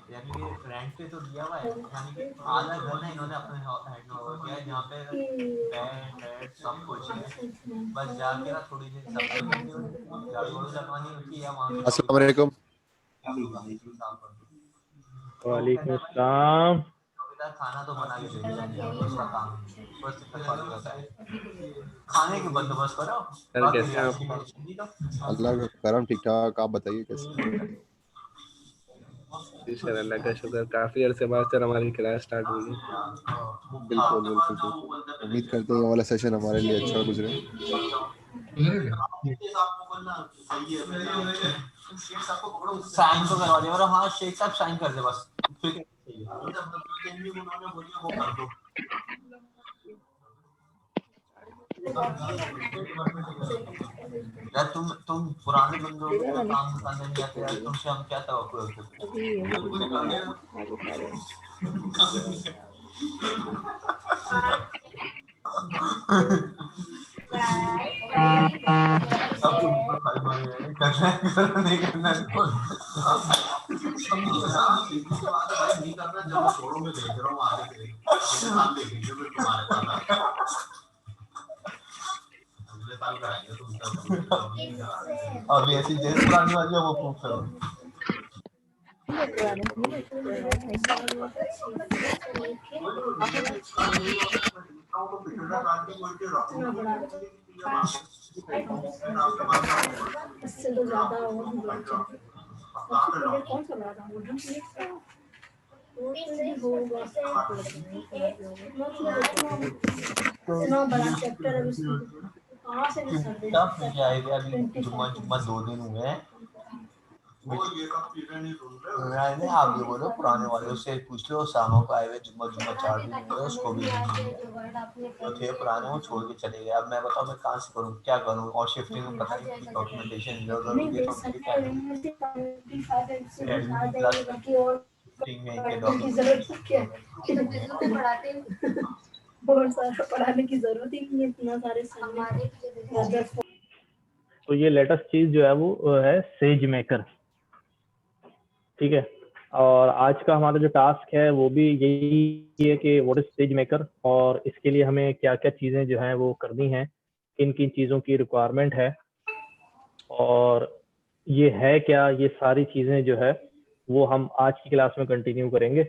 यानी कि रेंट पे तो दिया हुआ है, यानी कि आधा घर ना इन्होंने अपने हैंड ओवर किया है, जहाँ पे बेड बेड सब कुछ है, बस जाके ना थोड़ी देर सफाई करनी होती, झाड़ू वाड़ू लगवानी होती है, या वहाँ पे अस्सलाम वालेकुम। वालेकुम अस्सलाम। खाना तो बना के देंगे, उसका काम बस सफाई का है, खाने के बंदोबस्त करो, सर कैसे हैं आप? अल्लाह का करम, ठीक ठाक। आप बताइए कैसे? जी सर, अल्लाह का शुक्र। काफी अरसे बाद सर हमारी क्लास स्टार्ट हुई है। बिल्कुल बिल्कुल बिल्कुल, उम्मीद करते हैं ये वाला सेशन हमारे लिए अच्छा गुजरे। साइन तो करवा दिया, हाँ शेख साहब साइन कर दे बस, फिर यार तुम पुराने बंदों को काम करने नहीं आते यार, तुमसे हम क्या तवक्कुल नहीं करना अभी ऐसी जैसे पुरानी वाली वो प्रूफ करो। जुम्मा 2 दिन हुए हैं। नहीं आप ये बोलो पुराने वाले से पूछ लो, शामों को आए हुए जुम्मा 4 दिन हुए, उसको भी तो थे पुराने, वो छोड़ के चले गए। अब मैं बताऊँ मैं कहाँ से करूँ, क्या करूँ, और शिफ्टिंग में पता नहीं डॉक्यूमेंटेशन इधर उधर होगी तो मुझे क्या पढ़ाने की जरूरत ही नहीं है, इतना सारे तो ये लेटेस्ट चीज जो है वो है सेज मेकर, ठीक है। और आज का हमारा जो टास्क है वो भी यही है कि व्हाट इज सेज मेकर, और इसके लिए हमें क्या क्या चीज़ें जो हैं वो करनी है, किन किन चीज़ों की रिक्वायरमेंट है, और ये है क्या, ये सारी चीज़ें जो है वो हम आज की क्लास में कंटिन्यू करेंगे।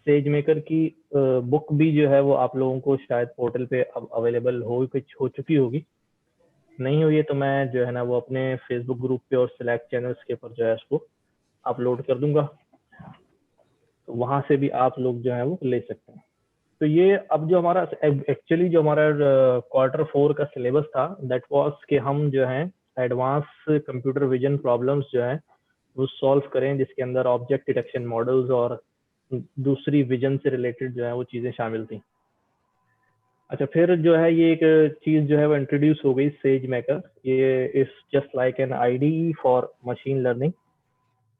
सेज मेकर की बुक भी जो है वो आप लोगों को शायद पोर्टल पे अब अवेलेबल हो चुकी होगी, नहीं हुई है तो मैं जो है ना वो अपने फेसबुक ग्रुप पे और सिलेक्ट चैनल्स के ऊपर जो है उसको अपलोड कर दूंगा, तो वहां से भी आप लोग जो है वो ले सकते हैं। तो ये अब जो हमारा एक्चुअली जो हमारा Q4 का सिलेबस था दैट वाज कि हम जो है एडवांस कंप्यूटर विजन प्रॉब्लम्स जो है वो सॉल्व करें, जिसके अंदर ऑब्जेक्ट डिटेक्शन मॉडल्स और दूसरी विजन से रिलेटेड जो है वो चीज़ें शामिल थी। अच्छा, फिर जो है ये एक चीज़ जो है वो इंट्रोड्यूस हो गई सेज मेकर। ये is just like an ID for machine learning,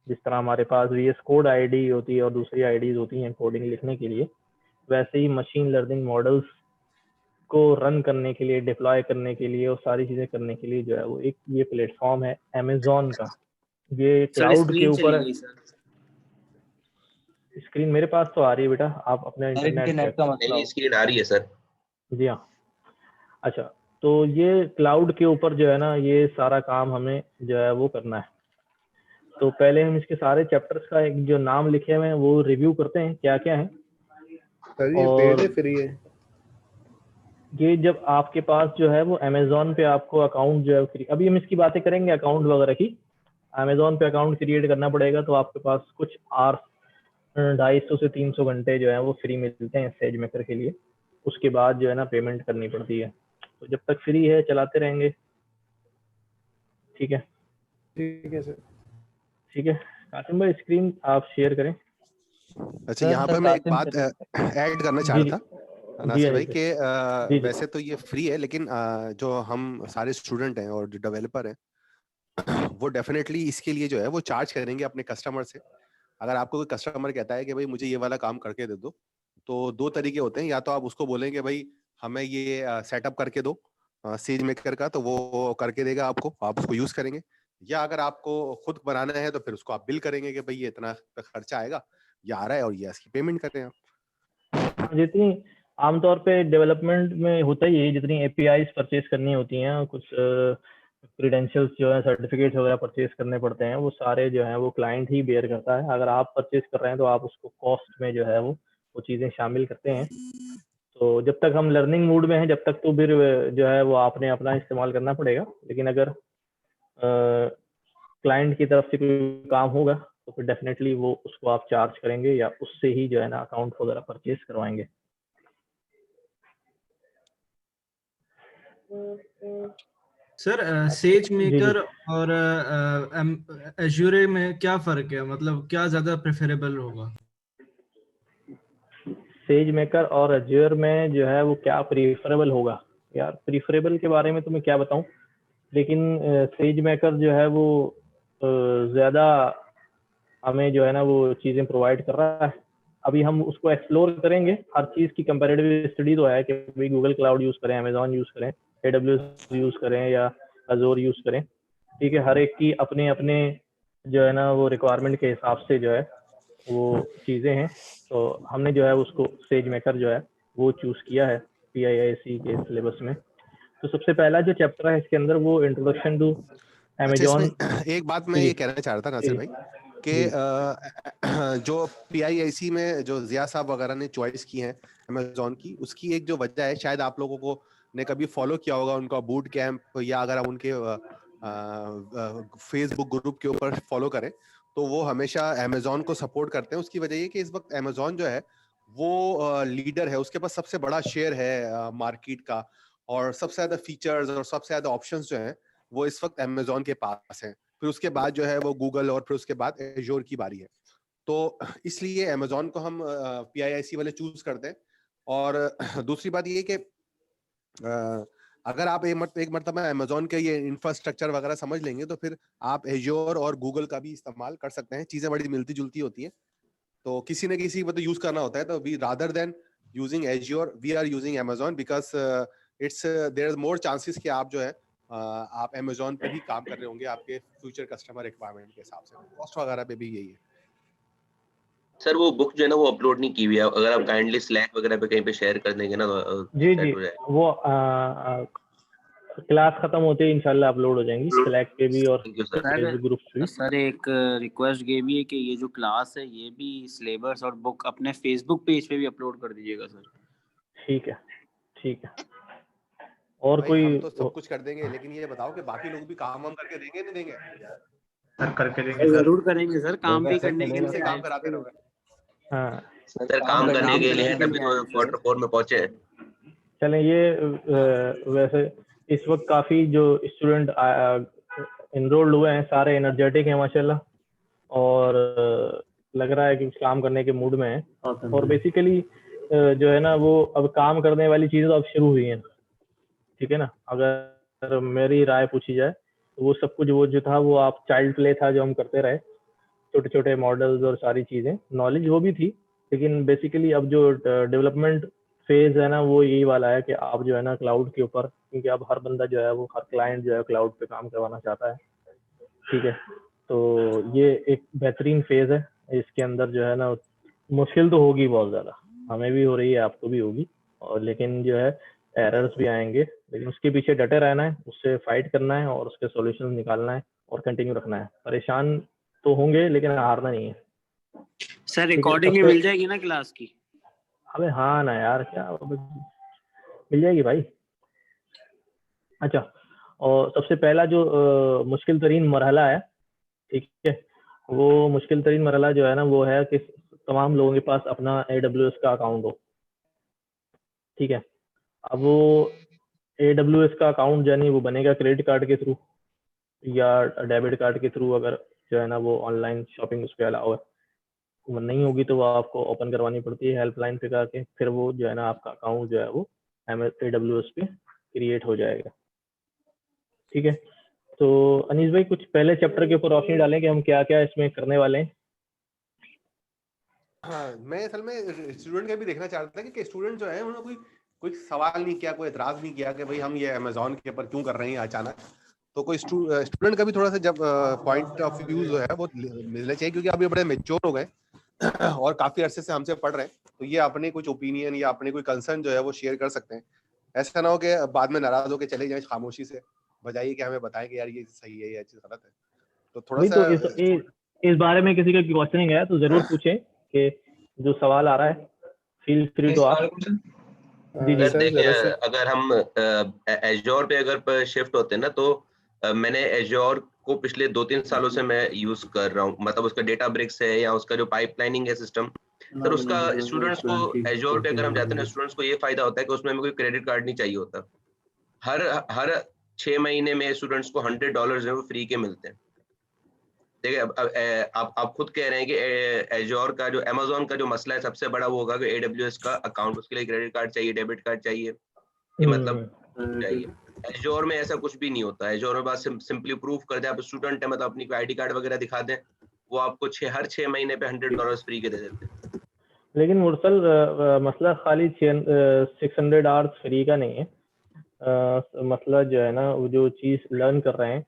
जिस तरह हमारे पास VS कोड आईडी होती है और दूसरी आईडीज होती हैं कोडिंग लिखने के लिए, वैसे ही मशीन लर्निंग मॉडल्स को रन करने के लिए, डिप्लॉय करने के लिए और सारी चीज़ें करने के लिए जो है वो एक ये प्लेटफॉर्म है अमेजोन का। ये क्लाउड के ऊपर है। स्क्रीन मेरे पास तो आ रही है बेटा, आप अपने इंटरनेट का मतलब स्क्रीन आ रही है सर। जी हाँ। अच्छा, तो ये क्लाउड के ऊपर जो है ना ये सारा काम हमें जो है वो करना है। तो पहले हम इसके सारे चैप्टर्स का एक जो नाम लिखे हुए हैं वो रिव्यू करते हैं क्या क्या है। सर ये पेड है फ्री है? ये जब आपके पास जो है वो अमेजोन पे आपको अकाउंट जो है फ्री, अभी हम इसकी बातें करेंगे अकाउंट वगैरह की। अमेजोन पे अकाउंट क्रिएट करना पड़ेगा, तो आपके पास कुछ आवर्स 250 से 300 घंटे जो है वो फ्री मिलते हैं सेज मेकर के लिए। उसके बाद जो है ना पेमेंट करनी पड़ती है। तो जब तक फ्री है चलाते रहेंगे, ठीक है। ठीक है सर। ठीक है कासिम भाई, स्क्रीन आप शेयर करें। अच्छा, यहाँ पर मैं एक बात ऐड करना चाह रहा था नासिर भाई कि वैसे तो ये फ्री है, लेकिन जो हम सारे स्टूडेंट हैं और जो डेवलपर हैं वो डेफिनेटली इसके लिए जो है वो चार्ज करेंगे अपने कस्टमर से। अगर आपको कोई कस्टमर कहता है कि भाई मुझे ये वाला काम करके दे दो, तो 2 तरीके होते हैं। या तो आप उसको बोलेंगे भाई हमें ये सेटअप करके दो सेज मेकर का, तो वो करके देगा आपको, आप उसको यूज करेंगे। या अगर आपको खुद बनाना है तो फिर उसको आप बिल करेंगे कि भाई ये इतना खर्चा आएगा, ये आ रहा है और ये इसकी पेमेंट कर रहे हैं आप। जितनी आमतौर पे डेवलपमेंट में होता ही है, जितनी एपीआईज परचेज करनी होती हैं, कुछ क्रीडेंशियल्स जो है, सर्टिफिकेट्स वगैरह परचेज करने पड़ते हैं, वो सारे जो है वो क्लाइंट ही बेयर करता है। अगर आप परचेज कर रहे हैं तो आप उसको कॉस्ट में जो है वो चीज़ें शामिल करते हैं। तो जब तक हम लर्निंग मूड में हैं, जब तक तो फिर जो है वो आपने अपना इस्तेमाल करना पड़ेगा। लेकिन अगर क्लाइंट की तरफ से कोई काम होगा तो फिर डेफिनेटली वो उसको आप चार्ज करेंगे या उससे ही जो है ना अकाउंट वगैरह परचेज करवाएंगे। सर सेज जी मेकर और एज्यूरे में क्या फर्क है, मतलब क्या ज्यादा प्रेफरेबल होगा? सेज मेकर और अज्योर में जो है वो क्या प्रीफरेबल होगा, यार प्रीफरेबल के बारे में तो मैं क्या बताऊं, लेकिन सेज मेकर जो है वो ज़्यादा हमें जो है ना वो चीज़ें प्रोवाइड कर रहा है। अभी हम उसको एक्सप्लोर करेंगे। हर चीज़ की कंपैरेटिव स्टडी तो है कि भाई गूगल क्लाउड यूज़ करें, अमेजॉन यूज़ करें, AWS यूज़ करें या अजोर यूज़ करें, ठीक है। हर एक की अपने अपने जो है ना वो रिक्वायरमेंट के हिसाब से जो है वो चीज़ें हैं। तो हमने जो है उसको सेज मेकर जो है वो चूज़ किया है PIIC के सिलेबस में। तो सबसे पहला जो चैप्टर है इसके अंदर वो इंट्रोडक्शन टू अच्छा, अमेजॉन। इसमें एक बात मैं ये कहना चाह रहा था नासिर भाई कि जो PIIC में जो जिया साहब वगैरह ने चॉइस की है अमेजोन की, उसकी एक जो वजह है, शायद आप लोगों को ने कभी फॉलो किया होगा उनका बूट कैंप, या अगर आप उनके फेसबुक ग्रुप के ऊपर फॉलो करें तो वो हमेशा अमेजोन को सपोर्ट करते हैं। उसकी वजह ये कि इस वक्त अमेजोन जो है वो लीडर है, उसके पास सबसे बड़ा शेयर है मार्केट का, और सबसे ज्यादा फीचर्स और सबसे ज्यादा ऑप्शंस जो हैं वो इस वक्त अमेजोन के पास हैं। फिर उसके बाद जो है वो गूगल, और फिर उसके बाद एज्योर की बारी है। तो इसलिए अमेजोन को हम PIIC वाले चूज करते हैं। और दूसरी बात ये कि अगर आप एक मरतबा अमेजोन के ये इंफ्रास्ट्रक्चर वगैरह समझ लेंगे तो फिर आप एज्योर और गूगल का भी इस्तेमाल कर सकते हैं। चीजें बड़ी मिलती जुलती होती हैं, तो किसी न किसी को तो यूज करना होता है। तो we rather than using Azure we are using Amazon, because it's there is more chances कि आप जो है आप अमेजोन पे ही काम कर रहे होंगे आपके फ्यूचर कस्टमर रिक्वायरमेंट के हिसाब से। कॉस्ट वगैरह पे भी यही है। सर वो बुक जो है ना वो अपलोड नहीं की हुई है, अगर आप काइंडली स्लैक वगैरह पे कहीं पे शेयर कर देंगे ना तो जी सेट जी, हो जाएगा। वो क्लास खत्म होते ही इंशाल्लाह अपलोड हो जाएंगी स्लैक पे भी और thank you sir. Facebook group पे भी। सर एक रिक्वेस्ट ये भी है कि ये जो क्लास है ये भी सिलेबस और बुक अपने फेसबुक पेज पे भी अपलोड कर दीजिएगा सर। ठीक है, ठीक है। और भाई कोई हम तो सब कुछ कर देंगे, लेकिन ये बताओ कि बाकी लोग भी काम वाम करके देंगे नहीं देंगे? सर करके देंगे जरूर करेंगे सर, काम भी करने के इनसे लिए काम कराते रहोगे? हाँ सर काम करने के लिए है, तभी तो क्वार्टर 4 में पहुंचे हैं। चलें। ये वैसे इस वक्त काफ़ी जो स्टूडेंट इनरोल्ड हुए हैं सारे एनर्जेटिक हैं माशाल्लाह, और लग रहा है कि काम करने के मूड में है। और बेसिकली जो है ना वो अब काम करने वाली चीज़ें तो अब शुरू हुई हैं, ठीक है ना। अगर मेरी राय पूछी जाए तो वो सब कुछ वो जो था वो आप चाइल्ड प्ले था जो हम करते रहे, छोटे छोटे मॉडल्स और सारी चीज़ें, नॉलेज वो भी थी। लेकिन बेसिकली अब जो डेवलपमेंट फेज है ना वो यही वाला है कि आप जो है ना क्लाउड के ऊपर, क्योंकि अब हर बंदा जो है वो हर क्लाइंट जो है क्लाउड पे काम करवाना चाहता है, ठीक है। तो ये एक बेहतरीन फेज है। इसके अंदर जो है ना मुश्किल तो होगी बहुत ज़्यादा, हमें भी हो रही है, आपको भी होगी, और लेकिन जो है एरर्स भी आएंगे, लेकिन उसके पीछे डटे रहना है, उससे फाइट करना है और उसके सॉल्यूशन निकालना है और कंटिन्यू रखना है। परेशान तो होंगे लेकिन हारना नहीं है। सर रिकॉर्डिंग भी मिल जाएगी ना क्लास की? अबे हाँ ना यार, क्या मिल जाएगी भाई। अच्छा, और सबसे पहला जो मुश्किल तरीन मरहला है, ठीक है, वो मुश्किल तरीन मरहला जो है ना वो है कि तमाम लोगों के पास अपना AWS का अकाउंट हो, ठीक है। अब वो AWS का अकाउंट यानी वो बनेगा क्रेडिट कार्ड के थ्रू या डेबिट कार्ड के थ्रू, अगर जो है ना वो ऑनलाइन शॉपिंग उस पर अलाउ है। वो नहीं होगी तो वो आपको ओपन करवानी पड़ती है हेल्पलाइन पे जाके, फिर वो जो है ना आपका अकाउंट जो है वो AWS पे क्रिएट हो जाएगा, ठीक है। तो अनीस भाई कुछ पहले चैप्टर के ऊपर रोशनी डालें कि हम क्या क्या इसमें करने वाले हैं। हाँ, मैं असल में स्टूडेंट का भी देखना चाहता था कि स्टूडेंट जो है उन्हें कोई कोई सवाल नहीं किया, कोई एतराज नहीं किया कि भाई हम ये अमेजोन के ऊपर क्यों कर रहे हैं अचानक। तो कोई स्टूडेंट का भी थोड़ा सा जब पॉइंट ऑफ व्यू जो है वो मिलना चाहिए, क्योंकि अभी बड़े मेच्योर हो गए और काफी अरसे से हमसे पढ़ रहे हैं, तो ये अपने कुछ ओपिनियन या अपने कोई कंसर्न जो है वो शेयर कर सकते हैं। ऐसा ना हो कि बाद में नाराज होकर चले जाएं खामोशी से, बजाय कि हमें बताएं कि यार ये सही है या चीज गलत है। तो थोड़ा नहीं, सा तो इस बारे में किसी का क्वेश्चनिंग है तो जरूर पूछें, कि जो सवाल आ रहा है फील फ्री टू आस्क। अगर देखिए, अगर हम एजोर पे अगर शिफ्ट होते हैं ना, तो मैंने एजोर को पिछले 2-3 सालों से मैं यूज कर रहा हूँ, मतलब उसका डेटा ब्रिक्स है या उसका जो पाइपलाइनिंग है सिस्टम, सर उसका स्टूडेंट्स को एजोर पे अगर हम जाते हैं ना, स्टूडेंट्स को ये फायदा होता है कि उसमें हमें कोई क्रेडिट कार्ड नहीं चाहिए होता। हर 6 महीने में स्टूडेंट्स को $100 जो है वो फ्री के मिलते हैं। देखिए, अब आप खुद कह रहे हैं कि एजोर का जो अमेजोन का जो मसला है सबसे बड़ा वो होगा कि AWS का अकाउंट, उसके लिए क्रेडिट कार्ड चाहिए, डेबिट कार्ड चाहिए, ये मतलब चाहिए। एजोर में ऐसा कुछ भी नहीं होता है। एजोर में बस सिंपली प्रूफ कर दे आप स्टूडेंट है, मतलब अपनी आईडी कार्ड वगैरह दिखा दें, वो आपको हर 6 महीने पे $100 फ्री के दे देते हैं। लेकिन मुरसल मसला खाली 600 आवर्स फ्री का नहीं है। मसला जो है ना, वो जो चीज लर्न कर रहे हैं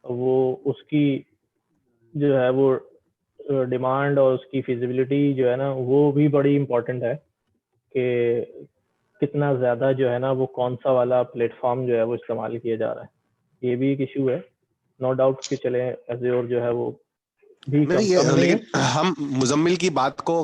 वो उसकी जो है वो डिमांड और उसकी फिजिबिलिटी जो है ना वो भी बड़ी इम्पोर्टेंट है, कि कितना ज्यादा जो है ना वो कौन सा वाला प्लेटफॉर्म जो है वो इस्तेमाल किया जा रहा है। ये भी एक इशू है, नो डाउट कि चले एज़्योर जो है वो भी कम नहीं है। लेकिन हम मुजम्मिल की बात को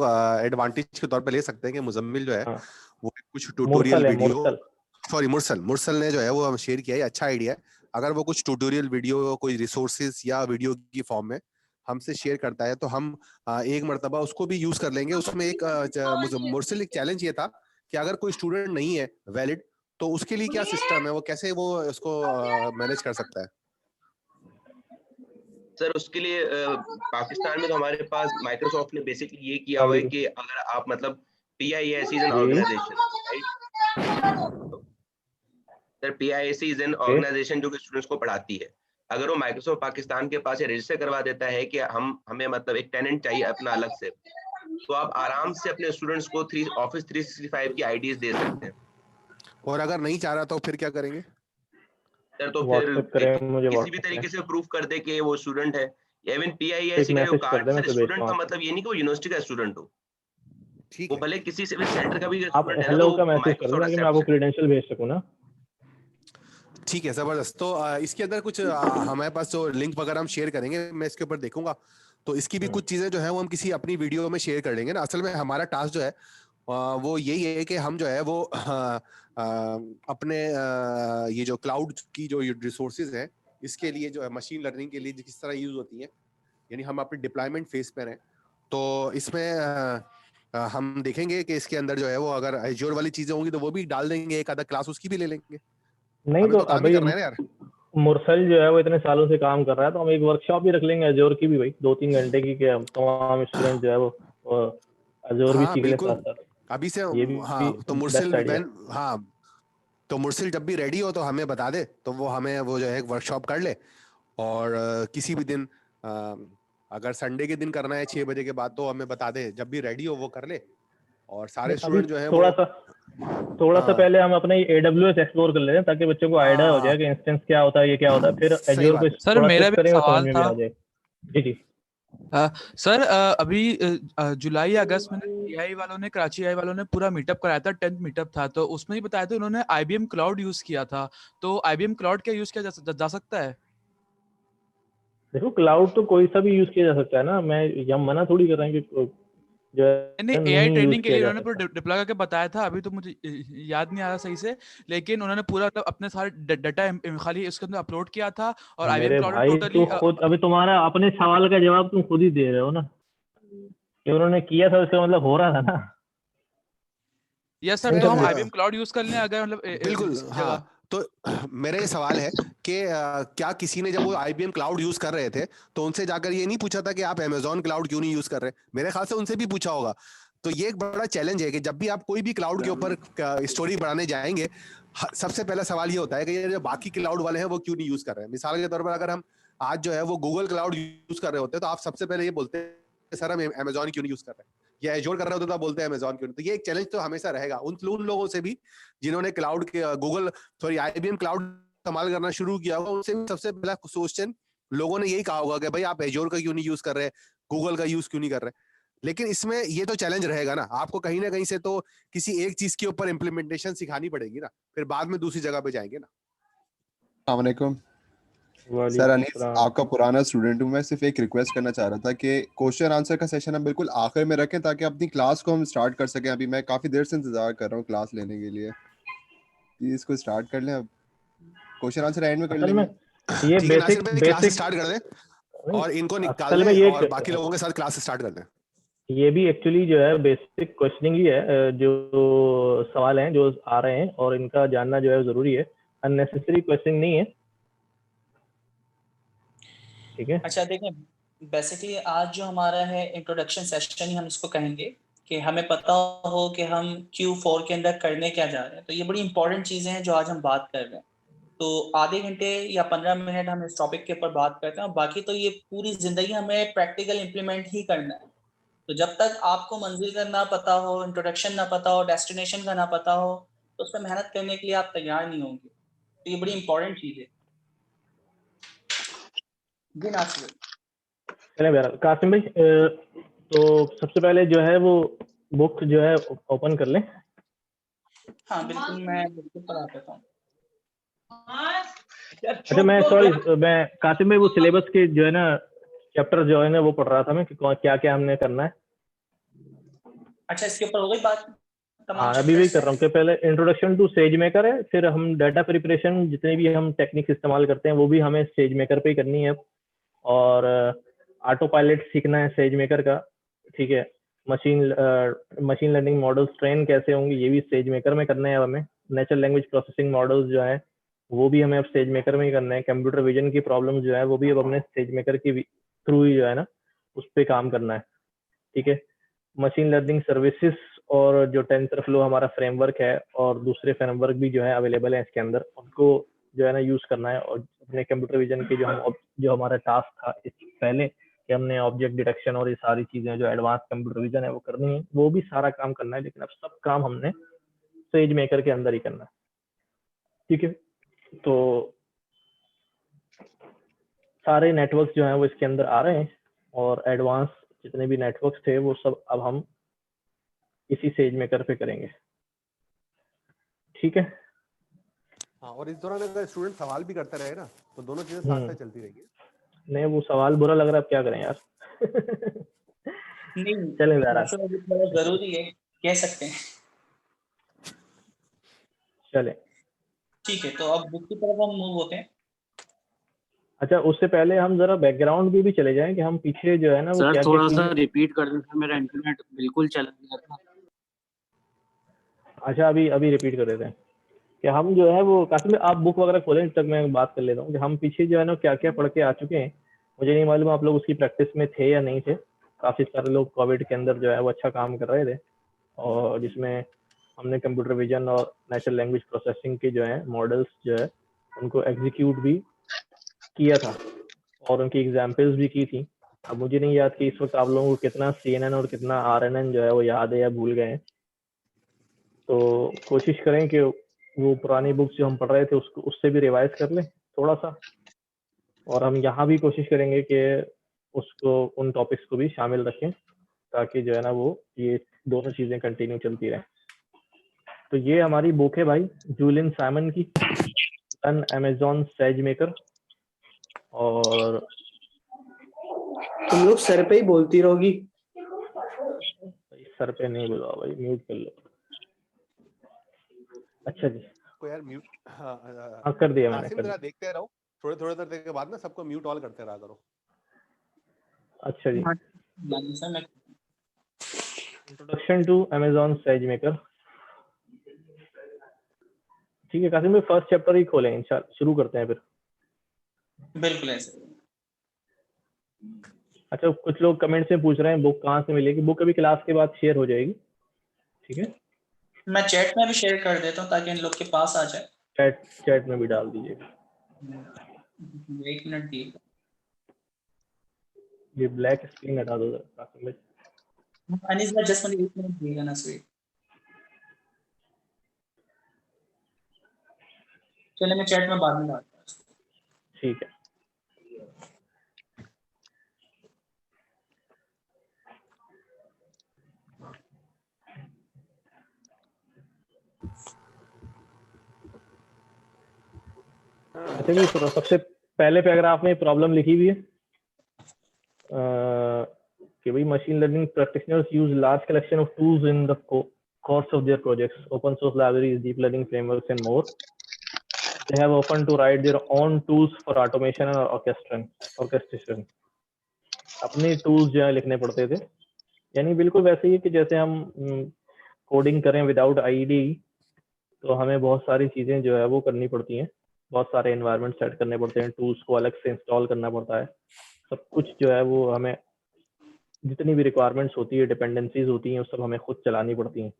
एडवांटेज के तौर पे ले सकते हैं कि मुजम्मिल जो है वो कुछ ट्यूटोरियल वीडियो, सॉरी मुरसल ने जो है वो शेयर किया है, अच्छा आइडिया है। अगर वो कुछ ट्यूटोरियल वीडियो, कोई रिसोर्सेज या वीडियो की फॉर्म में हमसे शेयर करता है तो हम एक मर्तबा उसको भी यूज कर लेंगे। उसमें एक मुरसल एक चैलेंज ये था कि अगर कोई स्टूडेंट नहीं है वैलिड, तो उसके लिए क्या सिस्टम है, वो कैसे वो उसको मैनेज कर सकता है? सर उसके लिए पाकिस्तान में तो हमारे पास माइक्रोसॉफ्ट ने बेसिकली ये किया हुआ है कि अगर आप मतलब PIAC is an organisation, right? Sir PIAC is an organisation जो कि स्टूडेंट्स को पढ़ाती है। अगर वो माइक्रोसॉफ्ट पाकिस्तान के पास रजिस्टर करवा देता है कि हमें मतलब एक टेनेंट चाहिए अपना अलग से, तो आप आराम से अपने स्टूडेंट्स को ऑफिस 365 की आईडीज दे सकते हैं। और अगर नहीं चाह रहा तो फिर क्या करेंगे? सर तो फिर किसी भी तरीके से प्रूफ कर दे कि वो स्टूडेंट है। इवन PIAC का जो कार्ड है, स्टूडेंट का मतलब ये नहीं कि वो यूनिवर्सिटी का स्टूडेंट हो, वो भले किसी से भी सेंटर का भी स्टूडेंट है ना, तो का मैसेज कर देना कि मैं आपको क्रेडेंशियल भेज सकूं ना। ठीक है, जबरदस्त। तो इसके अंदर कुछ हमारे पास जो लिंक वगैरह हम शेयर करेंगे, मैं इसके ऊपर देखूंगा, तो इसकी भी कुछ चीजें जो है वो हम किसी अपनी वीडियो में शेयर कर लेंगे ना। असल में हमारा टास्क जो है वो यही है कि हम जो है वो अपने ये जो क्लाउड की जो रिसोर्सेज है, इसके लिए जो है मशीन लर्निंग के लिए किस तरह यूज होती है, यानी हम अपने डिप्लॉयमेंट फेज पर हैं, तो इसमें हम देखेंगे कि इसके अंदर जो है वो अगर एज्योर वाली चीजें होंगी तो वो भी डाल देंगे, एक आधा क्लास उसकी भी ले लेंगे। नहीं तो अभी मुरसल जो है वो इतने सालों से काम कर रहा है, तो हम एक वर्कशॉप भी रख लेंगे एज़्योर की भी भाई, 2-3 घंटे की, कि तमाम स्टूडेंट जो है वो एज़्योर भी सीख ले साथ साथ अभी से। हाँ, तो मुरसिल जब भी रेडी हो तो हमें बता दे, तो वो हमें वो जो है एक वर्कशॉप कर ले, और किसी भी दिन अगर संडे के दिन करना है 6 बजे के बाद तो हमें बता दे, जब भी रेडी हो वो कर ले। और सारे स्टूडेंट जो है थोड़ा सा पहले हम अपना AWS एक्सप्लोर कर लेते हैं, ताकि बच्चों को आइडिया हो जाए कि इंस्टेंस क्या होता है, ये क्या होता है, फिर एज़्योर पे सर मेरा भी सवाल था। जी सर अभी जुलाई अगस्त में AI वालों ने, कराची AI वालों ने पूरा मीटअप कराया था, 10th मीटअप था, तो उसमें ही बताया था उन्होंने IBM क्लाउड यूज किया था। तो IBM क्लाउड क्या यूज किया जा सकता है? देखो, क्लाउड तो कोई सा भी यूज किया जा सकता है ना, मैं यहाँ मना थोड़ी कर रहा हूँ कि जो नहीं, AI ट्रेनिंग के लिए उन्होंने पूरा डिप्लॉय करके बताया था, अभी तो मुझे याद नहीं आ रहा सही से, लेकिन उन्होंने पूरा अपने सारे डाटा खाली इसके अंदर अपलोड किया था। और IBM क्लाउड टोटली खुद अभी तुम्हारा अपने सवाल का जवाब तुम खुद ही दे रहे हो ना, कि उन्होंने किया था उसका मतलब हो रहा था ना। यस सर, तो हम IBM क्लाउड यूज कर लें अगर मतलब बिल्कुल। हाँ, तो मेरा ये सवाल है कि क्या किसी ने जब वो IBM क्लाउड यूज कर रहे थे तो उनसे जाकर ये नहीं पूछा था कि आप Amazon क्लाउड क्यों नहीं यूज कर रहे? मेरे ख्याल से उनसे भी पूछा होगा। तो ये एक बड़ा चैलेंज है कि जब भी आप कोई भी क्लाउड के ऊपर स्टोरी बढ़ाने जाएंगे, सबसे पहला सवाल ये होता है कि ये जो बाकी क्लाउड वाले हैं वो क्यों नहीं यूज कर रहे हैं। मिसाल के तौर पर अगर हम आज जो है वो गूगल क्लाउड यूज कर रहे होते हैं तो आप सबसे पहले ये बोलते हैं सर हम Amazon क्यों नहीं यूज कर रहे हैं। या एजोर कर रहे होते तो आप बोलते हैं अमेजॉन क्यों नहीं। तो ये एक चैलेंज तो हमेशा रहेगा उन लोगों से भी जिन्होंने क्लाउड के IBM क्लाउड इस्तेमाल करना शुरू किया होगा, उनसे भी सबसे पहला क्वेश्चन लोगों ने यही कहा होगा कि भाई आप एजोर का क्यों नहीं यूज कर रहे, गूगल का यूज क्यों नहीं कर रहे। लेकिन इसमें ये तो चैलेंज रहेगा ना, आपको कहीं ना कहीं से तो किसी एक चीज के ऊपर इम्प्लीमेंटेशन सिखानी पड़ेगी ना, फिर बाद में दूसरी जगह पे जाएंगे ना। अस्सलाम वालेकुम सर, अनीस आपका पुराना स्टूडेंट हूँ। मैं सिर्फ एक रिक्वेस्ट करना चाह रहा था कि क्वेश्चन आंसर का सेशन हम बिल्कुल आखिर में रखें ताकि अपनी क्लास को हम स्टार्ट कर सकें। अभी मैं काफी देर से इंतजार कर रहा हूँ क्लास लेने के लिए, प्लीज इसको स्टार्ट कर लें। अब क्वेश्चन आंसर एंड में कर असल लेंगे। में ये ठीक है, नासिर भाई क्लास बेसिक स्टार्ट कर दें और इनको निकाल असल में दें ये और बाकी लोगों के साथ क्लास स्टार्ट कर दें। ये भी एक्चुअली जो है बेसिक क्वेश्चनिंग ही है, जो सवाल हैं जो आ रहे हैं और इनका जानना जो है जरूरी है, अननेसेसरी क्वेश्चनिंग नहीं है। ठीक है, अच्छा देखें, बेसिकली आज जो हमारा है इंट्रोडक्शन सेशन ही हम इसको कहेंगे कि हमें पता हो कि हम Q4 के अंदर करने क्या जा रहे हैं। तो ये बड़ी इंपॉर्टेंट चीज़ें हैं जो आज हम बात कर रहे हैं। तो आधे घंटे या 15 मिनट हम इस टॉपिक के ऊपर बात करते हैं, और बाकी तो ये पूरी ज़िंदगी हमें प्रैक्टिकल इम्प्लीमेंट ही करना है। तो जब तक आपको मंजिल का ना पता हो, इंट्रोडक्शन ना पता हो, डेस्टिनेशन का ना पता हो, तो उस पर मेहनत करने के लिए आप तैयार नहीं होंगे। तो ये बड़ी इंपॉर्टेंट चीज़ है। जी नासिर चलें बहरहाल कासिम भाई, तो सबसे पहले जो है वो बुक जो है ओपन कर लें। हाँ बिल्कुल, मैं बिल्कुल पढ़ा देता हूँ। अच्छा मैं कासिम भाई वो सिलेबस के जो है ना चैप्टर जो है ना वो पढ़ रहा था मैं कि क्या क्या हमने करना है। अच्छा इसके ऊपर हो गई बात? हाँ अभी भी कर रहा हूँ कि पहले इंट्रोडक्शन टू सेज मेकर है, फिर हम डाटा प्रिपरेशन जितने भी हम टेक्निक्स इस्तेमाल करते हैं वो भी हमें सेज मेकर पे ही करनी है, और ऑटो पायलट सीखना है सेज मेकर का। ठीक है, मशीन लर्निंग मॉडल्स ट्रेन कैसे होंगे ये भी सेज मेकर में करना है हमें। नेचुरल लैंग्वेज प्रोसेसिंग मॉडल्स जो है वो भी हमें अब स्टेज मेकर में ही करना है। कंप्यूटर विजन की प्रॉब्लम जो है वो भी अब हमने स्टेज मेकर के थ्रू ही जो है ना उस पर काम करना है। ठीक है, मशीन लर्निंग सर्विसेज और जो टेंसरफ्लो हमारा फ्रेमवर्क है और दूसरे फ्रेमवर्क भी जो है अवेलेबल है इसके अंदर, उनको जो है ना यूज करना है। और अपने कंप्यूटर विजन के जो हमारा टास्क था इस पहले कि हमने ऑब्जेक्ट डिटेक्शन और ये सारी चीजें जो एडवांस कंप्यूटर विजन है वो करनी है, वो भी सारा काम करना है। लेकिन अब सब काम हमने सेज मेकर के अंदर ही करना है। ठीक है, तो सारे नेटवर्क जो हैं वो इसके अंदर आ रहे हैं, और एडवांस जितने भी नेटवर्क्स थे वो सब अब हम इसी सेज मेकर पे करेंगे। ठीक है, हाँ, और इस दौरान अगर स्टूडेंट सवाल भी करते रहे ना तो दोनों चीजें साथ साथ चलती रहेगी। नहीं वो सवाल बुरा लग रहा है, अब क्या करें यार। नहीं चलें जरूरी है, कह सकते हैं। चलें ठीक है, तो अब बुक की तरफ हम मूव होते हैं। अच्छा उससे पहले हम जरा बैकग्राउंड भी चले जाएं कि हम पीछे जो है ना वो सर क्या थोड़ा सा रिपीट कर दें सर, मेरा इंटरनेट बिल्कुल चला गया था। अच्छा अभी रिपीट कर देते हैं कि हम जो है वो काफी में आप बुक वगैरह खोलें, तक मैं बात कर लेता हूँ कि हम पीछे जो है ना क्या क्या पढ़ के आ चुके हैं। मुझे नहीं मालूम आप लोग उसकी प्रैक्टिस में थे या नहीं थे। काफी सारे लोग कोविड के अंदर जो है वो अच्छा काम कर रहे थे, और जिसमें हमने कंप्यूटर विजन और नेचुरल लैंग्वेज प्रोसेसिंग के जो है मॉडल्स जो है उनको एग्जीक्यूट भी किया था और उनकी एग्जाम्पल्स भी की थी। अब मुझे नहीं याद कि इस वक्त आप लोगों को कितना CNN और कितना RNN जो है वो याद है या भूल गए हैं। तो कोशिश करें कि वो पुरानी बुक्स जो हम पढ़ रहे थे उसको उससे भी रिवाइज कर लें थोड़ा सा, और हम यहाँ भी कोशिश करेंगे कि उसको उन टॉपिक्स को भी शामिल रखें ताकि जो है ना वो ये दोनों चीज़ें कंटिन्यू चलती रहें। तो ये हमारी बुक है भाई, जूलियन साइमन की अन अमेजॉन सेज मेकर। और तुम लोग सर पे ही बोलती रहोगी। सर पे नहीं बोला भाई, म्यूट कर लो। अच्छा जी को यार म्यूट हाँ कर दिया मैंने, कर दिया। देखते रहो, थोड़े देर के बाद ना सबको म्यूट ऑल करते रहा करो। अच्छा जी, introduction to Amazon SageMaker. ठीक है कासिम भाई, फर्स्ट चैप्टर ही खोलें इंशाल्लाह, शुरू करते हैं फिर। बिल्कुल ऐसे। अच्छा कुछ लोग कमेंट्स में पूछ रहे हैं बुक कहाँ से मिलेगी। बुक अभी क्लास के बाद शेयर हो जाएगी। ठीक है, मैं चैट में भी शेयर कर देता हूँ ताकि इन लोग के पास आ जाए। चैट में भी डाल दीजिएगा। 1 मिनट दिए। ये ब्लैक स्क्रीन हटा दो कासिम भाई। अनीस भाई जस्ट मुझे 1 मिनट दिएगा ना स्वीट। चलिए मैं चैट में बाद में डालता हूँ। ठीक है। अच्छा जी, तो सबसे पहले पैराग्राफ में प्रॉब्लम लिखी हुई है कि भाई machine learning practitioners use large collection of tools in the course of their projects, open source libraries, deep learning frameworks and more. They have often to write their own tools for automation and orchestration. अपने tools जो है लिखने पड़ते थे, यानी बिल्कुल वैसे ही कि जैसे हम कोडिंग करें विदाउट आईडी, तो हमें बहुत सारी चीजें जो है वो करनी पड़ती हैं, बहुत सारे एनवायरनमेंट सेट करने पड़ते हैं, टूल्स को अलग से इंस्टॉल करना पड़ता है, सब कुछ जो है वो हमें जितनी भी रिक्वायरमेंट्स होती है, डिपेंडेंसीज होती हैं, वो सब हमें खुद चलानी पड़ती हैं।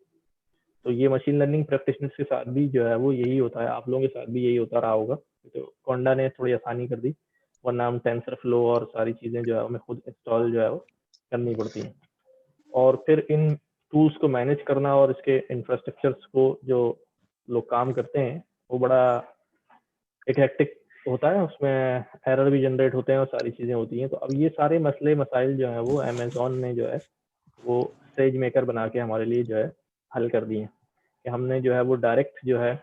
तो ये मशीन लर्निंग प्रैक्टिशनर्स के साथ भी जो है वो यही होता है, आप लोगों के साथ भी यही होता रहा होगा। तो कोंडा ने थोड़ी आसानी कर दी, वरना हम टेंसरफ्लो और सारी चीज़ें जो है हमें खुद इंस्टॉल जो है वो करनी पड़ती हैं। और फिर इन टूल्स को मैनेज करना और इसके इंफ्रास्ट्रक्चर्स को जो लोग काम करते हैं वो बड़ा एक हेक्टिक होता है, उसमें एरर भी जनरेट होते हैं और सारी चीज़ें होती हैं। तो अब ये सारे मसले मसाइल जो हैं वो अमेजोन ने जो है वो सेज मेकर बना के हमारे लिए जो है हल कर दिए हैं कि हमने जो है वो डायरेक्ट जो है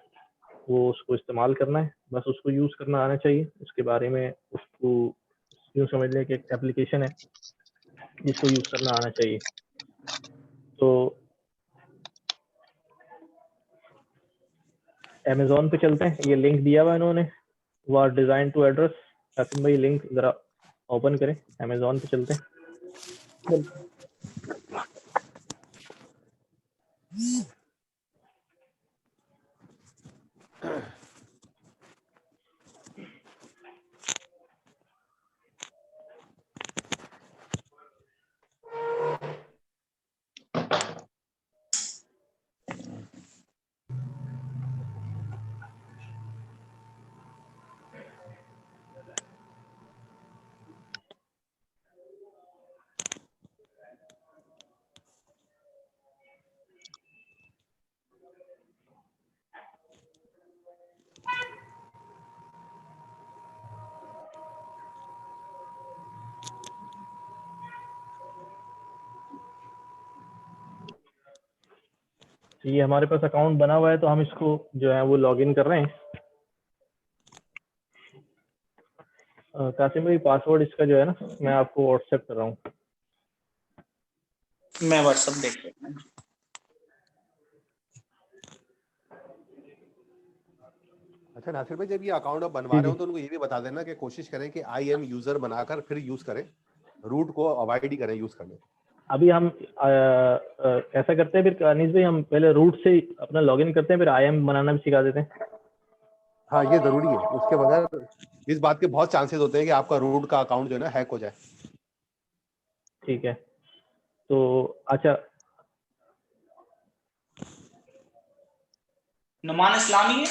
वो उसको इस्तेमाल करना है, बस उसको यूज़ करना आना चाहिए। उसके बारे में उसको यूँ समझ लें कि एक एप्लीकेशन है जिसको यूज़ करना आना चाहिए। तो अमेजोन पे चलते हैं, ये लिंक दिया हुआ इन्होंने, वो are design to address. Kasim भाई लिंक ज़रा ओपन करें, अमेजोन पे चलते हैं। ये हमारे पास अकाउंट बना हुआ है, तो हम इसको जो है वो लॉगिन कर रहे हैं। कासिम भाई पासवर्ड इसका जो है ना मैं आपको व्हाट्सएप कर रहा हूँ। मैं व्हाट्सएप देख लेता हूँ। अच्छा नासिर भाई, जब ये अकाउंट आप बनवा रहे हो तो उनको ये भी बता देना कि कोशिश करें कि आई एम यूजर बनाकर फिर यूज करें, रूट को अवॉइड ही करें यूज करने। अभी हम ऐसा करते हैं फिर अनीस भाई, हम पहले रूट से अपना लॉगिन करते हैं, फिर IAM बनाना भी सिखा देते हैं। हाँ ये जरूरी है, उसके बगैर इस बात के बहुत चांसेस होते हैं कि आपका रूट का अकाउंट जो है ना हैक हो जाए। ठीक है, तो अच्छा नुमान इस्लामी है,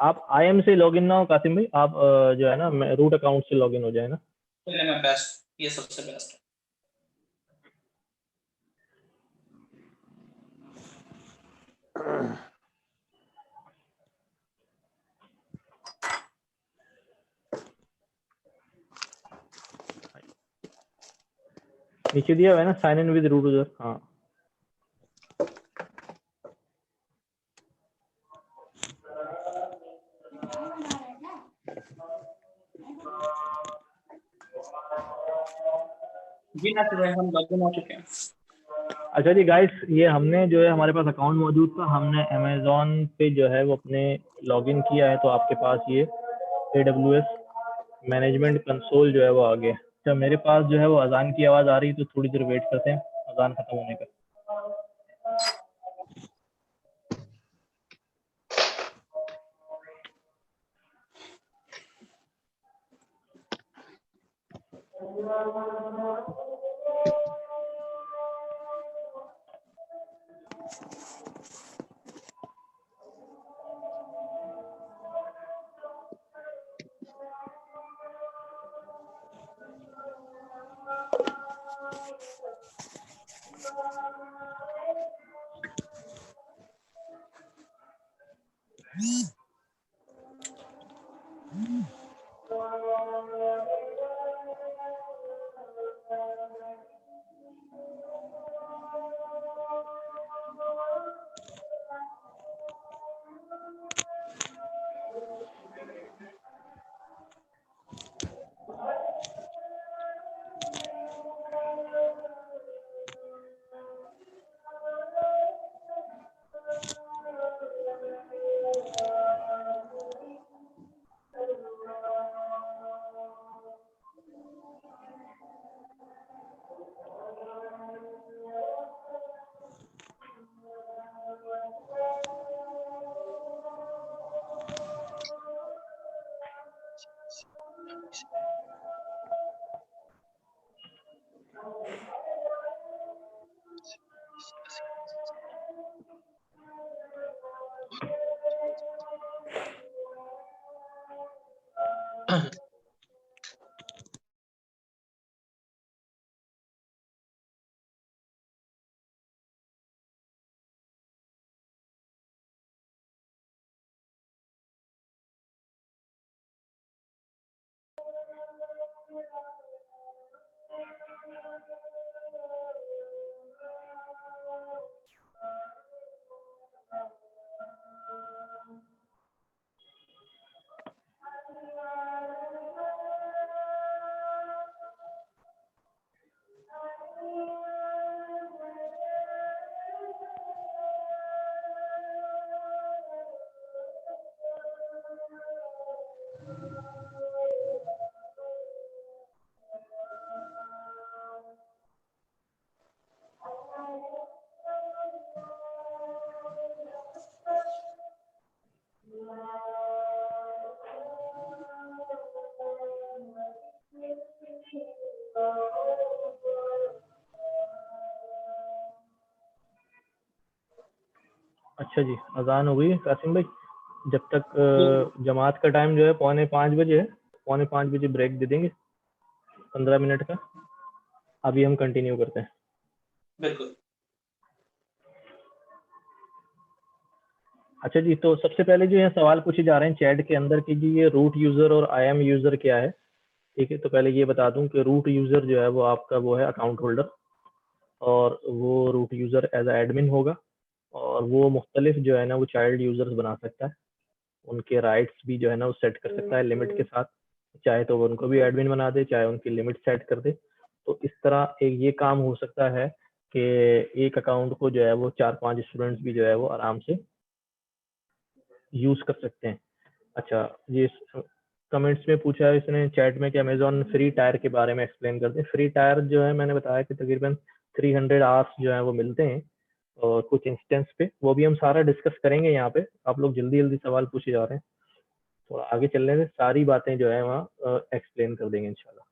आप IAM से लॉगिन ना हो कासिम भाई, आप जो है ना रूट अकाउंट से लॉगिन हो जाए ना। चलिए मैं बेस्ट, ये सबसे बेस्ट है। नीचे दिया हुआ है ना sign in with root user. हाँ जी ना, हम लॉगिन हो चुके हैं। अच्छा जी गाइस, ये हमने जो है हमारे पास अकाउंट मौजूद था, हमने अमेजोन पे जो है वो अपने लॉगिन किया है, तो आपके पास ये AWS मैनेजमेंट कंसोल जो है वो आ गया। जब मेरे पास जो है वो अजान की आवाज़ आ रही, तो थोड़ी देर वेट करते हैं अजान खत्म होने का। अच्छा जी, अजान हो गई कासिम भाई। जब तक जमात का टाइम जो है 4:45 बजे है, 4:45 बजे ब्रेक दे देंगे 15 मिनट का। अभी हम कंटिन्यू करते हैं। बिल्कुल। अच्छा जी, तो सबसे पहले जो है सवाल पूछे जा रहे हैं चैट के अंदर कि जी ये रूट यूजर और आई एम यूजर क्या है। ठीक है, तो पहले ये बता दूं कि रूट यूजर जो है वो आपका वो है अकाउंट होल्डर, और वो root user as a admin होगा, और वो मुख्तलिफ जो है ना वो चाइल्ड यूजर्स बना सकता है। उनके राइट्स भी जो है ना वो सेट कर सकता है लिमिट के साथ, चाहे तो वो उनको भी एडमिन बना दे, चाहे उनकी लिमिट सेट कर दे। तो इस तरह एक ये काम हो सकता है कि एक अकाउंट को जो है वो 4-5 स्टूडेंट्स भी जो है वो आराम से यूज कर सकते हैं। अच्छा, ये कमेंट्स में पूछा है इसने चैट में कि अमेजोन फ्री टायर के बारे में एक्सप्लेन कर दें। फ्री टायर जो है मैंने बताया कि तकरीबन 300 आवर्स जो है वो मिलते हैं और कुछ इंस्टेंस पे, वो भी हम सारा डिस्कस करेंगे यहाँ पे। आप लोग जल्दी जल्दी सवाल पूछे जा रहे हैं, तो आगे चलने से सारी बातें जो है वहाँ एक्सप्लेन कर देंगे इंशाल्लाह।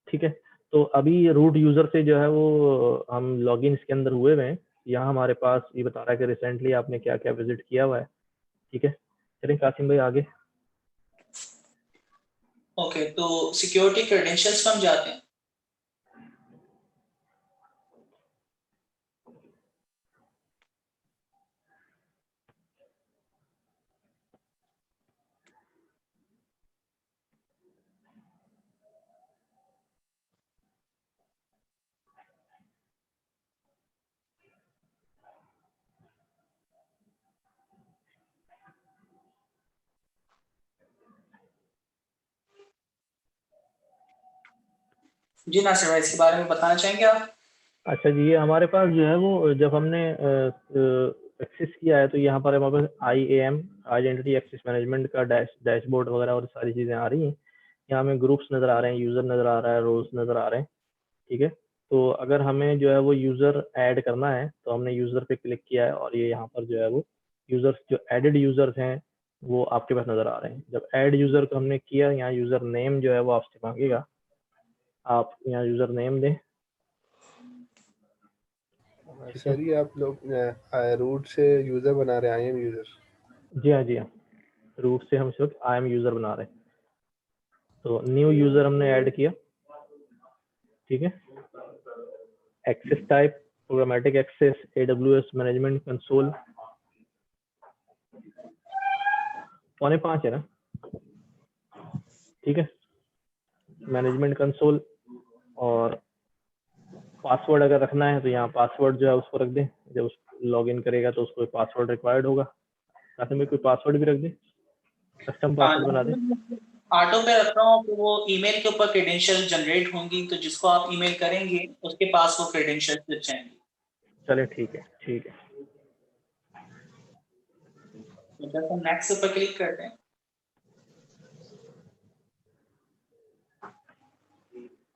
ठीक है, तो अभी रूट यूजर से जो है वो हम लॉगिन इसके अंदर हुए हुए हैं। यहाँ हमारे पास ये बता रहा है कि रिसेंटली आपने क्या क्या विजिट किया हुआ है। ठीक है, चलिए कासिम भाई आगे। ओके, तो सिक्योरिटी क्रेडेंशियल्स पर हम जाते हैं। जी नासिर भाई, इसके बारे में बताना चाहेंगे आप? अच्छा जी, ये हमारे पास जो है वो जब हमने एक्सेस किया है तो यहाँ पर हमारे पास IAM आइडेंटिटी एक्सेस मैनेजमेंट का डैशबोर्ड वगैरह और सारी चीज़ें आ रही हैं। यहाँ हमें ग्रुप्स नज़र आ रहे हैं, यूज़र नज़र आ रहा है, रोल्स नज़र आ रहे हैं। ठीक है, तो अगर हमें जो है वो यूज़र ऐड करना है तो हमने यूज़र पे क्लिक किया है और ये यहाँ पर जो है वो यूज़र्स जो एडेड यूज़र्स हैं वो आपके पास नज़र आ रहे हैं। जब ऐड यूज़र को हमने किया, यहाँ यूज़र नेम जो है वो आपसे मांगेगा, आप यहाँ यूज़र नेम दें। सर ये आप लोग रूट से यूजर बना रहे हैं, आई एम यूजर? जी हाँ, जी हाँ, रूट से हम इस वक्त आई एम यूज़र बना रहे हैं। तो न्यू यूज़र हमने ऐड किया। ठीक है, access type programmatic access, AWS management console. 4:45 है ना? ठीक है, मैनेजमेंट कंसोल, और पासवर्ड अगर रखना है तो यहाँ पासवर्ड जो है उसको रख दें। जब उस लॉगिन करेगा तो उसको पासवर्ड रिक्वायर्ड होगा, साथ में कोई पासवर्ड भी रख दें, कस्टम पासवर्ड बना दें। ऑटो पे रख रहा हूँ तो वो ईमेल के ऊपर क्रेडेंशियल जनरेट होंगी, तो जिसको आप ईमेल करेंगे उसके पास वो क्रेडेंशियल मिल जाएंगे। चले ठीक है, ठीक है। तो जब हम नेक्स्ट पर क्लिक करते हैं,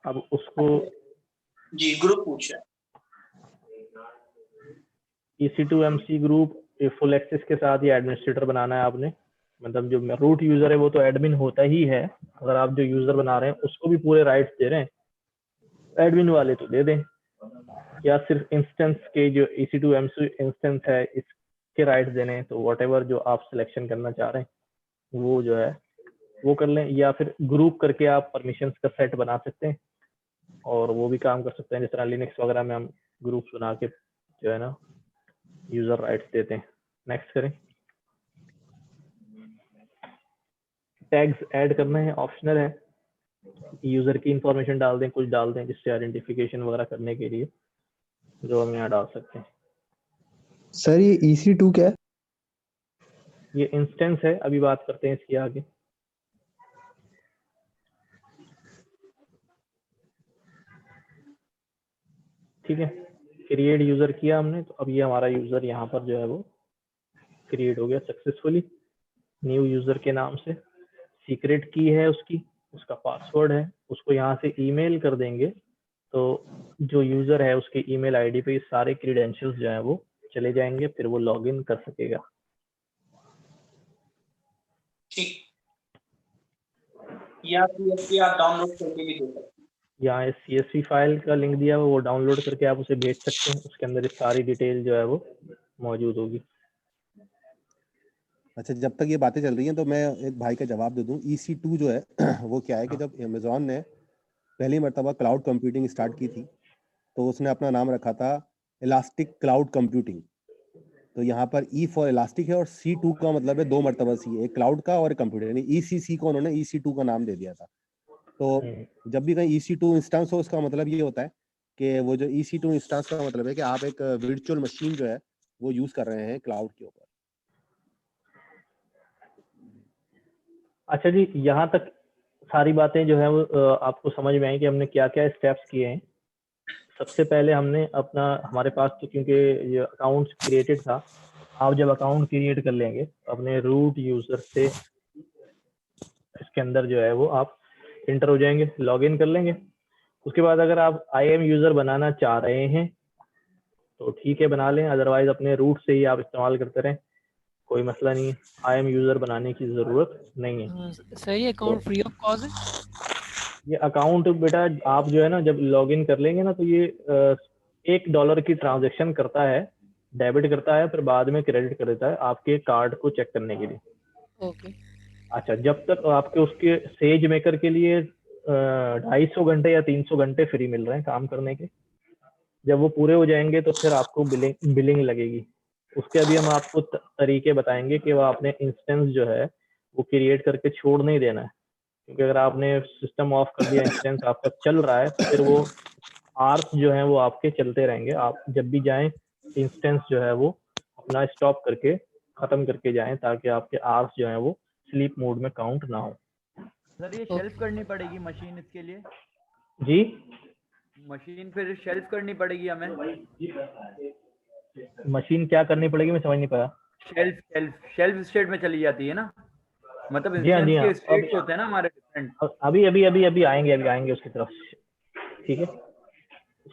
अब उसको जी ग्रुप पूछ रहा है। EC2MC ग्रुप फुल एक्सेस के साथ ही एडमिनिस्ट्रेटर बनाना है आपने, मतलब जो रूट यूजर है वो तो एडमिन होता ही है, अगर आप जो यूजर बना रहे हैं उसको भी पूरे राइट्स दे रहे हैं, एडमिन वाले तो दे दें, या सिर्फ इंस्टेंस के जो EC2MC इंस्टेंस है इसके राइट्स देने हैं, तो व्हाटएवर जो आप सिलेक्शन करना चाह रहे हैं वो जो है वो कर लें, या फिर ग्रुप करके आप परमिशंस का सेट बना सकते हैं और वो भी काम कर सकते हैं, जिस तरह लिनक्स वगैरह में हम ग्रुप्स बना के जो है ना यूजर राइट्स देते हैं। नेक्स्ट करें। टैग्स ऐड करना है, ऑप्शनल है, यूजर की इंफॉर्मेशन डाल दें, कुछ डाल दें जिससे आइडेंटिफिकेशन वगैरह करने के लिए, जो हम यहाँ डाल सकते हैं। सर ये EC2 क्या है? ये इंस्टेंस है, अभी बात करते हैं इसकी आगे। ठीक है, क्रिएट यूजर किया हमने, तो अब ये हमारा यूजर यहाँ पर जो है वो क्रिएट हो गया सक्सेसफुली, न्यू यूजर के नाम से। सीक्रेट की है उसकी, उसका पासवर्ड है, उसको यहाँ से ईमेल कर देंगे तो जो यूजर है उसके ईमेल आईडी पे सारे क्रीडेंशियल्स जो है वो चले जाएंगे, फिर वो लॉगिन कर सकेगा। ठीक, या CSV आप डाउनलोड करके भी दे सकते हैं। यहाँ इस CSV फाइल का लिंक दिया हुआ, वो डाउनलोड करके आप उसे भेज सकते हैं, उसके अंदर सारी डिटेल जो है वो मौजूद होगी। अच्छा, जब तक ये बातें चल रही हैं तो मैं एक भाई का जवाब दे दूं। EC2 जो है वो क्या है कि जब अमेजोन ने पहली मर्तबा क्लाउड कंप्यूटिंग स्टार्ट की थी तो उसने अपना नाम रखा था इलास्टिक क्लाउड कंप्यूटिंग। तो यहाँ पर E फॉर इलास्टिक है और C2 का मतलब है दो मर्तबा C, एक क्लाउड का और कंप्यूटर, यानी ECC को उन्होंने EC2 का नाम दे दिया था। तो जब भी कहीं EC2 इंस्टेंस हो उसका मतलब ये होता है कि वो जो EC2 इंस्टेंस का मतलब है कि आप एक वर्चुअल मशीन जो है वो यूज कर रहे हैं क्लाउड के ऊपर। अच्छा जी, यहाँ तक सारी बातें जो है वो आपको समझ में आई कि हमने क्या क्या स्टेप्स किए हैं। सबसे पहले हमने अपना, हमारे पास तो क्योंकि ये अकाउंट क्रिएटेड था, आप जब अकाउंट क्रिएट कर लेंगे अपने रूट यूजर से इसके अंदर जो है वो आप इंटर हो जाएंगे, लॉगिन कर लेंगे। उसके बाद अगर आप IAM यूजर बनाना चाह रहे हैं तो ठीक है बना लें, अदरवाइज अपने रूट से ही आप इस्तेमाल करते रहें, कोई मसला नहीं है, IAM यूजर बनाने की जरूरत नहीं है। सही, अकाउंट फ्री ऑफ कॉस्ट है? ये अकाउंट बेटा आप जो है ना जब लॉगिन कर लेंगे ना तो ये $1 की ट्रांजैक्शन करता है, डेबिट करता है, फिर बाद में क्रेडिट कर देता है आपके कार्ड को चेक करने के लिए। ओके। अच्छा, जब तक आपके उसके सेज मेकर के लिए 250 घंटे या 300 घंटे फ्री मिल रहे हैं काम करने के, जब वो पूरे हो जाएंगे तो फिर आपको बिलिंग लगेगी। उसके अभी हम आपको तरीके बताएंगे कि वो आपने इंस्टेंस जो है वो क्रिएट करके छोड़ नहीं देना है, क्योंकि अगर आपने सिस्टम ऑफ कर दिया, इंस्टेंस आपका चल रहा है, तो फिर वो आर्स जो है वो आपके चलते रहेंगे। आप जब भी जाएं इंस्टेंस जो है वो अपना स्टॉप करके खत्म करके जाएं, ताकि आपके आर्स जो है वो स्लीप मोड में काउंट ना हो। सर ये शेल्फ करनी पड़ेगी मशीन इसके लिए? जी, मशीन फिर शेल्फ करनी पड़ेगी हमें? मशीन क्या करनी पड़ेगी, मैं समझ नहीं पाया। शेल्फ स्टेट में चली जाती है ना, मतलब जी हाँ, जी इंस्टेंस हाँ, के स्टेट्स होते हैं ना हमारे डिफरेंट। अभी आएंगे उसकी तरफ। ठीक है,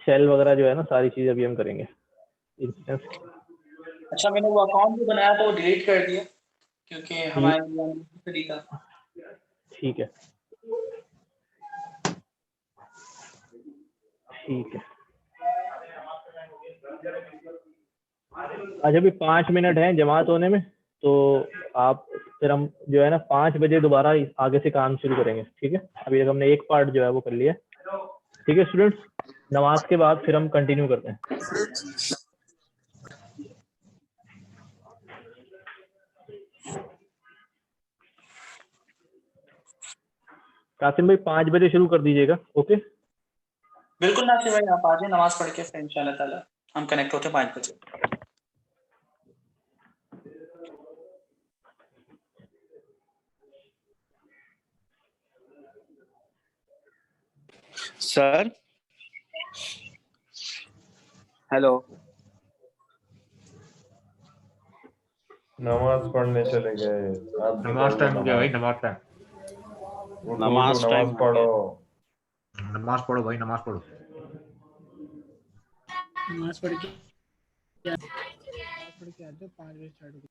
शेल वगैरह जो है ना सारी चीजें अभी हम करेंगे। इंस्टेंस, अच्छा, मैंने वो अकाउंट जो बनाया था वो डिलीट कर दिया क्योंकि हमारे तरीका। ठीक है, ठीक है। अच्छा, अभी 5 मिनट हैं जमात होने में, तो आप फिर हम जो है ना 5 बजे दोबारा आगे से काम शुरू करेंगे। ठीक है, अभी तक हमने एक पार्ट जो है वो कर लिया। ठीक है स्टूडेंट्स, नमाज के बाद फिर हम कंटिन्यू करते हैं। कासिम भाई 5 बजे शुरू कर दीजिएगा। ओके बिल्कुल नासिर भाई, आप आ जाए नमाज पढ़ के, फिर इंशाल्लाह ताला हम कनेक्ट होते हैं 5 बजे। सर हेलो, नमाज पढ़ने चले गए। आप नमाज टाइम हो गया भाई, नमाज टाइम। उठो नमाज उठो, टाइम नमाज हो पढ़ो। गया। नमाज पढ़ो भाई, नमाज पढ़ो। नमाज पढ़ के आ जाओ, 5 बजे स्टार्ट होगी।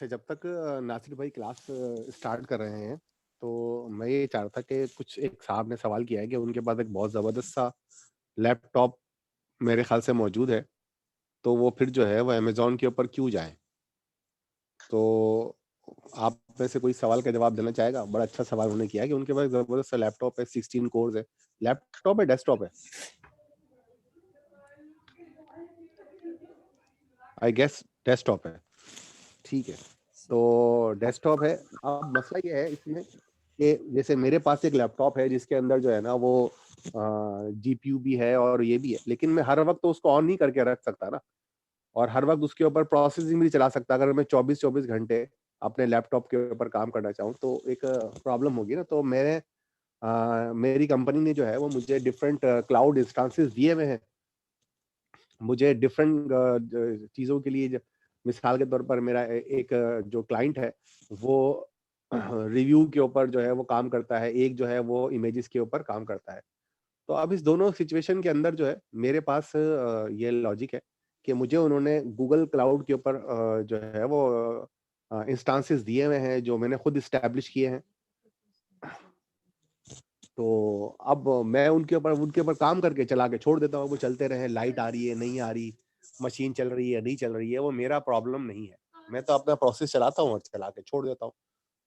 अच्छा, जब तक नासिर भाई क्लास स्टार्ट कर रहे हैं तो मैं ये चाह रहा था कि कुछ एक साहब ने सवाल किया है कि उनके पास एक बहुत ज़बरदस्त सा लैपटॉप मेरे ख्याल से मौजूद है, तो वो फिर जो है वो अमेज़न के ऊपर क्यों जाएँ? तो आप में से कोई सवाल का जवाब देना चाहेगा? बड़ा अच्छा सवाल उन्होंने किया है कि उनके पास ज़बरदस्त सा लैपटॉप है, 16 कोर्स है। लैपटॉप है, डेस्कटॉप है? आई गेस डेस्कटॉप है। ठीक है, तो डेस्कटॉप है। अब मसला ये है इसमें कि जैसे मेरे पास एक लैपटॉप है जिसके अंदर जो है ना वो जीपीयू भी है और ये भी है, लेकिन मैं हर वक्त तो उसको ऑन नहीं करके रख सकता ना, और हर वक्त उसके ऊपर प्रोसेसिंग भी चला सकता। अगर मैं 24-24 घंटे अपने लैपटॉप के ऊपर काम करना चाहूँ तो एक प्रॉब्लम होगी ना। तो मेरी कंपनी ने जो है वो मुझे डिफरेंट क्लाउड इंस्टांसेस दिए हुए हैं। मुझे डिफरेंट चीज़ों के लिए मिसाल के तौर पर मेरा एक जो क्लाइंट है वो रिव्यू के ऊपर जो है वो काम करता है, एक जो है वो इमेजेस के ऊपर काम करता है। तो अब इस दोनों सिचुएशन के अंदर जो है मेरे पास ये लॉजिक है कि मुझे उन्होंने गूगल क्लाउड के ऊपर जो है वो इंस्टांसेस दिए हुए हैं जो मैंने खुद इस्टेब्लिश किए हैं। तो अब मैं उनके ऊपर काम करके चला के छोड़ देता हूँ, वो चलते रहे, लाइट आ रही है नहीं आ रही, मशीन चल रही है नहीं चल रही है, वो मेरा प्रॉब्लम नहीं है। मैं तो अपना प्रोसेस चलाता हूँ और चला के छोड़ देता हूँ।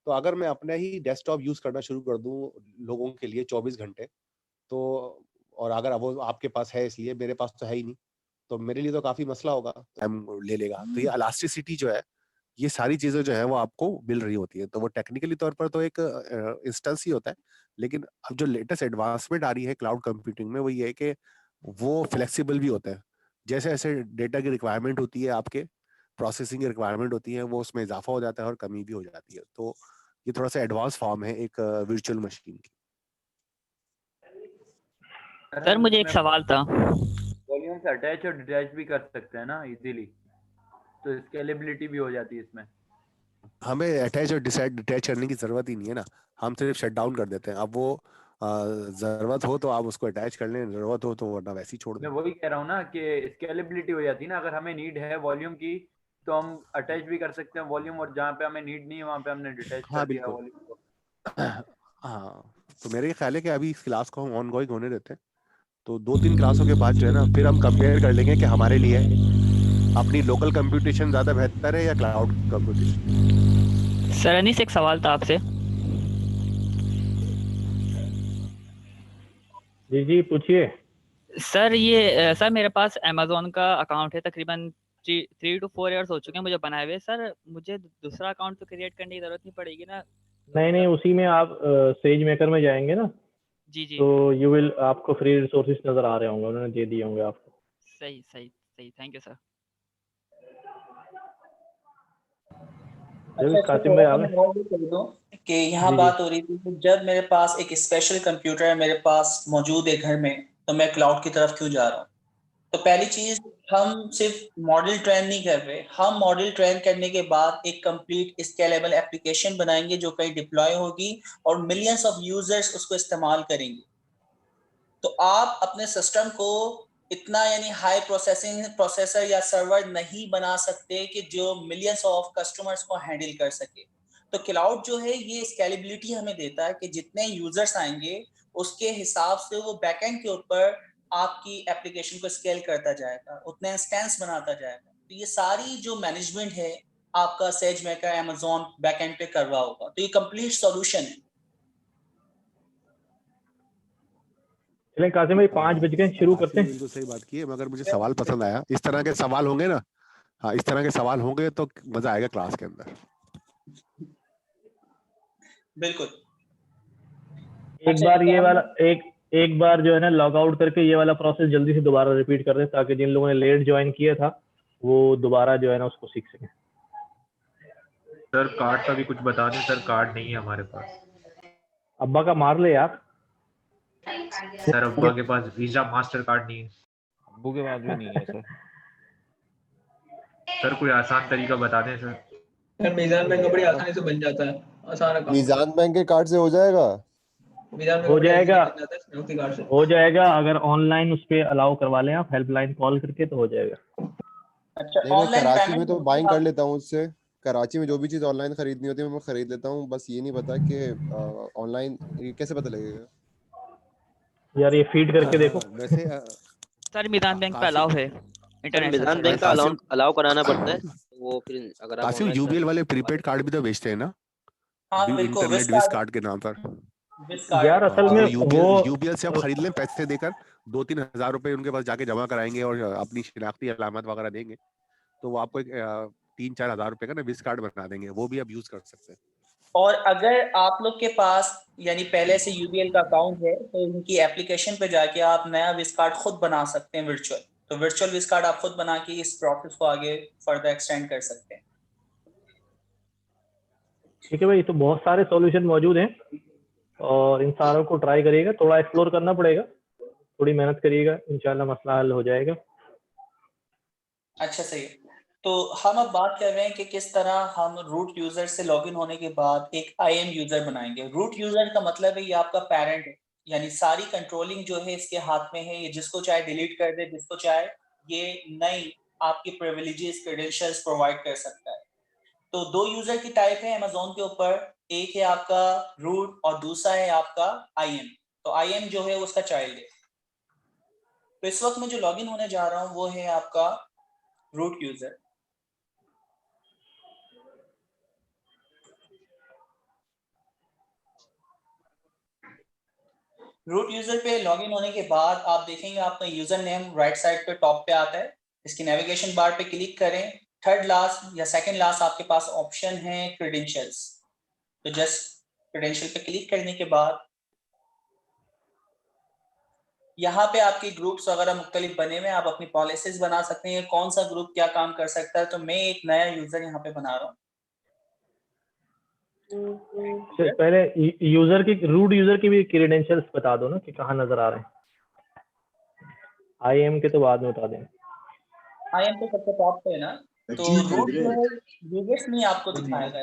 तो अगर मैं अपना ही डेस्कटॉप यूज करना शुरू कर दूं लोगों के लिए 24 घंटे, तो और अगर वो आपके पास है, इसलिए मेरे पास तो है ही नहीं, तो मेरे लिए तो काफी मसला होगा, टाइम ले लेगा। तो ये इलास्टिसिटी जो है, ये सारी चीजें जो है वो आपको मिल रही होती है। तो वो टेक्निकली तौर पर तो एक इंस्टेंस ही होता है, लेकिन अब जो लेटेस्ट एडवांसमेंट आ रही है क्लाउड कंप्यूटिंग में वो ये है कि वो फ्लेक्सिबल भी होता है। जैसे जैसे डेटा की रिक्वायरमेंट होती है, आपके प्रोसेसिंग की रिक्वायरमेंट होती है, वो उसमें इजाफा हो जाता है और कमी भी हो जाती है। तो ये थोड़ा सा एडवांस फॉर्म है एक वर्चुअल मशीन की। सर मुझे एक सवाल था। वॉल्यूम से अटैच और डिटैच भी कर सकते हैं ना इजीली, तो स्केलेबिलिटी भी हो जाती है इसमें। हमें अटैच और डिटैच करने की जरूरत ही नहीं है ना, हम सिर्फ शट डाउन कर देते हैं। अब वो जरूरत हो तो आप उसको अटैच कर लें, जरूरत हो तो वरना वैसे ही छोड़ दें। मैं वही कह रहा हूँ ना कि स्केलेबिलिटी हो जाती है ना, अगर हमें नीड है वॉल्यूम की तो हम अटैच भी कर सकते हैं वॉल्यूम, और जहाँ पे हमें नीड नहीं है वहाँ पे हमने डिटैच हाँ कर दिया बिल्कुल। वॉल्यूम को। हाँ, तो मेरे ख्याल है कि अभी इस क्लास को हम ऑन गोइंग होने देते हैं, तो 2-3 क्लासों के बाद जो है ना फिर हम कंपेयर कर लेंगे कि हमारे लिए अपनी लोकल कंप्यूटेशन ज्यादा बेहतर है या क्लाउड कंप्यूटेशन। सर अनीस एक सवाल था आपसे। जी जी पूछिए। सर ये सर मेरे पास अमेज़न का अकाउंट है, तकरीबन 3 to 4 इयर्स हो चुके हैं मुझे बनाए हुए। सर मुझे दूसरा अकाउंट तो क्रिएट करने की जरूरत नहीं पड़ेगी ना? नहीं नहीं, उसी में आप सेज मेकर में जाएंगे ना, जी जी। तो यू विल, आपको फ्री रिसोर्सेज नजर आ रहे होंगे, उन्होंने दे दिए होंगे आपको। सही सही सही, थैंक यू सर। कासिम भाई आ गए कि यहाँ जी, बात हो रही थी कि जब मेरे पास एक स्पेशल कंप्यूटर है मेरे पास मौजूद है घर में, तो मैं क्लाउड की तरफ क्यों जा रहा हूँ? तो पहली चीज, हम सिर्फ मॉडल ट्रेन नहीं कर रहे, हम मॉडल ट्रेन करने के बाद एक कंप्लीट स्केलेबल एप्लीकेशन बनाएंगे जो कहीं डिप्लॉय होगी और मिलियंस ऑफ यूजर्स उसको इस्तेमाल करेंगे। तो आप अपने सिस्टम को इतना यानी हाई प्रोसेसर या सर्वर नहीं बना सकते कि जो मिलियंस ऑफ कस्टमर्स को हैंडल कर सके। तो क्लाउड जो है ये स्केलेबिलिटी हमें देता है कि जितने यूजर्स आएंगे उसके हिसाब से वो बैकएंड के ऊपर आपकी एप्लीकेशन को स्केल करता जाएगा, उतने इंस्टेंस बनाता जाएगा। तो ये सारी जो मैनेजमेंट है आपका सेज मेकर अमेज़न बैकएंड पे कर रहा होगा। तो ये कंप्लीट सॉल्यूशन है। चलें कासिम भाई 5 बज गए, शुरू करते हैं। बिल्कुल सही बात की है, मगर मुझे सवाल पसंद आया। इस तरह के सवाल होंगे ना, हाँ इस तरह के सवाल होंगे तो मजा आएगा क्लास के अंदर। बिल्कुल। एक बार ये वाला एक बार जो है ना लॉग आउट करके ये वाला प्रोसेस जल्दी से दोबारा रिपीट कर दें, ताकि जिन लोगों ने लेट ज्वाइन किया था वो दोबारा जो है ना उसको सीख सकें। सर कार्ड का भी कुछ बता दें। सर कार्ड नहीं है हमारे पास। अब्बा का मार ले यार। सर अब्बा के पास वीजा मास्टर कार्ड नहीं है। अब्बू के पास भी नहीं है सर। सर कोई आसान तरीका बता दें सर। सर मीज़ान बैंक बड़ी आसानी से बन जाता है, आसान काम। मीज़ान बैंक के कार्ड से हो जाएगा? हो जाएगा, हो जाएगा। अगर ऑनलाइन उस पे अलाउ करवा लें आप हेल्पलाइन कॉल करके तो हो जाएगा। अच्छा, नहीं, मैं कराची में तो बाइंग कर लेता हूँ उससे, कराची में जो भी चीज़ ऑनलाइन खरीदनी होती है मैं खरीद लेता हूँ, बस ये नहीं पता कि ऑनलाइन ये कैसे पता लगेगा? यार ये फीड करके देखो। वैसे सर मीज़ान बैंक पे कासिम अलाउ है सर इंटरनेशनल मिजान बैंक का अलाउ कराना पड़ता है, वो फिर अगर आप कासिम ऑनलाइन यूबीएल वाले प्रीपेड कार्ड भी तो बेचते हैं ना, हाँ बिल्कुल, इंटरनेट विज कार्ड के नाम पर। यार असल में वो यूबीएल से आप खरीद लें पैसे देकर, 2-3 हज़ार रुपए उनके पास जाके जमा कराएंगे और अपनी शिनाख्ती अलामत वगैरह देंगे, तो वो आपको 3-4 हज़ार रुपए का ना विज कार्ड बना देंगे, वो भी आप यूज कर सकते हैं। और अगर आप लोग के पास यानी पहले से यूबीएल का अकाउंट है तो उनकी एप्लीकेशन पे जाके आप नया विज कार्ड खुद बना सकते हैं वर्चुअल। तो वर्चुअल विज कार्ड आप खुद बना के इस प्रोसेस को आगे फर्दर एक्सटेंड कर सकते हैं। ठीक है भाई, तो बहुत सारे सॉल्यूशन मौजूद हैं और इन सारों को ट्राई करिएगा, थोड़ा एक्सप्लोर करना पड़ेगा, थोड़ी मेहनत करिएगा, इंशाल्लाह मसला हल हो जाएगा। अच्छा सही है। तो हम अब बात कर रहे हैं कि किस तरह हम रूट यूजर से लॉगिन होने के बाद एक आईएम यूजर बनाएंगे। रूट यूजर का मतलब है ये आपका पेरेंट है, यानी सारी कंट्रोलिंग जो है इसके हाथ में है, ये जिसको चाहे डिलीट कर दे, जिसको चाहे ये नई आपकी प्रिविलेजेस क्रेडेंशियल्स प्रोवाइड कर सकता है। तो दो यूजर की टाइप है अमेज़न के ऊपर, एक है आपका रूट और दूसरा है आपका आईएम। तो आईएम जो है उसका चाइल्ड है। तो इस वक्त मैं जो लॉगिन होने जा रहा हूं वो है आपका रूट यूजर। रूट यूजर पे लॉगिन होने के बाद आप देखेंगे आपका यूजर नेम राइट साइड पे टॉप पे आता है। इसकी नेविगेशन बार पे क्लिक करें, थर्ड लास्ट या सेकंड लास्ट आपके पास ऑप्शन है क्रेडेंशियल्स। तो जस्ट क्रेडेंशियल पे क्लिक करने के बाद यहाँ पे आपके ग्रुप्स वगैरह मुख्तलिफ बने हुए हैं, आप अपनी पॉलिसीज बना सकते हैं कौन सा ग्रुप क्या काम कर सकता है। तो मैं एक नया यूजर यहाँ पे बना रहा हूँ। पहले यूजर की रूट यूजर की भी क्रेडेंशियल्स बता दो ना कि कहाँ नजर आ रहे हैं। आईएम के तो बाद में बता दें। आईएम तो सबसे टॉप पे है ना, तो रूट यूजर्स नहीं आपको दिखाएगा।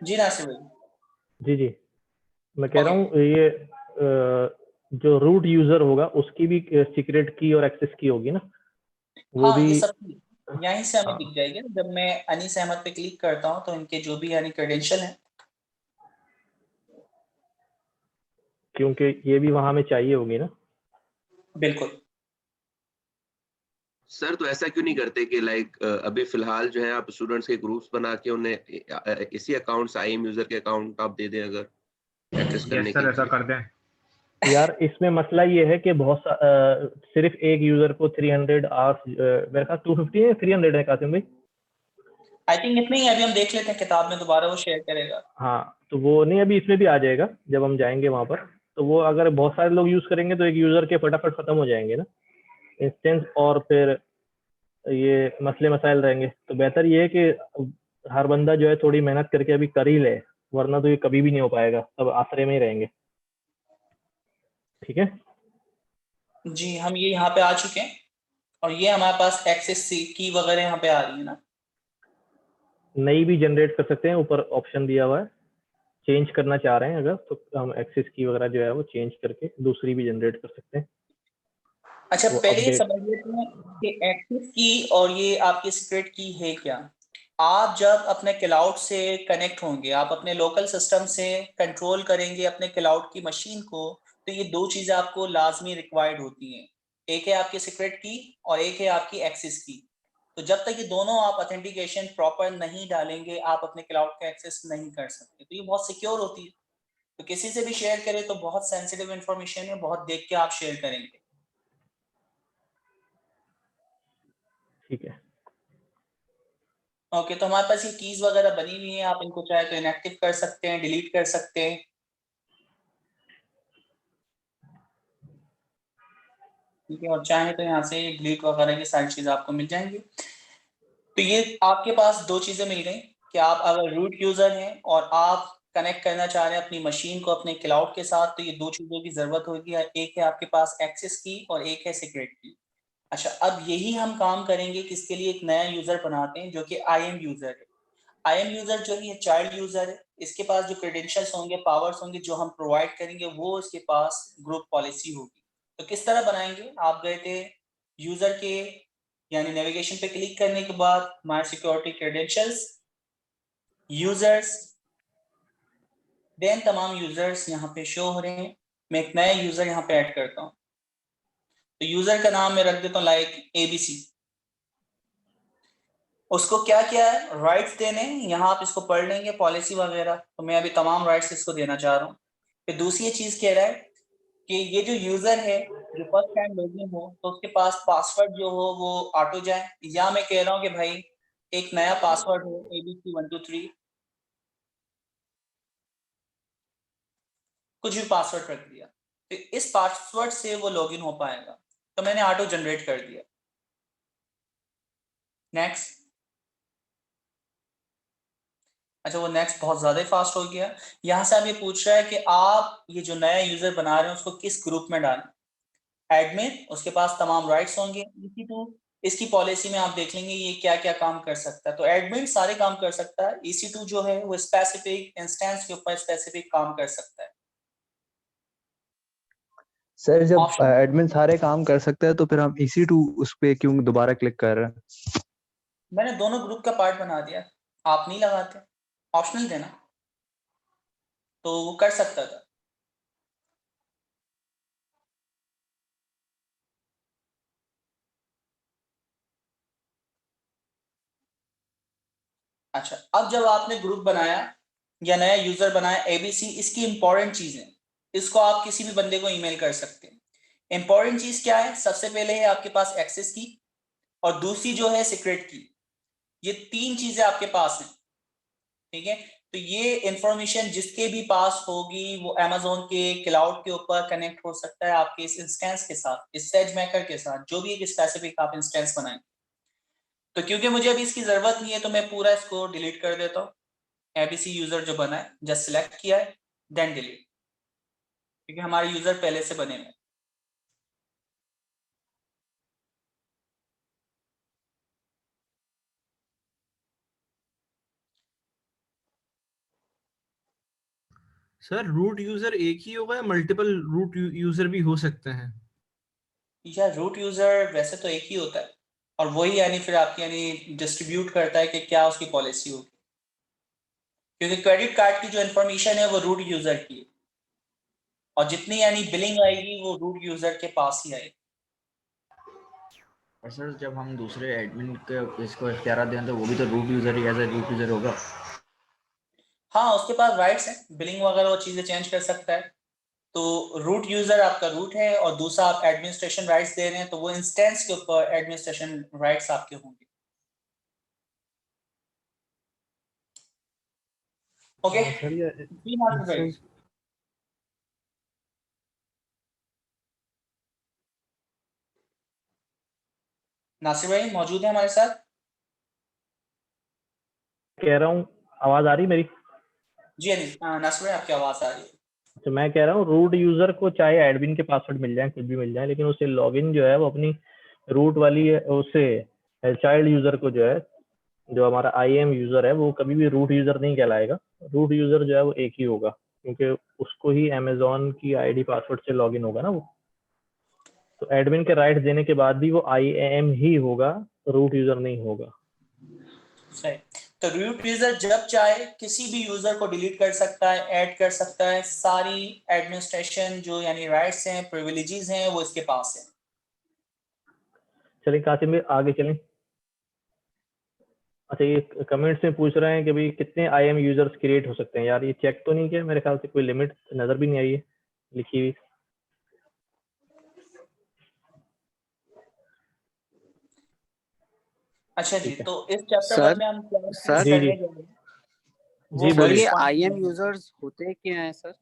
जी नासिर जी जी मैं कह रहा हूँ ये जो रूट यूजर होगा उसकी भी सीक्रेट की और एक्सेस की होगी ना, वो हाँ, भी ये सब यहीं से हमें दिख जाएगी। जब मैं अनीस अहमद पे क्लिक करता हूँ तो इनके जो भी यानी क्रेडेंशियल हैं, क्योंकि ये भी वहां में चाहिए होगी ना। बिल्कुल सर, तो ऐसा क्यों नहीं करते कि अभी फिलहाल जो है आप स्टूडेंट्स के ग्रुप्स बना के उन्हें इसी अकाउंट से आईएम यूजर के अकाउंट आप दे दें अगर एक्सेस करने के लिए? ऐसा कर दें यार इसमें मसला ये है कि बहुत सिर्फ एक यूजर को 300 आवर्स मेरे ख्याल 250 है 300 है कासिम भाई, आई थिंक इतने ही। अभी हम देख लेते हैं किताब में, दोबारा वो शेयर करेगा। हाँ तो वो नहीं, अभी इसमें भी आ जाएगा जब हम जाएंगे वहां पर। तो वो अगर बहुत सारे लोग यूज करेंगे तो एक यूजर के फटाफट खत्म हो जाएंगे ना इंस्टेंस, और फिर ये मसले मसाइल रहेंगे। तो बेहतर ये है कि हर बंदा जो है थोड़ी मेहनत करके अभी कर ही ले, वरना तो ये कभी भी नहीं हो पाएगा, सब आसरे में ही रहेंगे। ठीक है जी, हम ये यहाँ पे आ चुके हैं और ये हमारे पास एक्सेस की वगैरह यहाँ पे आ रही है ना। नई भी जनरेट कर सकते हैं, ऊपर ऑप्शन दिया हुआ है। चेंज करना चाह रहे हैं अगर तो हम एक्सेस की वगैरह जो है वो चेंज करके दूसरी भी जनरेट कर सकते हैं। अच्छा, पहले ये समझ लेते हैं कि एक्सेस की और ये आपकी सीक्रेट की है क्या। आप जब अपने क्लाउड से कनेक्ट होंगे, आप अपने लोकल सिस्टम से कंट्रोल करेंगे अपने क्लाउड की मशीन को, तो ये दो चीजें आपको लाजमी रिक्वायर्ड होती हैं। एक है आपकी सीक्रेट की और एक है आपकी एक्सेस की। तो जब तक ये दोनों आप ऑथेंटिकेशन प्रॉपर नहीं डालेंगे, आप अपने क्लाउड का एक्सेस नहीं कर सकते। तो ये बहुत सिक्योर होती है। तो किसी से भी शेयर करें तो बहुत सेंसिटिव इंफॉर्मेशन है, बहुत देख के आप शेयर करेंगे। ठीक है ओके, तो हमारे पास ये कीज वगैरह बनी हुई हैं, आप इनको चाहे तो इनएक्टिव कर सकते हैं, डिलीट कर सकते हैं। ठीक है, और चाहे तो यहाँ से डिलीट वगैरह की सारी चीजें आपको मिल जाएंगी। तो ये आपके पास दो चीजें मिल गई कि आप अगर रूट यूजर हैं और आप कनेक्ट करना चाह रहे हैं अपनी मशीन को अपने क्लाउड के साथ, तो ये दो चीजों की जरूरत होगी। एक है आपके पास एक्सेस की और एक है सीक्रेट की। अच्छा, अब यही हम काम करेंगे किसके लिए, एक नया यूजर बनाते हैं जो कि IM यूजर है। IM यूजर जो है ये चाइल्ड यूजर है, इसके पास जो क्रेडेंशियल्स होंगे, पावर्स होंगे जो हम प्रोवाइड करेंगे वो इसके पास ग्रुप पॉलिसी होगी। तो किस तरह बनाएंगे, आप गए थे यूजर के यानी नेविगेशन पे क्लिक करने के बाद my security credentials, users, then तमाम यूजर्स यहाँ पे शो हो रहे हैं। मैं एक नया यूजर यहाँ पे ऐड करता हूँ, तो यूजर का नाम मैं रख देता हूँ लाइक ABC। उसको क्या क्या है, राइट्स देने, यहाँ आप इसको पढ़ लेंगे पॉलिसी वगैरह, तो मैं अभी तमाम राइट्स इसको देना चाह रहा हूँ। फिर दूसरी चीज कह रहा है कि ये जो यूजर है जो फर्स्ट टाइम लॉगिन हो तो उसके पास पासवर्ड जो हो वो ऑटो जाए, या मैं कह रहा हूँ कि भाई एक नया पासवर्ड हो ABC123, कुछ भी पासवर्ड रख दिया, तो इस पासवर्ड से वो लॉगिन हो पाएगा। तो मैंने ऑटो जनरेट कर दिया। नेक्स्ट। अच्छा, वो नेक्स्ट बहुत ज्यादा फास्ट हो गया। यहाँ से आप ये पूछ रहा है कि आप ये जो नया यूजर बना रहे हैं उसको किस ग्रुप में डालें। एडमिन, उसके पास तमाम राइट्स होंगे। EC2 इसकी पॉलिसी में आप देख लेंगे ये क्या क्या काम कर सकता है। तो एडमिन सारे काम कर सकता है, EC2 जो है वो स्पेसिफिक इंस्टेंस के ऊपर स्पेसिफिक काम कर सकता है। सर जब एडमिन सारे काम कर सकते हैं तो फिर हम EC2 उस पे क्यों दोबारा क्लिक कर रहे हैं? मैंने दोनों ग्रुप का पार्ट बना दिया, आप नहीं लगाते, ऑप्शनल देना, तो वो कर सकता था। अच्छा, अब जब आपने ग्रुप बनाया या नया यूजर बनाया ABC, इसकी इंपॉर्टेंट चीज है, इसको आप किसी भी बंदे को ईमेल कर सकते हैं। इंपॉर्टेंट चीज क्या है, सबसे पहले है आपके पास एक्सेस की, और दूसरी जो है सीक्रेट की। ये तीन चीजें आपके पास हैं, ठीक है। तो ये इंफॉर्मेशन जिसके भी पास होगी वो Amazon के क्लाउड के ऊपर कनेक्ट हो सकता है आपके इस इंस्टेंस के साथ, इस SageMaker के साथ, जो भी एक स्पेसिफिक आप इंस्टेंस बनाएं। तो क्योंकि मुझे अभी इसकी जरूरत नहीं है तो मैं पूरा इसको डिलीट कर देता हूँ। ABC यूजर जो बना है जस्ट सिलेक्ट किया है, देन डिलीट, क्योंकि हमारे यूजर पहले से बने हुए। सर रूट यूजर एक ही होगा या मल्टीपल रूट यूजर भी हो सकते हैं? या रूट यूजर वैसे तो एक ही होता है, और वही यानी फिर आपकी यानी डिस्ट्रीब्यूट करता है कि क्या उसकी पॉलिसी होगी, क्योंकि क्रेडिट कार्ड की जो इंफॉर्मेशन है वो रूट यूजर की है, और जितनी यानी बिलिंग आएगी वो रूट यूजर के पास ही आएगी। और सर जब हम दूसरे एडमिन के इसको इख्तियार दें तो वो भी तो रूट यूजर ही एज ए रूट यूजर होगा। हाँ, उसके पास राइट्स हैं, बिलिंग वगैरह वो चीजें चेंज कर सकता है। तो रूट यूजर आपका रूट है, और दूसरा आप एडमिनिस्ट्रेशन राइट्स दे रहे हैं, तो वो इंस्टेंस के ऊपर एडमिनिस्ट्रेशन राइट्स आपके होंगे। ओके, नासिर भाई मौजूद है हमारे साथ? कह रहा हूँ, आवाज आ रही मेरी? जी अनिल, नासिर भाई आपकी आवाज आ रही है। तो मैं कह रहा हूँ रूट यूजर को चाहे एडमिन के पासवर्ड मिल जाए, कुछ भी मिल जाए, लेकिन उसे लॉगिन जो है वो अपनी रूट वाली उसे चाइल्ड यूजर को जो है, जो हमारा IAM यूजर है वो कभी भी रूट यूजर नहीं कहलाएगा। रूट यूजर जो है वो एक ही होगा, क्योंकि उसको ही Amazon की ID पासवर्ड से लॉगिन होगा ना वो। तो एडमिन के राइट्स देने के बाद भी वो IAM ही होगा, रूट यूजर नहीं होगा। सही। तो रूट यूजर जब चाहे किसी भी यूजर को डिलीट कर सकता है, ऐड कर सकता है, सारी एडमिनिस्ट्रेशन जो यानी राइट्स हैं, प्रिविलेजेस हैं, वो इसके पास है। चलिए कासिम भाई आगे चलें। अच्छा, ये कमेंट्स में पूछ रहे हैं कि भाई कितने IAM यूजर्स क्रिएट हो सकते हैं। यार ये चेक तो नहीं किया, मेरे ख्याल से कोई लिमिट नजर भी नहीं आई है लिखी हुई। अच्छा जी, तो इस चैप्टर में हम सर जी जी जी सर, ये IAM यूजर्स होते क्या हैं सर?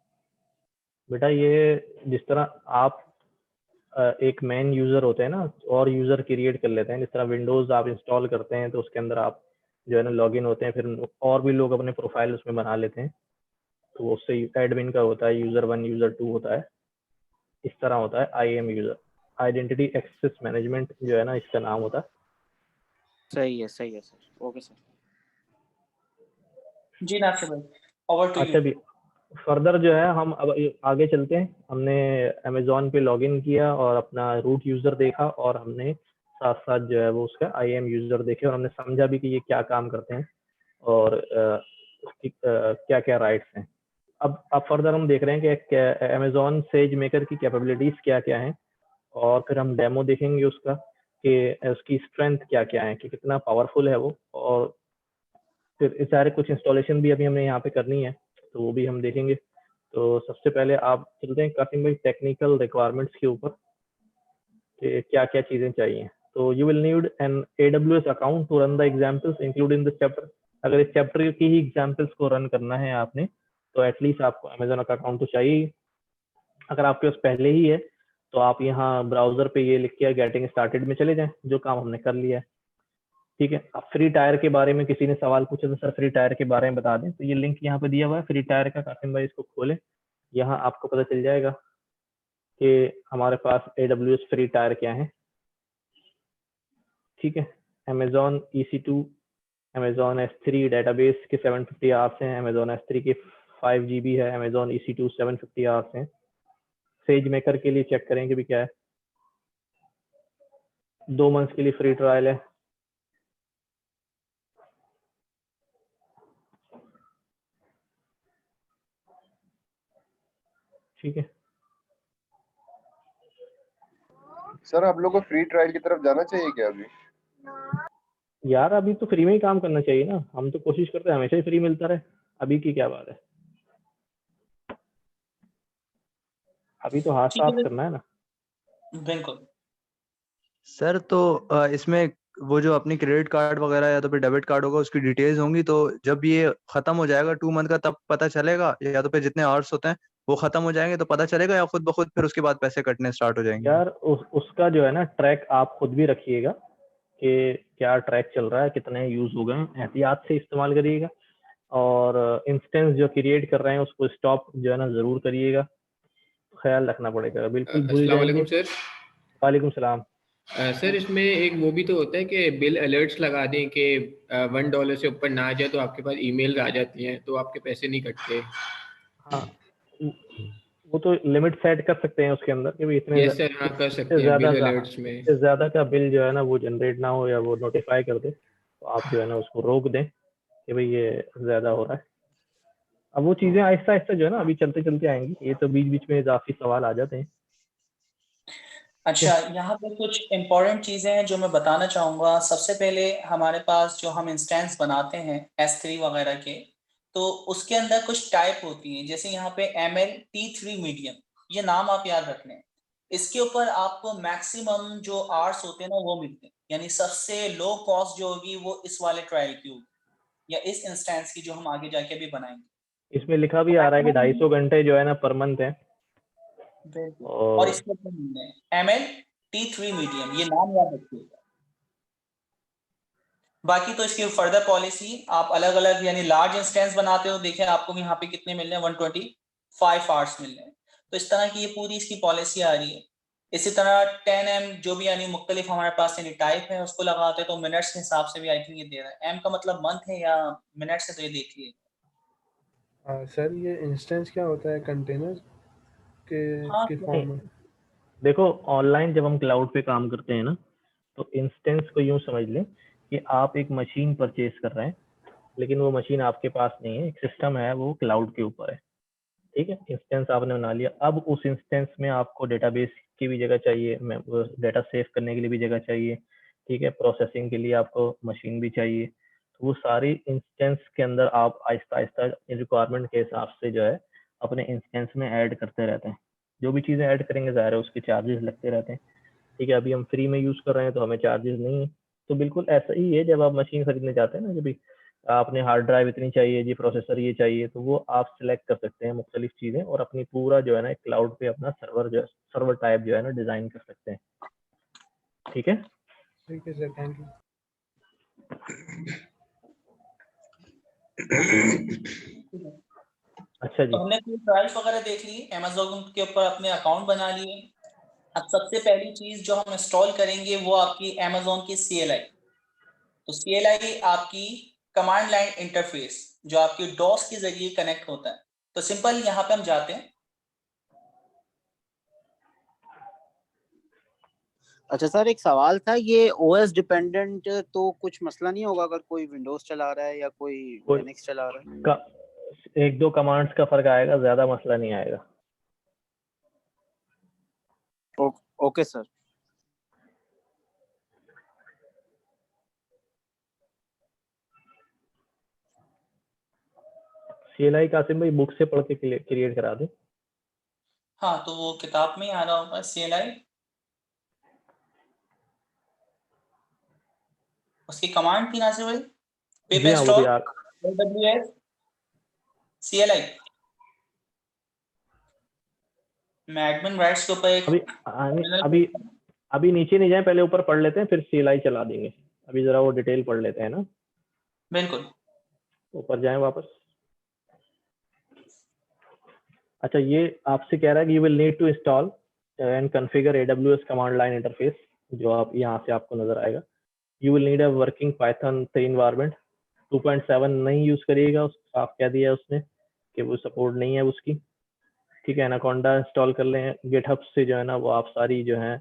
बेटा ये जिस तरह आप एक मेन यूजर होते हैं ना, और यूजर क्रिएट कर लेते हैं, जिस तरह विंडोज आप इंस्टॉल करते हैं तो उसके अंदर आप जो है ना लॉगिन होते हैं, फिर और भी लोग अपने प्रोफाइल उसमें बना लेते हैं, तो उससे एडमिन का होता है यूजर 1 यूजर 2 होता है, इस तरह होता है IAM user. Identity access management जो है ना इसका नाम होता है। सही है सर। Okay sir. जी नासिर भाई, ओवर टू अच्छा यू। भी फर्दर जो है हम अब आगे चलते हैं। हमने अमेजोन पे लॉगिन किया और अपना रूट यूजर देखा और हमने साथ साथ जो है वो उसका IAM यूजर देखे और हमने समझा भी कि ये क्या काम करते हैं और उसकी क्या क्या राइट्स हैं। अब फर्दर हम देख रहे हैं कि अमेजोन सेज मेकर की कैपेबिलिटीज क्या क्या हैं और फिर हम डेमो देखेंगे उसका कि उसकी स्ट्रेंथ क्या क्या है, कि कितना पावरफुल है वो, और फिर इस सारे कुछ इंस्टॉलेशन भी अभी हमें यहाँ पे करनी है तो वो भी हम देखेंगे। तो सबसे पहले आप चलते हैं कासिम भाई टेक्निकल रिक्वायरमेंट्स के ऊपर कि क्या क्या चीज़ें चाहिए। तो you will need an AWS account to run the examples including this chapter. अगर इस चैप्टर की ही एग्जाम्पल्स को रन करना है आपने तो एटलीस्ट आपको अमेजोन का अकाउंट तो चाहिए ही। अगर आपके पास पहले ही है तो आप यहाँ ब्राउजर पे ये लिख के गेटिंग स्टार्टेड में चले जाएं, जो काम हमने कर लिया है। ठीक है, अब फ्री टायर के बारे में किसी ने सवाल पूछा तो सर फ्री टायर के बारे में बता दें, तो ये लिंक यहाँ पे दिया हुआ है फ्री टायर का। कासिम भाई इसको खोलें, यहाँ आपको पता चल जाएगा कि हमारे पास AWS फ्री टायर क्या है। ठीक है, Amazon EC2, Amazon S3 database के 750 आवर्स हैं, अमेजोन S3 के 5 GB है, अमेजोन EC2 750 आवर्स हैं। सेज मेकर के लिए चेक करेंगे भी क्या है, 2 मंथ्स के लिए फ्री ट्रायल है। ठीक है सर, आप लोगों को फ्री ट्रायल की तरफ जाना चाहिए क्या अभी? यार अभी तो फ्री में ही काम करना चाहिए ना, हम तो कोशिश करते हैं हमेशा ही फ्री मिलता रहे। अभी की क्या बात है, अभी तो हाथ साफ करना है ना। बिल्कुल सर, तो इसमें वो जो अपनी क्रेडिट कार्ड वगैरह या तो फिर डेबिट कार्ड होगा उसकी डिटेल्स होंगी, तो जब ये खत्म हो जाएगा 2 मंथ का तब पता चलेगा, या तो फिर जितने आवर्स होते हैं वो खत्म हो जाएंगे तो पता चलेगा, या खुद ब खुद फिर उसके बाद पैसे कटने स्टार्ट हो जाएंगे? यार उसका जो है ना ट्रैक आप खुद भी रखिएगा कि क्या ट्रैक चल रहा है, कितने यूज हो गए, एहतियात से इस्तेमाल करिएगा। और इंस्टेंस जो क्रिएट कर रहे हैं उसको स्टॉप जो है ना जरूर करिएगा, ख्याल रखना पड़ेगा, बिल्कुल भूल अस्सलाम जाएंगे। वालेकुम सर। वालेकुम सलाम। सर, इसमें एक वो भी तो होता है कि बिल अलर्ट्स लगा दें कि $1 से ऊपर ना आ जाए तो आपके पास ईमेल आ जाती हैं तो आपके पैसे नहीं कटते। हाँ, वो तो लिमिट सेट कर सकते हैं उसके अंदर कि भाई इतने यस सर, हाँ कर सकते हैं ज्यादा बिल अलर्ट्स में। इससे ज्यादा का बिल जो है ना वो जनरेट ना हो या वो नोटिफाई कर दे, तो आप जो है ना उसको रोक दें कि भाई ये ज्यादा हो रहा है। अब वो चीजें आहिस्ता आहिस्ता जो है ना अभी चलते चलते आएंगी, ये तो बीच बीच में इजाफी सवाल आ जाते हैं। अच्छा, यहाँ पे कुछ इम्पोर्टेंट चीजें हैं जो मैं बताना चाहूंगा। सबसे पहले हमारे पास जो हम इंस्टेंस बनाते हैं S3 वगैरह के, तो उसके अंदर कुछ टाइप होती हैं, जैसे यहाँ पे ML T3 मीडियम, ये नाम आप याद रखने हैं। इसके ऊपर आपको मैक्सिमम जो आवर्स होते हैं ना वो मिलते हैं, यानी सबसे लो कॉस्ट जो होगी वो इस वाले ट्रायल की होगी या इस इंस्टेंस की जो हम आगे जाके भी बनाएंगे। इसमें लिखा भी आ रहा है कि 250 घंटे जो है ना पर मंथ है। और इसके ऊपर मिलने हैं ML T3 मीडियम, ये नाम याद रखिएगा। बाकी तो इसकी फर्दर पॉलिसी आप अलग अलग, यानी लार्ज इंस्टेंस बनाते हो, देखिए आपको यहाँ पे कितने मिल रहे हैं, 125 आवर्स मिल रहे हैं। तो इस तरह की ये पूरी इसकी पॉलिसी आ रही है। इसी तरह 10M जो भी यानी मुख्तलिफ हमारे पास यानी टाइप है उसको लगाते हैं तो मिनट्स के हिसाब से भी आई थिंक ये दे रहा है। M का मतलब मंथ है या मिनट से, तो ये देखिए। सर ये इंस्टेंस क्या होता है, कंटेनर के फॉर्म में? देखो ऑनलाइन जब हम क्लाउड पे काम करते हैं ना तो इंस्टेंस को यूं समझ लें कि आप एक मशीन परचेज कर रहे हैं, लेकिन वो मशीन आपके पास नहीं है, एक सिस्टम है वो क्लाउड के ऊपर है। ठीक है, इंस्टेंस आपने बना लिया, अब उस इंस्टेंस में आपको डेटाबेस की भी जगह चाहिए, डेटा सेव करने के लिए भी जगह चाहिए। ठीक है, प्रोसेसिंग के लिए आपको मशीन भी चाहिए। तो वो सारी इंस्टेंस के अंदर आप आहिस्ता आहिस्ता रिक्वायरमेंट के हिसाब से जो है अपने इंस्टेंस में ऐड करते रहते हैं। जो भी चीज़ें ऐड करेंगे ज़ाहिर है उसके चार्जेस लगते रहते हैं। ठीक है, अभी हम फ्री में यूज़ कर रहे हैं तो हमें चार्जेस नहीं है। तो बिल्कुल ऐसा ही है जब आप मशीन खरीदने जाते हैं ना, जब आपने हार्ड ड्राइव इतनी चाहिए जी, प्रोसेसर ये चाहिए, तो वो आप सिलेक्ट कर सकते हैं मुख्तलिफ चीज़ें और अपनी पूरा जो है ना क्लाउड पे अपना सर्वर टाइप जो है ना डिज़ाइन कर सकते हैं। ठीक है सर, थैंक यू। अच्छा जी, तो हमने कुछ ट्रायल्स वगैरह देख ली, Amazon के ऊपर अपने अकाउंट बना लिए। अब सबसे पहली चीज जो हम इंस्टॉल करेंगे वो आपकी Amazon की CLI। तो CLI आपकी कमांड लाइन इंटरफेस जो आपकी DOS के जरिए कनेक्ट होता है। तो सिंपल यहाँ पे हम जाते हैं। अच्छा सर, एक सवाल था, ये OS डिपेंडेंट तो कुछ मसला नहीं होगा अगर कोई विंडोज चला रहा है या कोई लिनक्स चला रहा है? एक दो कमांड्स का फर्क आएगा, ज्यादा मसला नहीं आएगा। Okay sir. CLI कासिम भाई बुक से पढ़ के क्रिएट करा दे। हाँ, तो वो किताब में ही आ रहा होगा CLI। उसकी कमांड थी नासिर भाई, पिप इंस्टॉल AWS CLI। मैं एडमिन राइट्स के ऊपर एक अभी नीचे नहीं जाए, पहले ऊपर पढ़ लेते हैं, फिर CLI चला देंगे। अभी जरा वो डिटेल पढ़ लेते हैं ना। बिल्कुल, ऊपर जाएं वापस। अच्छा, ये आपसे कह रहा है कि you will need to install and configure AWS command line interface, जो आप यहाँ से आपको नजर आएगा। You will need a working Python 3 environment. 2.7 नहीं यूज करिएगा, साफ कह दिया है उसने कि वो सपोर्ट नहीं है उसकी। ठीक है, एनाकोंडा इंस्टॉल कर लें। गिटहब से जो है ना वो आप सारी जो है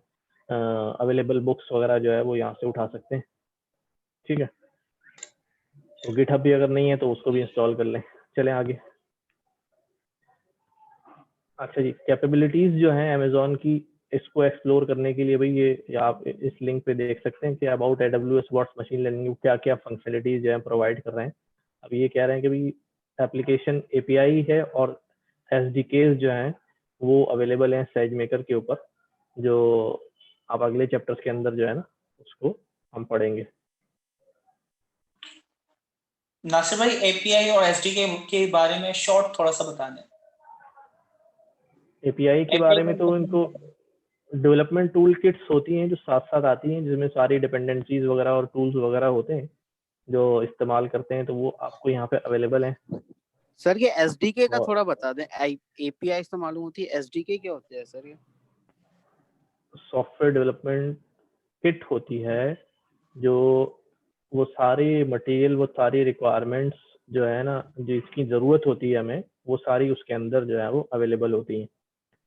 अवेलेबल बुक्स वगैरह जो है वो यहाँ से उठा सकते हैं। ठीक है, तो गिटहब भी अगर नहीं है तो उसको भी इंस्टॉल कर लें। चलें आगे। अच्छा जी, कैपेबिलिटीज जो हैं अमेजोन की, इसको एक्सप्लोर करने के लिए भाई ये आप इस लिंक पे देख सकते हैं कि about AWS what's machine learning, क्या क्या फंक्शनलिटीज जो है प्रोवाइड कर रहे हैं। अब ये कह रहे हैं कि भाई एप्लीकेशन API है और SDKs जो हैं वो अवेलेबल हैं SageMaker के ऊपर, जो आप अगले चैप्टर्स के अंदर जो है ना उसको हम पढ़ेंगे। नासिर भाई API और SDK के बारे में शॉर्ट थोड़ा सा बता दें। API के बारे में तो इनको डेवलपमेंट टूल किट्स होती हैं जो साथ साथ आती हैं, जिसमें सारी डिपेंडेंसीज वगैरह और टूल्स वगैरह होते हैं जो इस्तेमाल करते हैं, तो वो आपको यहाँ पे अवेलेबल हैं। सर ये SDK का थोड़ा बता दें। API तो मालूम होती है, SDK क्या होता है सर? ये सॉफ्टवेयर डेवलपमेंट किट होती है जो वो सारी मटेरियल, वो सारी रिक्वायरमेंट्स जो है ना जिसकी ज़रूरत होती है हमें, वो सारी उसके अंदर जो है वो अवेलेबल होती हैं।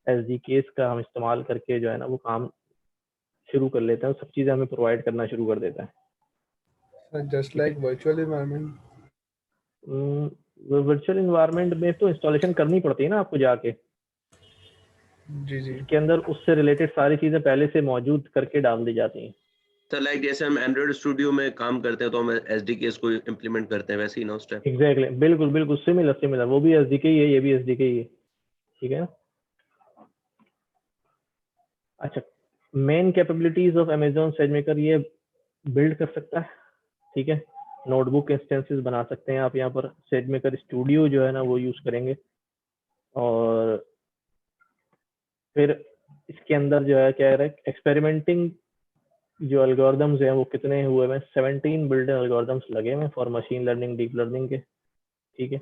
SDKs का हम इस्तेमाल करके जो है ना वो काम शुरू कर लेते हैं, सब चीज़ें हमें प्रोवाइड करना शुरू कर देता है। Just like virtual environment. Virtual environment में तो इंस्टॉलेशन करनी पड़ती है ना आपको जाके। जी जी, इसके अंदर उससे रिलेटेड सारी चीज़ें पहले से मौजूद करके डाल दी जाती हैं। तो लाइक जैसे हम एंड्रॉइड स्टूडियो में काम करते हैं तो हम SDKs को इम्प्लीमेंट करते हैं, वैसे ही ना उस टाइप। एग्जैक्टली, बिल्कुल बिल्कुल सिमिलर। वो भी SDK ही है, ये भी SDK ही है। ठीक है ना। अच्छा, main capabilities of Amazon SageMaker, ये बिल्ड कर सकता है। ठीक है, नोटबुक इंस्टेंसेस बना सकते हैं आप यहाँ पर। SageMaker स्टूडियो जो है ना वो यूज करेंगे, और फिर इसके अंदर जो है क्या है एक्सपेरिमेंटिंग जो एल्गोरिदम्स हैं वो कितने हुए हैं, 17 बिल्ड एल्गोरिदम्स लगे हुए for machine learning, deep learning के। ठीक है,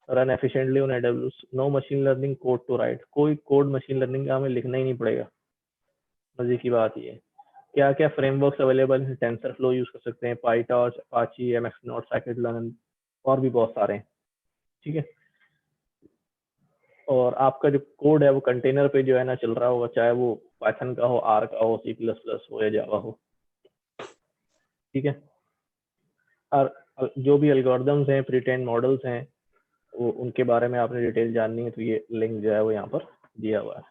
run efficiently on AWS, no machine learning code to write, कोई कोड मशीन लर्निंग का हमें लिखना ही नहीं पड़ेगा। मजे की बात ये है। क्या क्या फ्रेमवर्क्स अवेलेबल हैं, टेंसरफ्लो यूज कर सकते हैं, पाईटॉर्च, अपाची, MXNode, scikit-learn, और भी बहुत सारे हैं। ठीक है, और आपका जो कोड है वो कंटेनर पे जो है ना चल रहा होगा, चाहे वो पाइथन का हो, R का हो, C++ हो या जावा हो। ठीक है, और जो भी एल्गोरिदम्स हैं, प्री ट्रेन्ड मॉडल्स हैं, वो उनके बारे में आपने डिटेल जाननी है तो ये लिंक जो है वो यहाँ पर दिया हुआ है।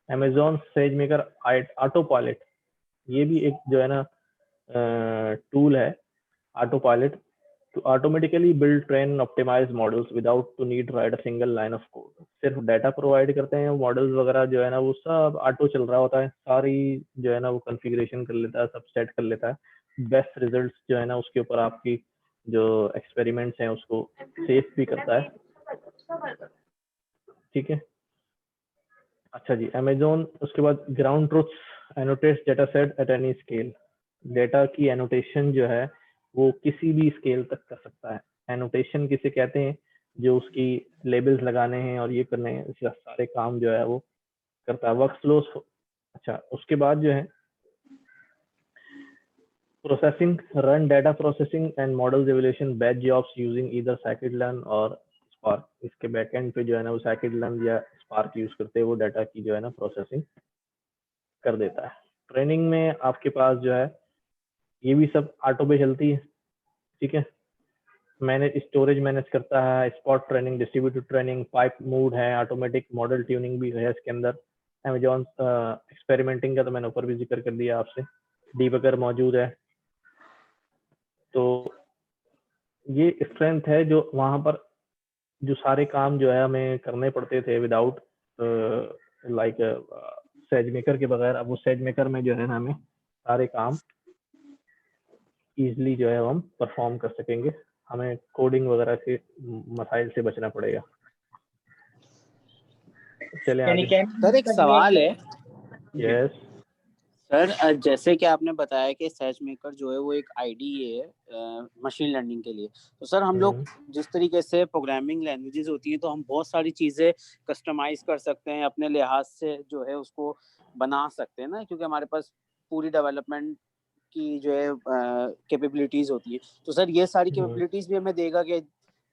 Amazon SageMaker ऑटो पायलट, ये भी एक जो है ना टूल है, auto pilot, to automatically build, train, optimize models without to need write a single line of code। सिर्फ डाटा प्रोवाइड करते हैं, मॉडल्स वगैरह जो है ना वो सब ऑटो चल रहा होता है, सारी जो है ना वो कॉन्फ़िगरेशन कर लेता है, सब सेट कर लेता है। बेस्ट रिजल्ट्स जो है ना उसके ऊपर आपकी जो एक्सपेरिमेंट्स हैं उसको सेव भी करता है। ठीक है, अच्छा जी, Amazon उसके बाद ground truths annotates data set at any scale. Data की एनोटेशन जो है वो किसी भी स्केल तक कर सकता है। एनोटेशन किसे कहते हैं, जो उसकी लेबल्स लगाने हैं और ये करने हैं, इसका सारे काम जो है वो करता है। वर्क फ्लोस अच्छा, उसके बाद जो है processing, run data processing and models evolution batch jobs using either scikit-learn और स्पार्क। इसके बैकएंड पे जो है ना वो scikit-learn या स्पार्क यूज करते हैं, वो डाटा की जो है ना प्रोसेसिंग कर देता है। ट्रेनिंग में आपके पास जो है ये भी सब ऑटो पे चलती है, ठीक है। मैनेज स्टोरेज मैनेज करता है, spot training, distributed training, pipe mood है, ऑटोमेटिक मॉडल ट्यूनिंग भी है इसके अंदर। अमेजॉन एक्सपेरिमेंटिंग का तो मैंने ऊपर भी जिक्र कर दिया आपसे, डीबगर मौजूद है। तो ये स्ट्रेंथ है जो वहाँ पर जो सारे काम जो है हमें करने पड़ते थे विदाउट लाइक सेजमेकर के बगैर, अब वो सेजमेकर में जो है ना हमें सारे काम इजीली जो है हम परफॉर्म कर सकेंगे, हमें कोडिंग वगैरह के मसाइल से बचना पड़ेगा। चले आगे। सर एक सवाल है। यस सर जैसे कि आपने बताया कि SageMaker जो है वो एक आईडी है मशीन लर्निंग के लिए, तो सर हम लोग जिस तरीके से प्रोग्रामिंग लैंग्वेजेस होती हैं तो हम बहुत सारी चीज़ें कस्टमाइज कर सकते हैं अपने लिहाज से, जो है उसको बना सकते हैं ना, क्योंकि हमारे पास पूरी डेवलपमेंट की जो है कैपेबिलिटीज होती है। तो सर ये सारी कैपेबिलिटीज भी हमें देगा कि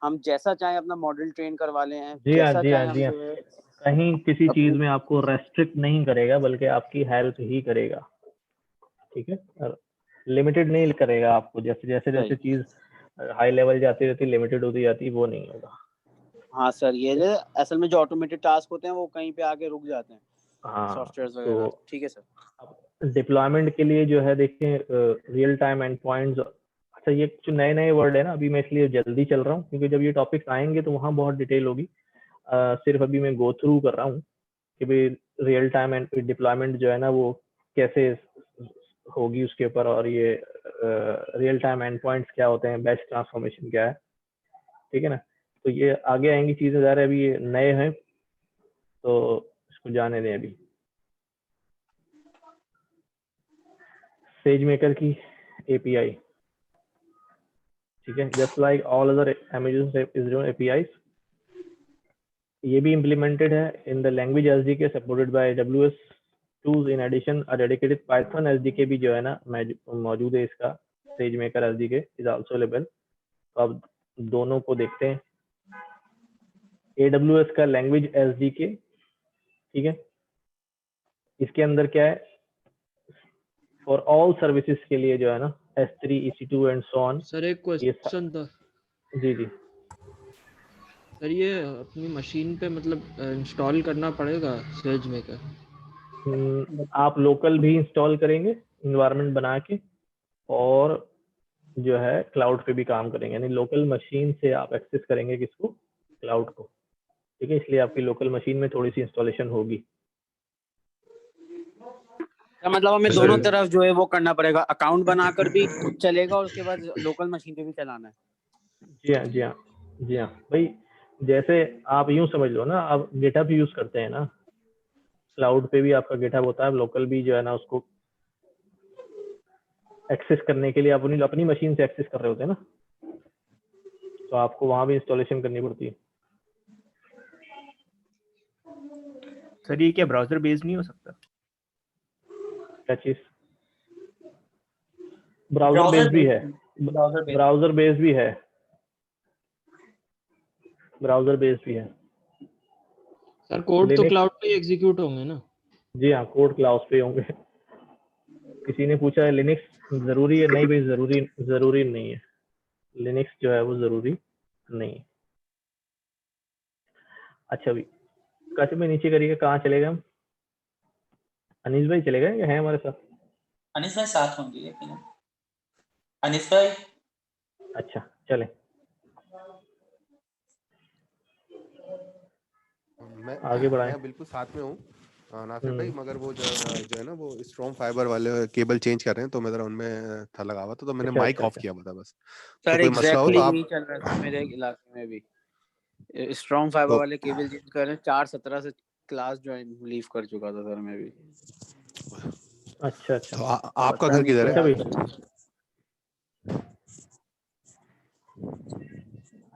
हम जैसा चाहें अपना मॉडल ट्रेन करवा लें हैं, जी हाँ जैसा जी हाँ चाहें जी हम हाँ, जो है कहीं किसी चीज में आपको रेस्ट्रिक्ट नहीं करेगा बल्कि आपकी हेल्प ही करेगा, ठीक है। लिमिटेड नहीं करेगा आपको, जैसे जैसे जैसे चीज हाई लेवल जाती रहती लिमिटेड होती जाती, वो नहीं होगा। हाँ सर, ये जो असल में जो ऑटोमेटेड टास्क होते हैं वो कहीं पे आके रुक जाते हैं हाँ सॉफ्टवेयर्स तो वगैरह। ठीक है सर। डिप्लॉयमेंट के लिए जो है देखिए रियल टाइम एंड पॉइंट्स, अच्छा ये जो नए नए वर्ड है ना, अभी मैं इसलिए जल्दी चल रहा हूँ क्योंकि जब ये टॉपिक्स आएंगे तो वहाँ बहुत डिटेल होगी। सिर्फ अभी मैं गो थ्रू कर रहा हूँ कि भाई रियल टाइम एंड डिप्लॉयमेंट जो है ना वो कैसे होगी उसके ऊपर, और ये रियल टाइम एंड पॉइंट्स क्या होते हैं, बैच ट्रांसफॉर्मेशन क्या है, ठीक है ना। तो ये आगे आएंगी चीजें, ज़्यादा अभी ये नए हैं तो इसको जाने दें अभी। SageMaker की API, ठीक है, just like all other Amazon Azure APIs, ये भी इम्प्लीमेंटेड है in the language SDK supported by AWS tools. In addition a dedicated Python SDK भी जो है ना मौजूद है इसका, SageMaker SDK is also available. तो अब दोनों को देखते हैं। AWS का लैंग्वेज SDK, ठीक है, इसके अंदर क्या है, फॉर ऑल सर्विसेज के लिए जो है ना S3 EC2 and so on. Sir एक क्वेश्चन था। जी जी सर ये अपनी मशीन पे मतलब इंस्टॉल करना पड़ेगा SageMaker? आप लोकल भी इंस्टॉल करेंगे इन्वायरमेंट बना के, और जो है क्लाउड पे भी काम करेंगे, यानी लोकल मशीन से आप एक्सेस करेंगे किसको, क्लाउड को, ठीक है। इसलिए आपकी लोकल मशीन में थोड़ी सी इंस्टॉलेशन होगी। मतलब हमें दोनों तरफ जो है वो करना पड़ेगा, अकाउंट बनाकर भी चलेगा और उसके बाद लोकल मशीन पे भी चलाना है। जी हाँ जी हाँ जी हाँ भाई, जैसे आप यूं समझ लो ना, आप GitHub यूज करते हैं ना, क्लाउड पे भी आपका GitHub होता है, लोकल भी जो है ना उसको एक्सेस करने के लिए आप अपनी मशीन से एक्सेस कर रहे होते हैं ना, तो आपको वहां भी इंस्टॉलेशन करनी पड़ती है। सर ये क्या ब्राउजर बेस्ड नहीं हो सकता? क्या चीज? ब्राउजर बेस्ड भी है, ब्राउजर बेस्ड भी है, ब्राउजर बेस्ड भी है। सर कोड तो क्लाउड पे एग्जीक्यूट होंगे ना? जी हाँ, कोड क्लाउड पे होंगे। किसी ने पूछा है लिनक्स जरूरी है? नहीं भाई, जरूरी नहीं है, लिनक्स जो है वो जरूरी नहीं है। अच्छा भाई काशिफ भाई नीचे करिएगा, कहाँ चलेगा हम? अनीस भाई चलेगा या है हमारे साथ? अनीस भाई साथ होंगे लेकिन। अनीस भाई अच्छा चले, आगे बढ़ाएं। मैं बिल्कुल साथ में हूँ नासिर भाई, मगर वो जो है ना वो स्ट्रॉन्ग फाइबर वाले केबल चेंज कर रहे हैं, तो मैं जरा उनमें था लगा हुआ था, तो मैंने माइक ऑफ किया हुआ था बस। सर तो कोई मसला हो तो आप, यही चल रहा था मेरे इलाके में भी, स्ट्रॉन्ग फाइबर वाले केबल चेंज कर रहे हैं। 4:17 से क्लास ज्वाइन लीव कर चुका था सर मैं भी। अच्छा अच्छा, तो आपका घर किधर है?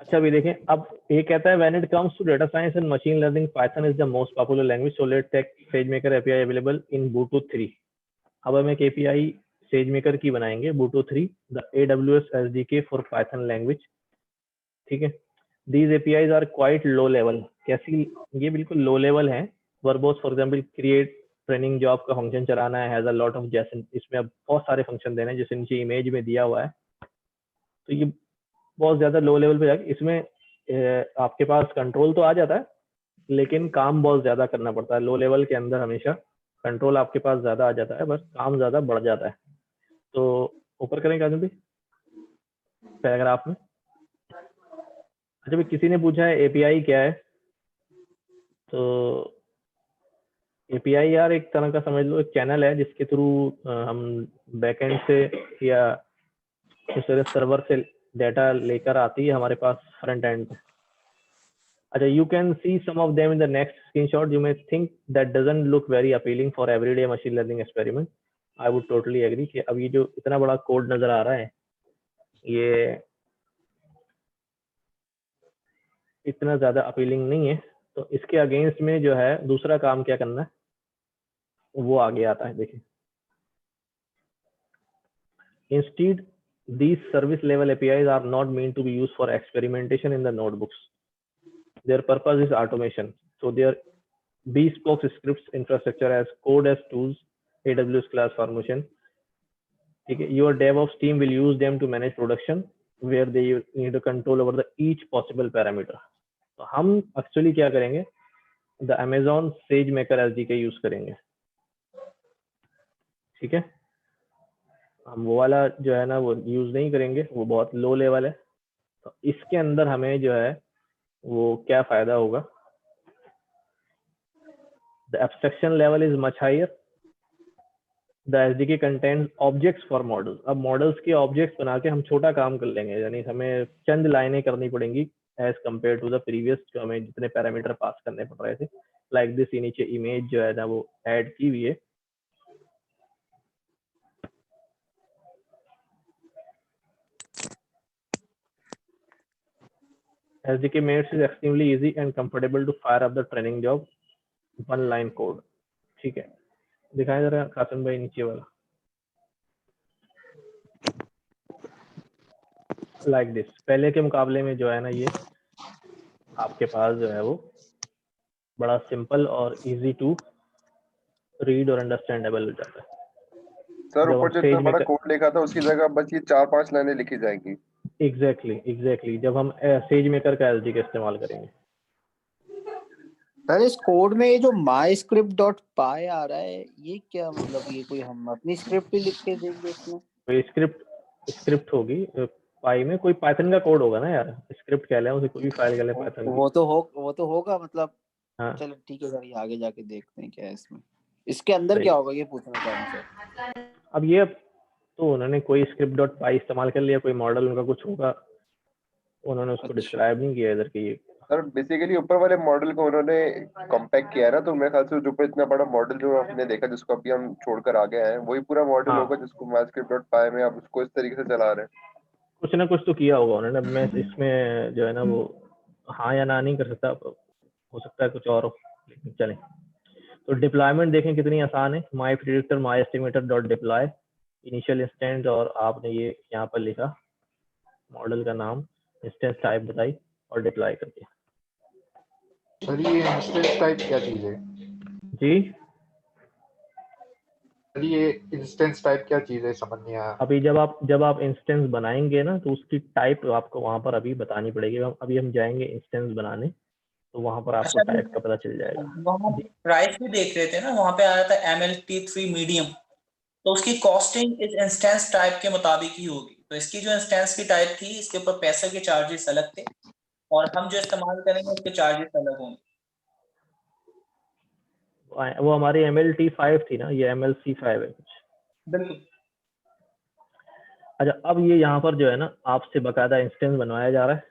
अच्छा भी देखें, अब ये कहता है when it comes to data science and machine learning Python is the most popular language, so let's take SageMaker API available in Bluetooth 3। अब हम एक API SageMaker की बनाएंगे Bluetooth 3, the AWS SDK for Python language. ठीक है, these APIs are quite low level. कैसी? ये बिल्कुल लो लेवल है। Verbose for example create training job का फंक्शन चलाना है, has a lot of JSON. इसमें अब बहुत सारे फंक्शन देने हैं जैसे नीचे इमेज में दिया हुआ है। तो ये बहुत ज्यादा लो लेवल पे जाके इसमें आपके पास कंट्रोल तो आ जाता है लेकिन काम बहुत ज्यादा करना पड़ता है। लो लेवल के अंदर हमेशा कंट्रोल आपके पास ज्यादा आ जाता है, बस काम ज्यादा बढ़ जाता है। तो ऊपर करें काजल भाई पैराग्राफ में। अच्छा भाई, किसी ने पूछा है API क्या है, तो API यार एक तरह का समझ लो एक चैनल है जिसके थ्रू हम बैकएंड से या दूसरे सर्वर से डेटा लेकर आती है हमारे पास फ्रंट एंड पे। अच्छा, you can see some of them in the next screenshot. You may think that doesn't look very appealing for everyday machine learning experiment. I would totally agree कि अब ये जो इतना बड़ा कोड नजर आ रहा है ये इतना ज्यादा अपीलिंग नहीं है। तो इसके अगेंस्ट में जो है दूसरा काम क्या करना है वो आगे आता है। देखिए, instead these service level APIs are not meant to be used for experimentation in the notebooks. Their purpose is automation. So their bespoke scripts infrastructure as code as tools, AWS class formation. Okay. Your DevOps team will use them to manage production where they need to control over the each possible parameter. तो हम actually क्या करेंगे, the Amazon SageMaker SDK use करेंगे। ठीक है, हम वो वाला जो है ना वो यूज नहीं करेंगे, वो बहुत लो लेवल है। तो इसके अंदर हमें जो है वो क्या फायदा होगा, the abstraction level is much higher, the SDK contains objects for models। अब मॉडल्स के ऑब्जेक्ट्स बना के हम छोटा काम कर लेंगे, यानी हमें चंद लाइनें करनी पड़ेंगी as compare to the previous जो हमें जितने पैरामीटर पास करने पड़ रहे थे। लाइक दिस, नीचे इमेज जो है ना वो ऐड की हुई है। SDK makes it extremely easy and comfortable to fire up the training job, one line code। ठीक है, दिखाएं जरा कासिम भाई नीचे वाला। लाइक दिस, पहले के मुकाबले में जो है ना ये आपके पास जो है वो बड़ा सिंपल और इजी टू रीड और अंडरस्टैंडेबल हो जाता है। सर ऊपर जो इतना बड़ा कोड लिखा था उसकी जगह बस ये 4-5 लाइनें लिखी जाएंगी। एग्जैक्टली जब हम SageMaker का SDK इस्तेमाल करेंगे। सर इस कोड में ये जो myscript.py आ रहा है ये क्या मतलब, ये कोई हम अपनी स्क्रिप्ट ही लिख के देंगे इसमें? कोई स्क्रिप्ट होगी पाई में, कोई पाइथन का कोड होगा ना यार, स्क्रिप्ट कह लें उसे, कोई भी फाइल कह लें पाइथन की। वो तो होगा मतलब। हाँ। चलो ठीक है सर, ये आगे जाके देखते हैं क्या है इसमें, इसके अंदर क्या होगा ये पूछना चाह रहा हूं सर। अब ये तो उन्होंने कोई script.py इस्तेमाल कर लिया, कोई मॉडल उनका कुछ होगा, उन्होंने उसको डिस्क्राइब नहीं किया इधर के। ये सर बेसिकली ऊपर वाले मॉडल को उन्होंने कॉम्पैक्ट किया है ना, तो मेरे ख्याल से जो इतना बड़ा मॉडल जो आपने देखा जिसको अभी हम छोड़कर आ गए हैं वही पूरा मॉडल होगा जिसको myscript.py में आप उसको इस तरीके से चला रहे हैं। कुछ ना कुछ तो किया होगा उन्होंने। मैं इसमें जो है ना वो हाँ या ना नहीं कर सकता, हो सकता है कुछ और हो, लेकिन चलें। तो डिप्लॉयमेंट देखें कितनी आसान है। My predictor my estimator dot deploy initial instance, और आपने ये यहाँ पर लिखा मॉडल का नाम, इंस्टेंस टाइप बताई और डिप्लॉय कर दिया। सर ये इंस्टेंस टाइप क्या चीज है? जी सर ये इंस्टेंस टाइप क्या चीज है, समझ नहीं आया। अभी जब आप इंस्टेंस बनाएंगे ना तो उसकी टाइप आपको वहां पर अभी बतानी पड़ेगी। अभी हम जाएंगे इंस्टेंस बनाने, तो वहां पर आपको टाइप का पता चल जाएगा। प्राइस भी देख रहे थे ना, वहां पे आया था MLT3 मीडियम, तो उसकी कॉस्टिंग इस इंस्टेंस टाइप के मुताबिक ही होगी। तो इसकी जो इंस्टेंस की टाइप थी इसके ऊपर पैसे के चार्जेस अलग थे, और हम जो इस्तेमाल करेंगे उसके चार्जेस अलग होंगे। वो हमारी MLT5 थी ना, ये MLC5 है कुछ। बिल्कुल। अच्छा, अब ये यहाँ पर जो है ना आपसे बकायदा इंस्टेंस बनवाया जा रहा है।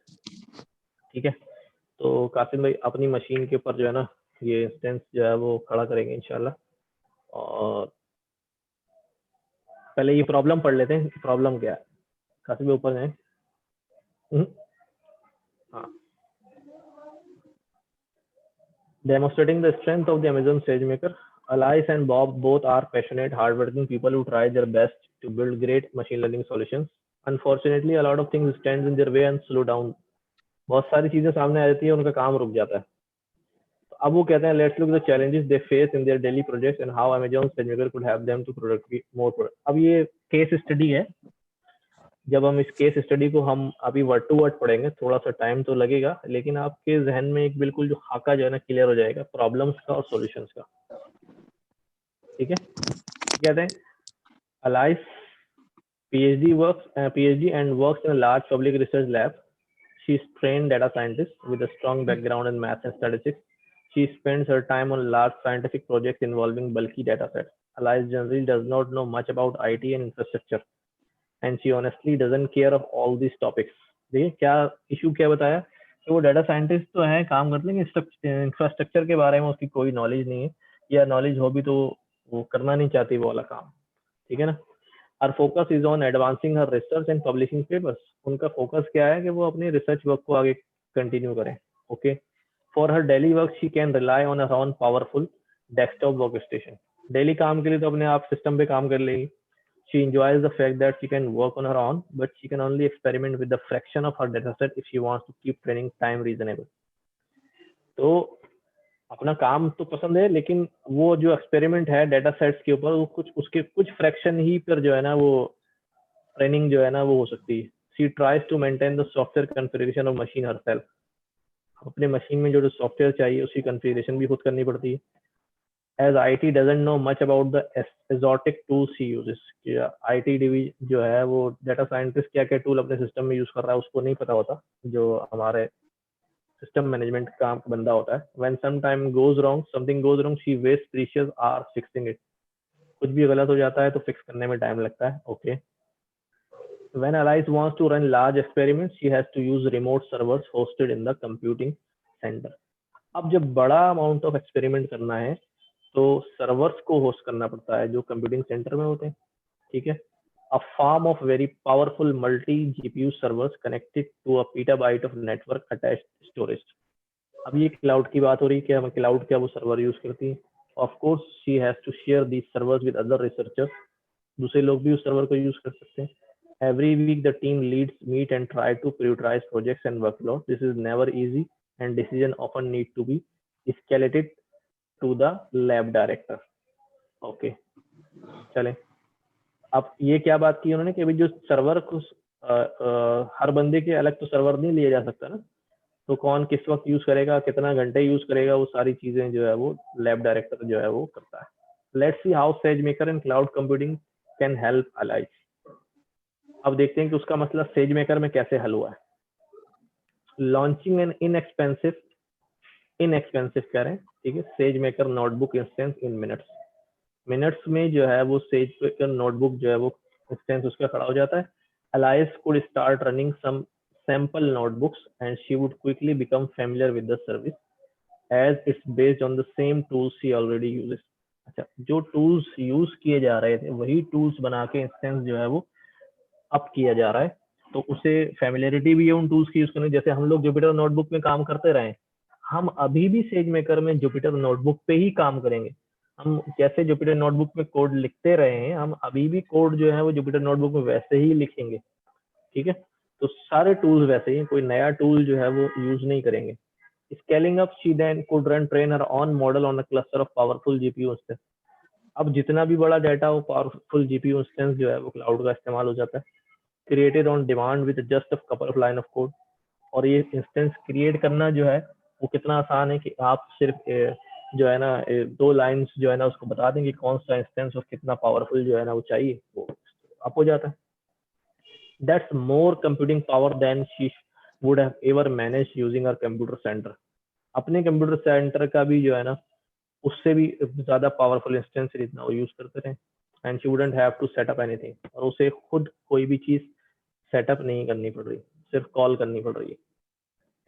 ठीक है, तो कासिम भाई अपनी मशीन के ऊपर जो है ना ये इंस्टेंस जो है वो खड़ा करेंगे इंशाल्लाह। और पहले ये प्रॉब्लम पढ़ लेते हैं, प्रॉब्लम क्या है। कासिम भाई ऊपर जाए। हाँ, demonstrating the strength of the Amazon SageMaker. Alice and Bob both are passionate, hardworking people who try their best to build great machine learning solutions. Unfortunately, a lot of things stand in their way and slow down. बहुत सारी चीजें सामने आ जाती है, उनका काम रुक जाता है. तो अब वो कहते हैं, let's look at the challenges they face in their daily projects and how Amazon SageMaker could help them to be more productive. अब ये केस स्टडी है. जब हम इस केस स्टडी को हम अभी वर्ड टू वर्ड पढ़ेंगे, थोड़ा सा टाइम तो लगेगा, लेकिन आपके जहन में एक बिल्कुल जो खाका जो है ना क्लियर हो जाएगा प्रॉब्लम्स का और सॉल्यूशंस का. ठीक है, कहते हैं Alice PhD and works in a large public research lab. She is trained data scientist with a strong background in math and statistics. She spends her time on large scientific projects involving bulky data sets. Alice generally does not know much about IT and infrastructure, and she honestly doesn't care of all these topics. देखिए क्या issue क्या बताया कि वो data scientist तो है, काम करते हैं, इंफ्रास्ट्रक्चर के बारे में उसकी कोई नॉलेज नहीं है, या नॉलेज हो भी तो वो करना नहीं चाहती वो वाला काम. ठीक है ना. Her focus is on advancing her research and publishing papers. उनका फोकस क्या है कि वो अपनी रिसर्च वर्क को आगे कंटिन्यू करें. Okay. For her daily work, she can rely on her own powerful desktop workstation. Daily काम के लिए तो अपने आप सिस्टम पे काम कर लेगी. She enjoys the fact that she can work on her own, but she can only experiment with the fraction of her dataset if she wants to keep training time reasonable. तो अपना काम तो पसंद है, लेकिन वो जो एक्सपेरिमेंट है डेटा सेट्स के ऊपर, वो कुछ फ्रैक्शन ही पर जो है ना वो ट्रेनिंग जो है ना वो हो सकती है. She tries to maintain the software configuration of machine herself. अपने मशीन में जो सॉफ्टवेयर चाहिए उसकी कॉन्फ़िगरेशन भी खुद करनी पड़ती है. As IT doesn't know much about the exotic tools she uses. IT division जो है वो डेटा साइंटिस्ट क्या क्या टूल अपने सिस्टम में यूज कर रहा है उसको नहीं पता होता, जो हमारे सिस्टम मैनेजमेंट का बंदा होता है. When something goes wrong, she wastes precious hours fixing it. कुछ भी गलत हो जाता है तो फिक्स करने में टाइम लगता है. Okay. When Alice wants to run large experiments, she has to use remote servers hosted in the computing center. अब जब बड़ा अमाउंट ऑफ एक्सपेरिमेंट करना है तो सर्वर्स को होस्ट करना पड़ता है जो कंप्यूटिंग सेंटर में होते हैं. ठीक है. A farm of very powerful multi-GPU servers connected to a petabyte of network attached storage. अब ये क्लाउड की बात हो रही है कि हम क्लाउड क्या वो सर्वर यूज करती है. Of course, she has to share these servers with other researchers. दूसरे लोग भी उस सर्वर को यूज कर सकते हैं. Every week, the team leads meet and try to prioritize projects and workload. This is never easy, and decisions often need to be escalated to the lab director. Okay, चलें. अब ये क्या बात की उन्होंने कि अभी जो सर्वर को हर बंदे के अलग तो सर्वर नहीं लिया जा सकता ना, तो कौन किस वक्त यूज करेगा, कितना घंटे यूज करेगा, वो सारी चीजें जो है वो लैब डायरेक्टर जो है वो करता है. Let's see how SageMaker and cloud computing can help Alice. अब देखते हैं कि उसका मसला SageMaker में कैसे हल हुआ है. लॉन्चिंग एन इनएक्सपेंसिव कह रहे हैं. ठीक है. SageMaker notebook instance in minutes में जो है वो SageMaker नोटबुक जो है वो इंस्टेंस उसका खड़ा हो जाता है. Alice could start running some sample notebooks and she would quickly become familiar with the service as it's based on the same tools she already uses. अच्छा, जो टूल्स यूज किए जा रहे थे वही टूल्स बना के इंस्टेंस जो है वो अप किया जा रहा है, तो उसे फैमिलियरिटी भी है उन टूल्स की यूज करने. जैसे हम लोग जुपिटर नोटबुक में काम करते रहे, हम अभी भी SageMaker में जुपिटर नोटबुक पे ही काम करेंगे. हम जैसे जुपिटर नोटबुक में कोड लिखते रहे हैं, हम अभी भी कोड जो है वो जुपिटर नोटबुक में वैसे ही लिखेंगे. ठीक है. तो सारे टूल्स वैसे ही, कोई नया टूल जो है वो यूज नहीं करेंगे. Scaling up, she then could run train her on model on a cluster of powerful GPU instance. अब जितना भी बड़ा डाटा हो, पावरफुल GPU इंस्टेंस जो है वो क्लाउड का इस्तेमाल हो जाता है. Created on demand with just a couple of line of code. और ये इंस्टेंस क्रिएट करना जो है वो कितना आसान है कि आप सिर्फ जो है ना 2 लाइंस जो है ना उसको बता देंगे कौन सा इंस्टेंस और कितना पावरफुल जो है ना वो चाहिए, वो अप हो जाता है. That's more computing power than she would have ever managed using her computer center. अपने कंप्यूटर सेंटर का भी जो है ना उससे भी ज्यादा पावरफुल इंस्टेंस इतना वो यूज करते रहे. And she wouldn't have to set up anything. और उसे खुद कोई भी चीज सेटअप नहीं करनी पड़ रही, सिर्फ कॉल करनी पड़ रही है.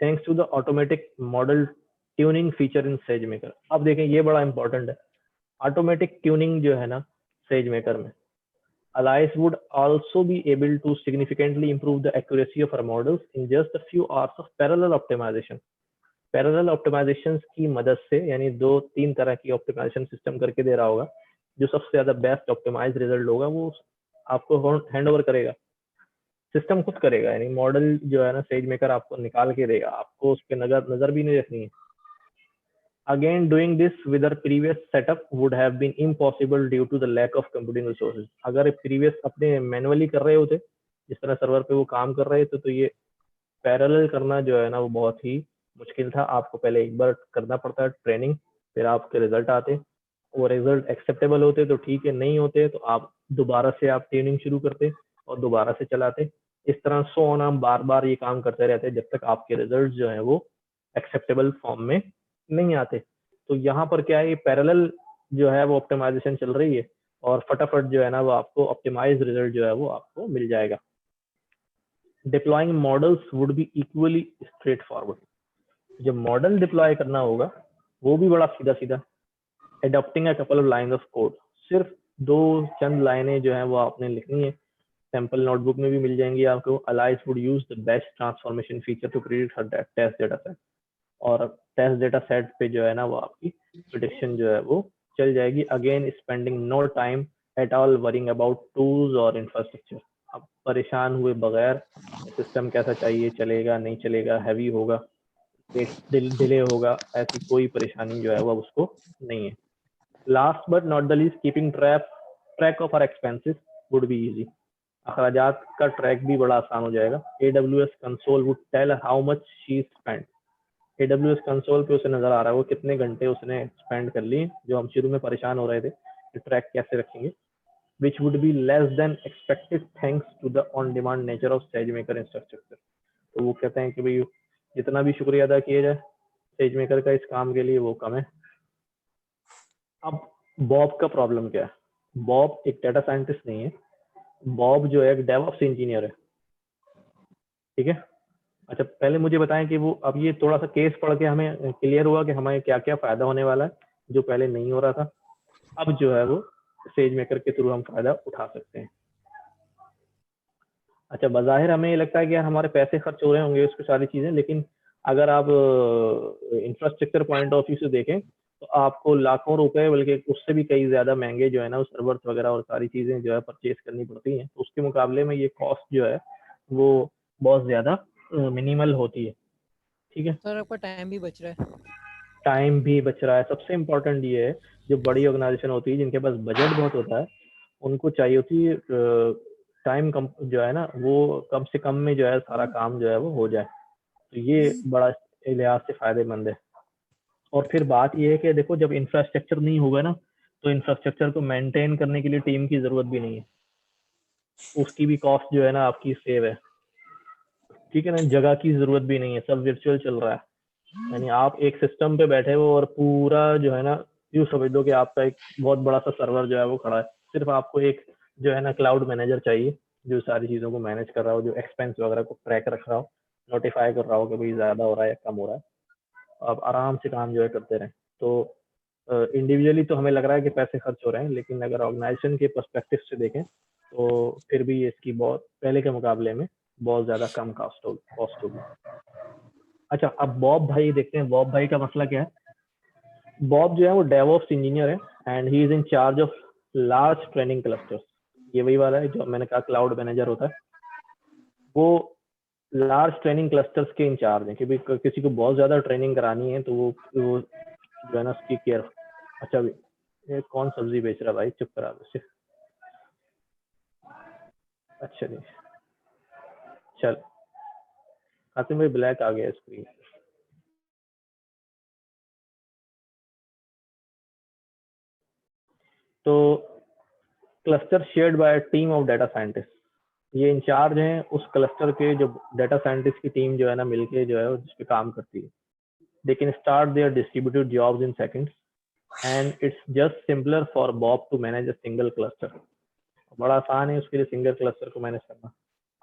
Thanks to the automatic model tuning feature in SageMaker. अब देखें ये बड़ा इंपॉर्टेंट है. ऑटोमेटिक ट्यूनिंग जो है ना SageMaker में, Allies would also be able to significantly improve the accuracy of our models in just a few hours of parallel optimization. Parallel optimizations की मदद से, यानी 2-3 तरह की ऑप्टिमाइजेशन सिस्टम करके दे रहा होगा, जो सबसे ज्यादा बेस्ट ऑप्टिमाइज रिजल्ट होगा वो आपको हैंड ओवर करेगा, सिस्टम खुद करेगा, यानी मॉडल जो है ना SageMaker आपको निकाल के देगा, आपको उस पर नजर भी नहीं रखनी है. Again, doing this with our previous setup would have been impossible due to the lack of computing resources. अगर previous अपने मैनुअली कर रहे होते, जिस तरह सर्वर पे वो काम कर रहे थे, तो ये पैरेलल करना जो है ना वो बहुत ही मुश्किल था. आपको पहले एक बार करना पड़ता है ट्रेनिंग, फिर आपके रिजल्ट आते, वो रिजल्ट एक्सेप्टेबल होते तो ठीक है, नहीं होते तो आप दोबारा से आप ट्रेनिंग शुरू करते और दोबारा से चलाते. इस तरह सो ऑन हम बार बार ये काम करते रहते जब तक आपके रिजल्ट जो है वो एक्सेप्टेबल फॉर्म में नहीं आते. तो यहाँ पर क्या है, ये पैरेलल जो है वो ऑप्टिमाइजेशन चल रही है और फटाफट जो है ना वो आपको ऑप्टिमाइज रिजल्ट जो है वो आपको मिल जाएगा. Deploying models would be equally straight forward. जब मॉडल डिप्लॉय करना होगा वो भी बड़ा सीधा सीधा. Adopting a couple of lines of code, सिर्फ 2 लाइनें जो है वो आपने लिखनी है, सैंपल नोटबुक में भी मिल जाएंगी आपको. Alice would use the best transformation feature to create her test data set, और टेस्ट डेटा सेट पे जो है ना वो आपकी प्रेडिक्शन जो है वो चल जाएगी. Again spending no time at all worrying about tools और इंफ्रास्ट्रक्चर. अब परेशान हुए बगैर सिस्टम कैसा चाहिए, चलेगा नहीं चलेगा, हैवी होगा, डिले होगा, ऐसी कोई परेशानी जो है वो उसको नहीं है. Last but not the least, keeping track of our expenses would be easy. अखराजात का ट्रैक भी बड़ा आसान हो जाएगा. AWS console would tell how much she spend. AWS console पे उसे नजर आ रहा है वो कितने घंटे उसने स्पेंड कर लिए. जो हम शुरू में परेशान हो रहे थे कि ट्रैक कैसे रखेंगे, which would be less than expected thanks to the on-demand nature of SageMaker infrastructure. तो वो कहते हैं कि भाई जितना भी शुक्रिया अदा किया जाए SageMaker का इस काम के लिए वो कम है. अब बॉब का प्रॉब्लम क्या है? बॉब एक डाटा साइंटिस्ट नहीं है, बॉब जो है एक डेवऑप्स इंजीनियर है. ठीक है. अच्छा, पहले मुझे बताएं कि वो, अब ये थोड़ा सा केस पढ़ के हमें क्लियर हुआ कि हमें क्या क्या फायदा होने वाला है जो पहले नहीं हो रहा था. अब जो है वो SageMaker के थ्रू हम फायदा उठा सकते हैं. अच्छा, बज़ाहिर हमें ये लगता है कि यार हमारे पैसे खर्च हो रहे होंगे उसकी सारी चीजें, लेकिन अगर आप इंफ्रास्ट्रक्चर पॉइंट ऑफ व्यू से देखें तो आपको लाखों रुपए, बल्कि उससे भी कई ज्यादा महंगे जो है ना सर्वर्स वगैरह और सारी चीजें जो है परचेज करनी पड़ती हैं. तो उसके मुकाबले में ये कॉस्ट जो है वो बहुत ज्यादा मिनिमल होती है. ठीक है सर, आपका टाइम भी बच रहा है. टाइम भी बच रहा है. सबसे इम्पोर्टेंट ये है, जो बड़ी ऑर्गेनाइजेशन होती है जिनके पास बजट बहुत होता है, उनको चाहिए होती है टाइम कम जो है ना वो कम से कम में जो है सारा काम जो है वो हो जाए. तो ये बड़ा लिहाज से फायदेमंद है. और फिर बात ये है कि देखो, जब इंफ्रास्ट्रक्चर नहीं होगा ना तो इंफ्रास्ट्रक्चर को मेंटेन करने के लिए टीम की जरूरत भी नहीं है, उसकी भी कॉस्ट जो है ना आपकी सेव है. ठीक है ना, जगह की जरूरत भी नहीं है, सब वर्चुअल चल रहा है. यानी आप एक सिस्टम पे बैठे हो और पूरा जो है ना यूँ समझ लो कि आपका एक बहुत बड़ा सा सर्वर जो है वो खड़ा है. सिर्फ आपको एक जो है ना क्लाउड मैनेजर चाहिए जो सारी चीज़ों को मैनेज कर रहा हो, जो एक्सपेंस वगैरह को ट्रैक रख रहा हो, नोटिफाई कर रहा हो कि भाई ज़्यादा हो रहा है या कम हो रहा है. आप आराम से काम जो है करते रहें. तो इंडिविजुअली तो हमें लग रहा है कि पैसे खर्च हो रहे हैं, लेकिन अगर ऑर्गेनाइजेशन के पर्सपेक्टिव से देखें तो फिर भी इसकी बहुत पहले के मुकाबले में बहुत ज़्यादा कम कॉस्ट होगी. अच्छा, अब बॉब भाई देखते हैं. बॉब भाई का मसला क्या है? बॉब जो है वो डेवऑप्स इंजीनियर है and he is in charge of large training clusters. ये वही वाला है जो मैंने कहा क्लाउड मैनेजर होता है. वो लार्ज ट्रेनिंग क्लस्टर्स के इंचार्ज हैं कि भाई किसी को बहुत ज्यादा ट्रेनिंग करानी है तो वो जो है ना उसकी केयर. अच्छा, ये कौन सब्जी बेच रहा है भाई? चुप करा दो. अच्छा नहीं, चल आते में ब्लैक आ गया स्क्रीन. तो cluster shared by team of data scientist. ये इंचार्ज हैं उस क्लस्टर के, जो डाटा साइंटिस्ट की टीम जो है ना मिलके जो है जिस पे काम करती है. They can start their distributed jobs in seconds and it's just simpler for Bob to manage a single cluster. बड़ा आसान है उसके लिए सिंगल क्लस्टर को मैनेज करना.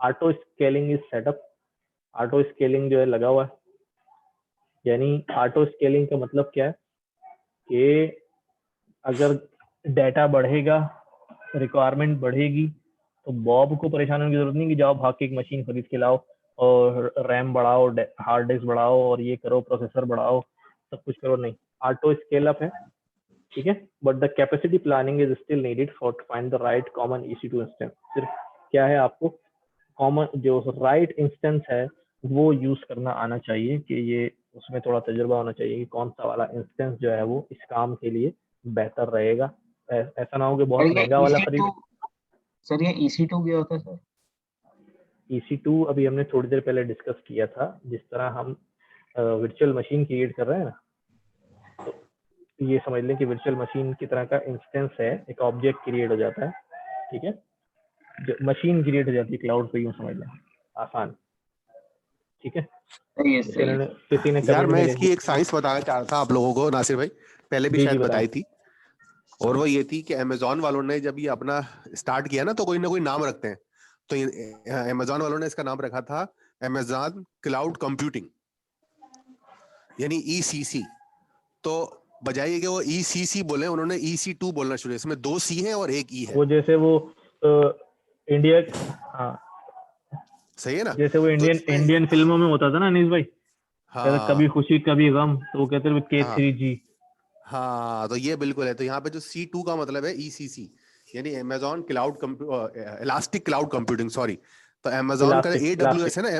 Auto scaling is setup. Auto scaling जो है लगा हुआ है. यानी ऑटो स्केलिंग का मतलब क्या है कि अगर डाटा बढ़ेगा रिक्वायरमेंट बढ़ेगी तो बॉब को परेशान होने की जरूरत नहीं कि जाओ भाग के एक मशीन खरीद के लाओ और रैम बढ़ाओ, हार्ड डिस्क बढ़ाओ और ये करो, प्रोसेसर बढ़ाओ, सब कुछ करो। नहीं, ऑटो स्केल अप है, ठीक है, but the capacity planning is still needed for to find the right common EC2 instance. सिर्फ क्या है, आपको कॉमन जो राइट इंस्टेंस है वो यूज करना आना चाहिए, कि ये उसमें थोड़ा तजुर्बा होना चाहिए कि कौन सा वाला इंस्टेंस जो है वो इस काम के लिए बेहतर रहेगा। ऐसा ना हो कि बहुत महंगा वाला खरीद। सर ये EC2 क्या होता है सर? EC2 अभी हमने थोड़ी देर पहले डिस्कस किया था। जिस तरह हम वर्चुअल मशीन क्रिएट कर रहे हैं ना, तो ये समझ लें कि वर्चुअल मशीन की तरह का इंस्टेंस है, एक ऑब्जेक्ट क्रिएट हो जाता है, ठीक है, जो मशीन क्रिएट हो जाती है क्लाउड पे, यूं समझ लें, आसान, ठीक है। किसी ने यार मैं इसकी एक साइंस बताना चाह रहा था आप लोगों को, नासिर भाई, पहले भी शायद बताई थी, और वो ये थी कि अमेजोन वालों ने जब ये अपना स्टार्ट किया ना, तो कोई ना कोई नाम रखते हैं। तो अमेजोन वालों ने इसका नाम रखा था अमेजोन क्लाउड कंप्यूटिंग, यानी ECC। तो बजाय कि वो ECC बोले, उन्होंने EC2 बोलना शुरू। इसमें 2 C है और 1 E है। वो जैसे वो इंडिया, हाँ सही है ना, जैसे वो इंडियन फिल्मों में होता था ना अनीस भाई, हाँ, कभी खुशी कभी गम, तो वो कहते थे K3G। हाँ, तो ये बिल्कुल है। तो यहाँ पे जो C2 का मतलब है ECC, यानी Amazon cloud elastic cloud computing, sorry. तो अमेजोन का AWS है ना,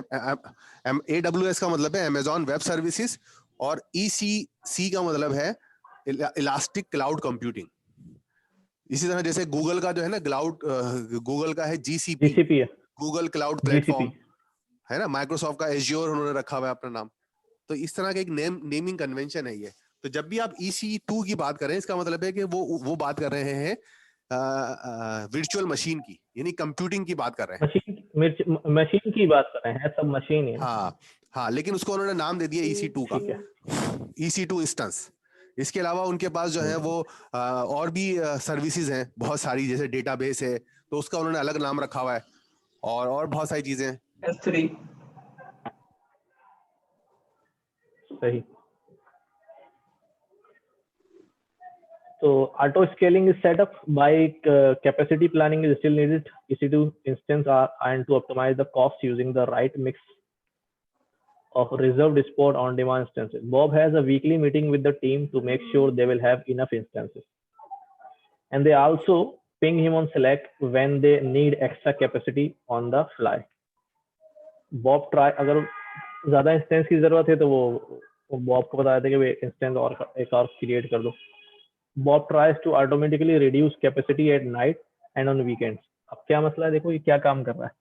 AWS का मतलब है अमेजोन वेब सर्विसेज, और ECC का मतलब है इलास्टिक क्लाउड कंप्यूटिंग। इसी तरह जैसे गूगल का जो है ना क्लाउड, गूगल का है GCP है, गूगल क्लाउड प्लेटफॉर्म है ना, माइक्रोसॉफ्ट का एज्योर उन्होंने रखा हुआ है अपना नाम। तो इस तरह का एक नेमिंग कन्वेंशन है ये। तो जब भी आप EC2 की बात करें, इसका मतलब है कि वो बात कर रहे हैं वर्चुअल मशीन की, यानी कंप्यूटिंग की बात कर रहे हैं, मशीन की बात कर रहे हैं, सब मशीन है। हाँ, लेकिन उसको उन्होंने नाम दे दिया EC2 का, EC2 इंस्टेंस। इसके अलावा उनके पास जो है वो और भी सर्विसेज हैं बहुत सारी, जैसे डेटाबेस है, तो उसका उन्होंने अलग नाम रखा हुआ है, और बहुत सारी चीजें हैं। S3 सही। So auto scaling is set up by capacity planning is still needed. EC2 instance and to optimize the cost using the right mix of reserved spot on demand instances. Bob has a weekly meeting with the team to make sure they will have enough instances. And they also ping him on Slack when they need extra capacity on the fly. Bob try अगर ज्यादा instance की जरूरत है तो वो Bob को बताया था कि वे इंस्टेंस और एक और क्रिएट कर दो। Bob tries to automatically reduce capacity at night and on weekends. अब क्या मसला है, देखो ये क्या काम कर रहा है।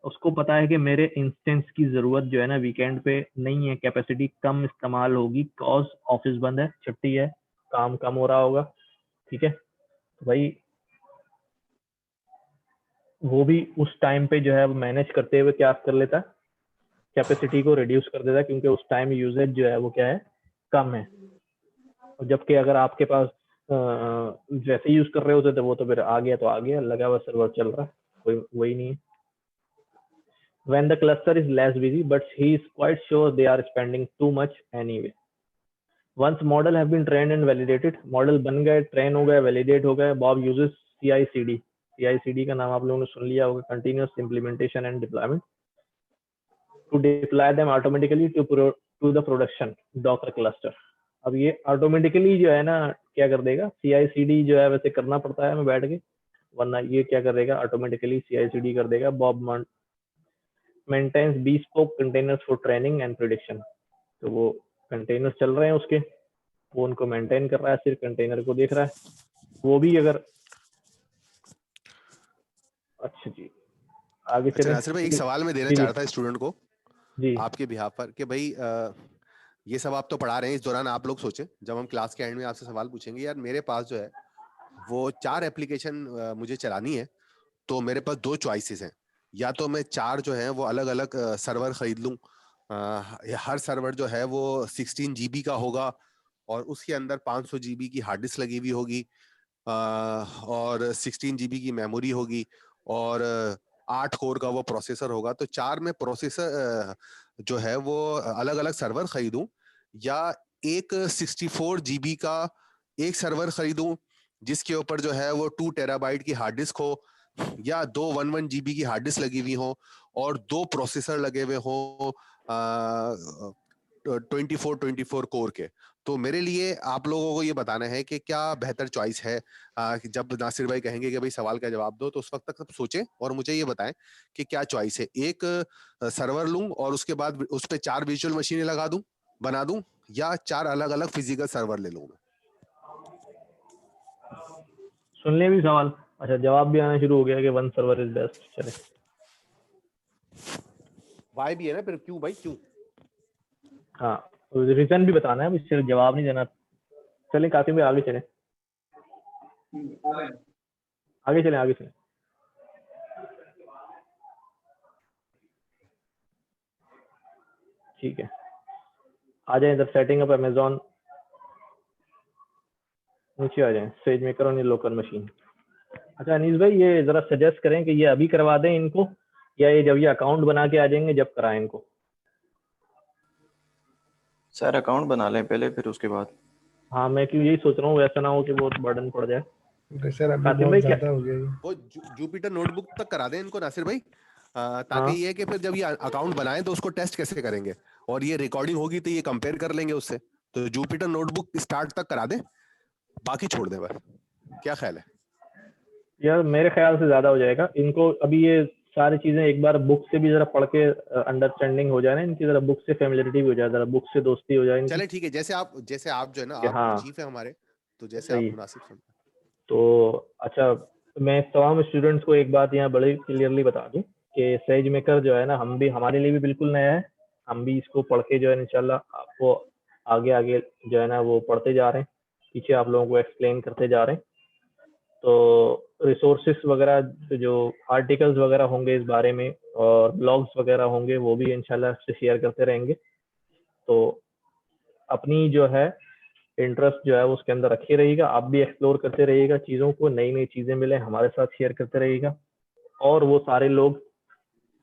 उसको पता है कि मेरे इंस्टेंस की जरूरत जो है ना वीकेंड पे नहीं है, कैपेसिटी कम इस्तेमाल होगी, कॉज ऑफिस बंद है, छुट्टी है, काम कम हो रहा होगा, ठीक है। तो भाई वो भी उस टाइम पे जो है मैनेज करते हुए क्या कर लेता है, कैपेसिटी को रिड्यूस कर देता है, क्योंकि उस टाइम यूजेज जो है वो क्या है, कम है। और जबकि अगर आपके पास जैसे यूज कर रहे होते तो वो तो फिर आ गया तो आ गया, लगा हुआ सर्वर चल रहा है, कोई वही नहीं है। When the cluster is less busy, but he is quite sure they are spending too much anyway. Once model have been trained and validated, model बन गए, ट्रेन हो गए, वैलिडेट हो गए, Bob uses CI/CD. CI/CD का नाम आप लोगों ने सुन लिया होगा, Continuous Implementation and Deployment, to deploy them automatically to the production Docker cluster. अब ये ऑटोमेटिकली जो है ना क्या कर देगा, CI/CD जो है वैसे करना पड़ता है हमें बैठ के, वरना ये क्या कर देगा, ऑटोमेटिकली CI/CD कर देगा। Bob maintains bespoke containers for training and prediction. तो वो कंटेनर्स चल रहे हैं उसके, वो उनको मेंटेन कर रहा है, सिर्फ कंटेनर को देख रहा है वो भी। अगर अच्छा जी आगे चलें। नासिर भाई, एक सवाल मैं देना चाह रहा था स्टूडेंट को जी आपके बिहाफ पर, कि भाई ये सब आप तो पढ़ा रहे हैं, इस दौरान आप लोग सोचें, जब हम क्लास के एंड में आपसे सवाल पूछेंगे, यार मेरे पास जो है वो 4 एप्लीकेशन मुझे चलानी है, तो मेरे पास 2 चॉइसेस हैं, या तो मैं 4 जो है वो अलग अलग सर्वर खरीद लूं, हर सर्वर जो है वो 16 GB का होगा, और उसके अंदर 500 GB की हार्ड डिस्क लगी हुई होगी, और 16 GB की मेमोरी होगी, और 8 कोर का वो प्रोसेसर होगा। तो 4 में प्रोसेसर जो है वो अलग अलग सर्वर खरीदूं, या एक 64 GB का एक सर्वर खरीदूं, जिसके ऊपर जो है वो 2 टेराबाइट की हार्ड डिस्क हो या 2 1 GB की हार्ड डिस्क लगी हुई हो और 2 प्रोसेसर लगे हुए हो 24 कोर के। तो मेरे लिए आप लोगों को ये बताना है कि क्या बेहतर चॉइस है। जब नासिर भाई कहेंगे कि भाई सवाल का जवाब दो तो उस वक्त तक सब सोचें और मुझे ये बताएं कि क्या चॉइस है। एक सर्वर लूं और उसके बाद उस पे 4 वर्चुअल मशीनें लगा दूं, बना दूं, या 4 अलग अलग फिजिकल सर्वर ले लूं मैं। सुन ले भी सवाल। अच्छा, जवाब भी आना शुरू हो गया कि 1 सर्वर इज बेस्ट। चले, वाई भी है ना, फिर क्यों भाई, क्यों? हाँ, रीजन भी बताना है, सिर्फ जवाब नहीं देना। चले कासिम भाई, आगे चले, आगे चले, आगे चले। ठीक है, आ जाए इधर। सेटिंग अप अमेज़न, नीचे आ जाए। Says maker on local machine. अच्छा अनीस भाई, ये जरा सजेस्ट करें कि ये अभी करवा दें इनको, या ये जब ये अकाउंट बना के आ जाएंगे जब कराएं इनको? सर अकाउंट बना लें पहले, फिर उसके बाद। हाँ, मैं क्यों यही सोच रहा हूँ, वैसा ना हो कि बहुत बर्डन पड़ जाए। सर अभी कासिम बहुत भाई ज्यादा हो गया ये। वो जुपिटर नोटबुक तक करा दें इनको नासिर भाई, ताकि हाँ। ये है कि फिर जब ये अकाउंट बनाएं तो उसको टेस्ट कैसे करेंगे, और ये रिकॉर्डिंग होगी तो ये कंपेयर कर लेंगे उससे। तो जुपिटर नोटबुक स्टार्ट तक करा दें, बाकी छोड़ दें बस। क्या ख्याल है? यार मेरे ख्याल से ज्यादा हो जाएगा इनको। अभी ये सारी चीजें एक बार बुक से भी जरा पढ़ के अंडरस्टैंडिंग हो जाए ना इनकी, जरा बुक से फैमिलियरिटी भी हो जाए, जरा बुक से दोस्ती हो जाए इनकी। चले ठीक है, जैसे आप जो है ना, आप हाँ, चीफ है हमारे, तो जैसे सही। आप मुनासिब समझें। तो अच्छा, मैं तमाम स्टूडेंट्स को एक बात यहाँ बड़ी क्लियरली बता दूं कि सेज मेकर जो है ना, हमारे लिए भी बिल्कुल नया है। हम भी इसको पढ़ के जो है इंशाल्लाह आपको आगे आगे जो है ना वो पढ़ते जा रहे हैं, पीछे आप लोगों को एक्सप्लेन करते जा रहे हैं। तो रिसोर्सेस वगैरह, जो आर्टिकल्स वगैरह होंगे इस बारे में और ब्लॉग्स वगैरह होंगे, वो भी इंशाल्लाह आपसे शेयर करते रहेंगे। तो अपनी जो है इंटरेस्ट जो है वो उसके अंदर रखे रहिएगा, आप भी एक्सप्लोर करते रहिएगा चीज़ों को, नई नई चीज़ें मिले हमारे साथ शेयर करते रहिएगा। और वो सारे लोग,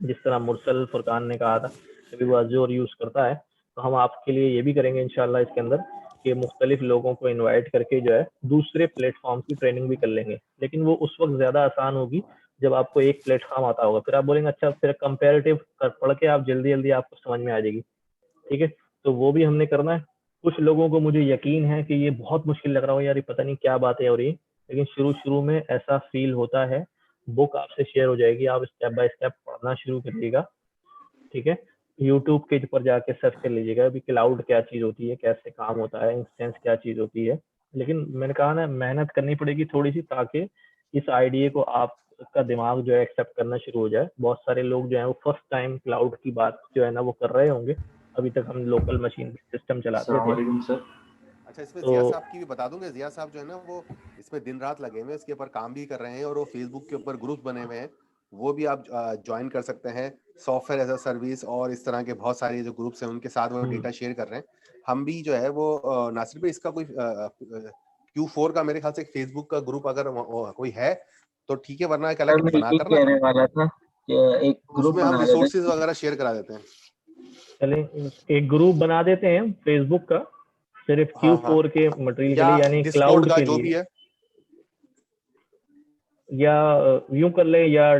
जिस तरह मुरसल फुरकान ने कहा था कभी वो अज़ूर यूज़ करता है, तो हम आपके लिए ये भी करेंगे इंशाल्लाह इसके अंदर कि मुख्तलिफ लोगों को इनवाइट करके जो है दूसरे प्लेटफॉर्म की ट्रेनिंग भी कर लेंगे। लेकिन वो उस वक्त ज़्यादा आसान होगी जब आपको एक प्लेटफॉर्म आता होगा, फिर आप बोलेंगे अच्छा फिर कंपेरेटिव पढ़ के आप जल्दी जल्दी आपको समझ में आ जाएगी। ठीक है, तो वो भी हमने करना है। कुछ लोगों को मुझे यकीन है कि ये बहुत मुश्किल लग रहा हो, यार ये पता नहीं क्या बातें हो रही, लेकिन शुरू में ऐसा फील होता है। बुक आपसे शेयर हो जाएगी, आप स्टेप बाय स्टेप पढ़ना शुरू करिएगा। ठीक है, यूट्यूब के ऊपर जाके सर्च कर लीजिएगा अभी क्लाउड क्या चीज़ होती है, कैसे काम होता है, इंस्टेंस क्या चीज़ होती है। लेकिन मैंने कहा ना, मेहनत करनी पड़ेगी थोड़ी सी, ताकि इस आइडिया को आपका दिमाग जो है एक्सेप्ट करना शुरू हो जाए। बहुत सारे लोग जो है वो फर्स्ट टाइम क्लाउड की बात जो है ना वो कर रहे होंगे, अभी तक हम लोकल मशीन सिस्टम चलाते थे। अच्छा, इसमें जिया साहब की भी बता दूंगा। जिया साहब जो है ना वो इसमें दिन रात लगे हुए हैं, इसके ऊपर काम भी कर रहे हैं, और वो फेसबुक के ऊपर ग्रुप बने हुए हैं, वो भी आप ज्वाइन कर सकते हैं। सॉफ्टवेयर एज अ सर्विस और इस तरह के बहुत सारे जो ग्रुप्स हैं उनके साथ वो डेटा शेयर कर रहे हैं। हम भी जो है वो नासिर भाई, इसका कोई Q4 का मेरे ख्याल से फेसबुक का ग्रुप अगर कोई है तो ठीक है, वरना एक अलग मैं बना यही करना, कहने वाला था कि एक ग्रुप उसमें हम बना लेते हैं। रिसोर्सेज वगैरह शेयर करा देते हैं। चलें, एक ग्रुप बना देते हैं फेसबुक का, सिर्फ Q4 के मटेरियल के लिए, यानी क्लाउड के जो भी लिए। है, या यूं कर ले, या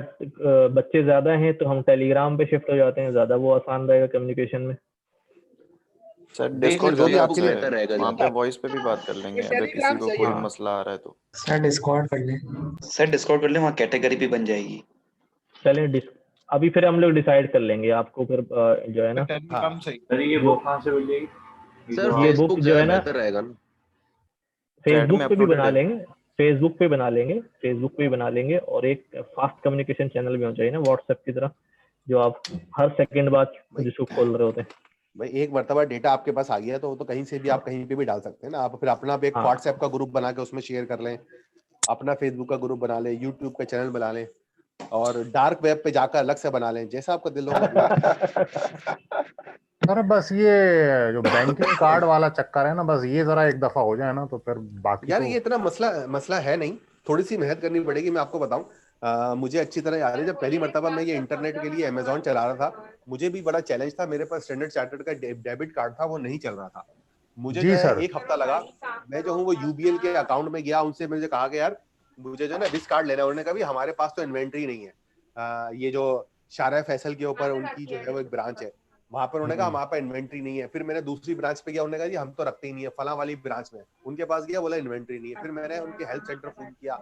बच्चे ज्यादा हैं तो हम टेलीग्राम पे शिफ्ट हो जाते हैं, ज्यादा वो आसान रहेगा कम्युनिकेशन में। सर देख डिस्कॉर्ड ले, जो भी ज्यादा आपके अच्छा लिए है, रहेगा वहाँ ज्यादा। पे वॉइस पे भी बात कर लेंगे अगर किसी को कोई मसला आ रहा है तो। सर डिस्कॉर्ड कर ले। सर डिस्कॉर्ड कर ले, वहाँ कैटेगरी भी बन जाएगी। चलें, अभी फिर हम लोग डिसाइड कर लेंगे, आपको फिर जो है ना टेलीग्राम सही। सर ये बुक कहाँ से मिलेगी? सर ये फेसबुक बुक जो है ज्यादा ना बेहतर रहेगा ना। फेसबुक में पे भी अपलोडेड बना है। लेंगे, फेसबुक पे बना लेंगे, और एक फास्ट कम्युनिकेशन चैनल भी होना चाहिए ना व्हाट्सएप की तरह, जो आप हर सेकंड बाद जिसको खोल रहे होते हैं। भाई एक मर्तबा डेटा आपके पास आ गया तो वो तो कहीं से भी आप कहीं पे भी डाल सकते हैं ना। आप फिर अपना एक हाँ। व्हाट्सएप का ग्रुप बना के उसमें शेयर कर लें, अपना फेसबुक का ग्रुप बना लें, यूट्यूब का चैनल बना लें, और डार्क वेब पे जाकर अलग से बना लें, जैसा आपका दिल हो कर लें। अरे बस ये जो बैंकिंग कार्ड वाला चक्कर है ना, बस ये जरा एक दफा हो जाए ना तो फिर बाकी यार तो... ये इतना मसला है नहीं, थोड़ी सी मेहनत करनी पड़ेगी। मैं आपको बताऊं, मुझे अच्छी तरह याद है जब पहली मर्तबा मैं ये इंटरनेट के लिए अमेज़न चला रहा था, मुझे भी बड़ा चैलेंज था। मेरे पास स्टैंडर्ड चार्टर्ड का डेबिट कार्ड था, वो नहीं चल रहा था। मुझे जी जो है सर। 1 हफ्ता लगा। मैं जो हूँ वो यूबीएल के अकाउंट में गया, उनसे मुझे कहा कि यार मुझे जो है ना विस कार्ड लेना है। उन्होंने कहा भी हमारे पास तो इन्वेंट्री नहीं है। ये जो शारा फैसल के ऊपर उनकी जो है वो एक ब्रांच है, वहां पर उन्होंने कहा हमारे पास इन्वेंट्री नहीं है। फिर मैंने दूसरी ब्रांच पे गया, उन्होंने कहा जी हम तो रखते ही नहीं है, फला वाली ब्रांच में उनके पास गया, बोला इन्वेंट्री नहीं है। फिर मैंने उनके हेल्प सेंटर फोन किया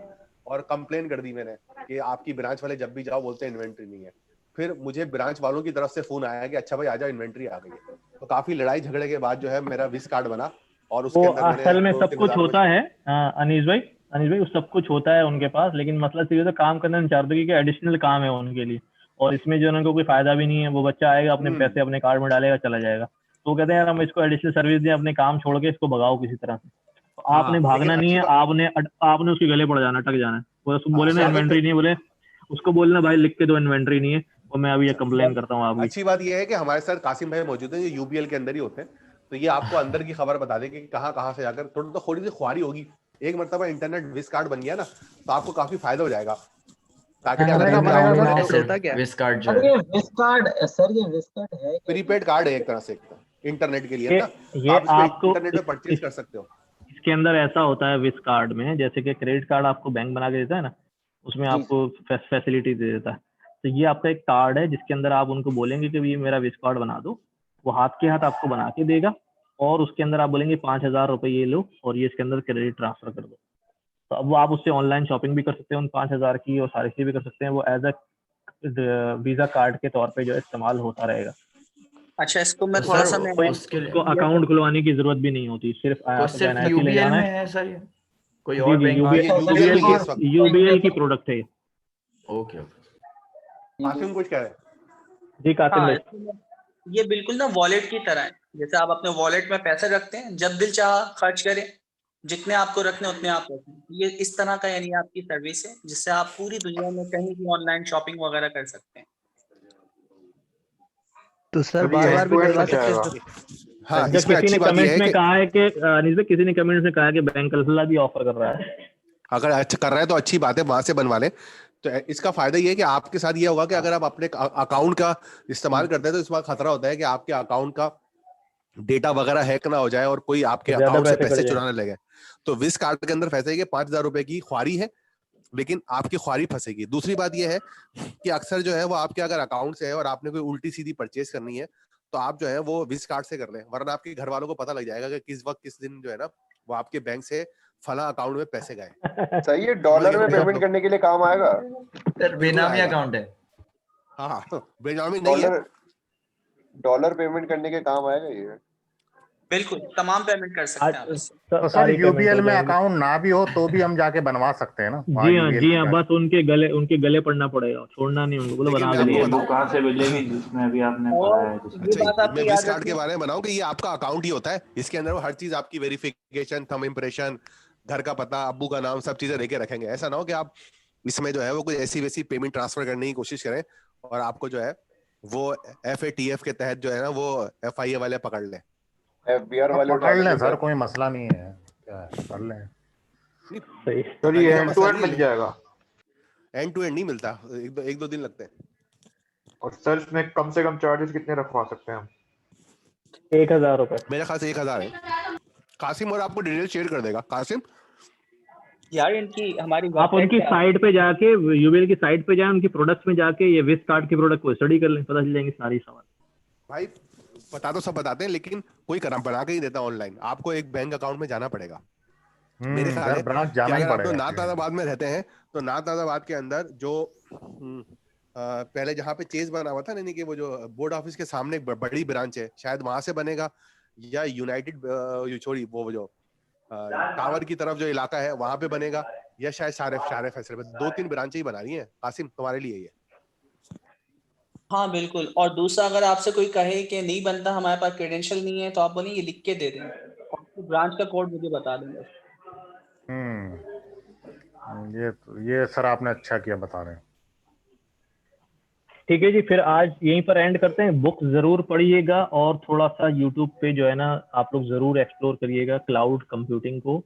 और कंप्लेन कर दी मैंने कि आपकी ब्रांच वाले जब भी जाओ बोलते हैं इन्वेंट्री नहीं है। फिर मुझे ब्रांच वालों की तरफ से फोन आया कि अच्छा भाई आ जाओ, इन्वेंट्री आ गई है। तो काफी लड़ाई झगड़े के बाद जो है मेरा विस कार्ड बना और उसके वो अंदर मैंने असल में 2-3 सब कुछ हज़ार होता रुपए। है अनीस भाई वो सब कुछ होता है उनके पास, लेकिन मसला सीधे तो काम करना नहीं चाहते क्योंकि एडिशनल काम है उनके लिए, और इसमें जो उनको कोई फायदा भी नहीं है। वो बच्चा आएगा अपने पैसे अपने कार्ड में डालेगा चला जाएगा, तो वो कहते हैं यार हम इसको एडिशनल सर्विस दें, अपने काम छोड़ के इसको भगाओ किसी तरह से। तो आपने लेकिन भागना नहीं अच्छी है, बात आपने उसके गले पड़ जाना, अटक जाना है। वो उसको बोले ना अगर इन्वेंट्री नहीं है, बोले उसको बोलना भाई लिख के दो इन्वेंट्री नहीं है, और मैं अभी ये कंप्लेन करता हूँ आपकी। अच्छी बात यह है कि हमारे साथ कासिम भाई मौजूद हैं, ये यूबीएल के अंदर ही होते हैं, तो ये आपको अंदर की खबर बता देंगे कि कहाँ से जाकर थोड़ी सी ख्वारी होगी। एक मरतबा इंटरनेट विस कार्ड बन गया ना तो आपको काफी फायदा हो जाएगा। ताकि विस कार्ड जो अब ये विस कार्ड सर, ये विस कार्ड है प्रीपेड कार्ड है एक तरह से इंटरनेट के लिए ना, ये आप आपको इंटरनेट पे परचेज कर सकते हो। इसके अंदर ऐसा होता है विस कार्ड में, जैसे कि क्रेडिट कार्ड आपको बैंक बना के देता है ना, उसमें आपको फैसिलिटी दे देता है। तो ये आपका एक कार्ड है जिसके अंदर आप उनको बोलेंगे कि ये मेरा विस कार्ड बना दो, वो हाथ के हाथ आपको बना के देगा, और उसके अंदर आप बोलेंगे 5,000 रुपए ये लो और ये इसके अंदर क्रेडिट ट्रांसफर कर दो। तो अब वो आप उससे ऑनलाइन शॉपिंग भी कर सकते हैं उन 5,000 की, और सारी चीजें भी कर सकते हैं। वो एज अ वीजा कार्ड के तौर पे जो है इस्तेमाल होता रहेगा। अच्छा, इसको मैं थोड़ा सा उसको अकाउंट खुलवाने की जरूरत भी नहीं होती, सिर्फ सिर्फ यूबीएल में है सर ये? कोई और जी बैंक? यूबीएल की प्रोडक्ट है। ओके कासिम कुछ कह रहे हैं? जी कासिम हाँ, भाई, ये बिल्कुल ना वॉलेट की तरह है। जैसे आप अपने वॉलेट में पैसे रखते हैं, जब दिल चाहा खर्च करें, जितने आपको रखने उतने आप रखें। ये इस तरह का यानी आपकी सर्विस है जिससे आप पूरी दुनिया में कहीं भी ऑनलाइन शॉपिंग वगैरह कर सकते हैं। तो सर बार-बार भी डलवा सकते हैं। हाँ, जब इसमें किसी ने अच्छी बात कमेंट्स यह है में कि कहा है कि अनीस भाई, किसी ने कमेंट्स में कहा है कि बैंक अल्फला भी ऑफर कर रहा है। अगर अच्छा कर रहा है तो अच्छी बात है, वहां से बनवा ले। तो इसका फायदा ये है कि आपके साथ ये होगा कि अगर आप अपने अकाउंट का इस्तेमाल करते हैं तो इस बार खतरा होता है कि आपके अकाउंट का डेटा वगैरह हैक ना हो जाए और कोई आपके ज्यादा अकाउंट से पैसे पैसे कट चुराने लगे। तो विस कार्ड के अंदर फैसे है कि 5,000 रुपए की ख्वारी है, लेकिन आपकी ख्वारी फंसेगी। दूसरी बात यह है कि अक्सर जो है वो आपके अगर अकाउंट से है और आपने कोई उल्टी सीधी परचेज करनी है तो आप जो है वो विस कार्ड से कर लें, वरना आपके घर वालों को पता लग जाएगा कि किस वक्त किस दिन जो है ना वो आपके बैंक से फला अकाउंट में पैसे गए। सही है, डॉलर में पेमेंट करने के लिए काम आएगा सर। बेनामी अकाउंट है। हाँ, बेनामी नहीं है, डॉलर पेमेंट करने के काम आएगा ये। बिल्कुल, तमाम पेमेंट कर सकते हैं आप इससे। तो सर यूबीएल में अकाउंट ना भी हो तो भी हम जाके बनवा सकते हैं ना? जी हाँ, बस उनके गले पड़ना पड़ेगा, छोड़ना नहीं उनको, बोलो बना देंगे। वो कहाँ से मिलेगी जिसमें अभी आपने पढ़ा है? अच्छा, मैं विस कार्ड के बारे में बनाऊं कि ये आपका अकाउंट ही होता है, इसके अंदर वो हर चीज आपकी वेरिफिकेशन, थंब इंप्रेशन, घर का पता, अब्बू का नाम, सब चीजें लेके रखेंगे। ऐसा ना हो कि आप इसमें जो है वो कोई ऐसी वैसी पेमेंट ट्रांसफर करने की कोशिश करें और आपको जो है वो FATF के तहत जो है ना वो FIA वाले पकड़ ले, FBR वाले पकड़ लें सर, कोई मसला नहीं है, क्या है, कर लें। सर ये एंड टू एंड मिल जाएगा? एंड टू एंड नहीं मिलता, एक दो दिन लगते हैं। और सर इसमें कम से कम चार्जेस कितने रखवा सकते हैं हम? 1,000 रुपए मेरे ख्याल से 1,000 है। कासिम और आपको डिटेल शेयर कर देगा। कासिम यार इनकी हमारी आप उनकी साइट पे जाके, यूबीएल की साइट पे जाए, उनकी प्रोडक्ट्स में जाके ये विस कार्ड की प्रोडक्ट को स्टडी कर लें, पता चल जाएंगे सारी सवाल। भाई पता तो सब बताते हैं लेकिन कोई बना के ही देता ऑनलाइन, आपको एक बैंक अकाउंट में जाना पड़ेगा। मेरे ख्याल है अगर आप नाताबाद में रहते हैं तो नाताबाद के अंदर जो पहले जहाँ पे चेज बना हुआ था, यानी कि वो जो बोर्ड ऑफिस के सामने एक बड़ी ब्रांच है, शायद वहां से बनेगा, या यूनाइटेड छोड़ी वो जो टावर की तरफ जो इलाका है वहां पे बनेगा, या शायद शारे फैसल में। 2-3 ब्रांचें ही बना रही हैं। कासिम तुम्हारे लिए ये? हाँ बिल्कुल। और दूसरा, अगर आपसे कोई कहे कि नहीं बनता, हमारे पास क्रेडेंशियल नहीं है, तो आप बोलें ये लिख के दे दें और ब्रांच का कोड मुझे बता देंगे। ये सर आपने अच्छा किया बता रहे हैं। ठीक है जी, फिर आज यहीं पर एंड करते हैं। बुक जरूर पढ़िएगा और थोड़ा सा यूट्यूब पे जो है ना आप लोग जरूर एक्सप्लोर करिएगा क्लाउड कंप्यूटिंग को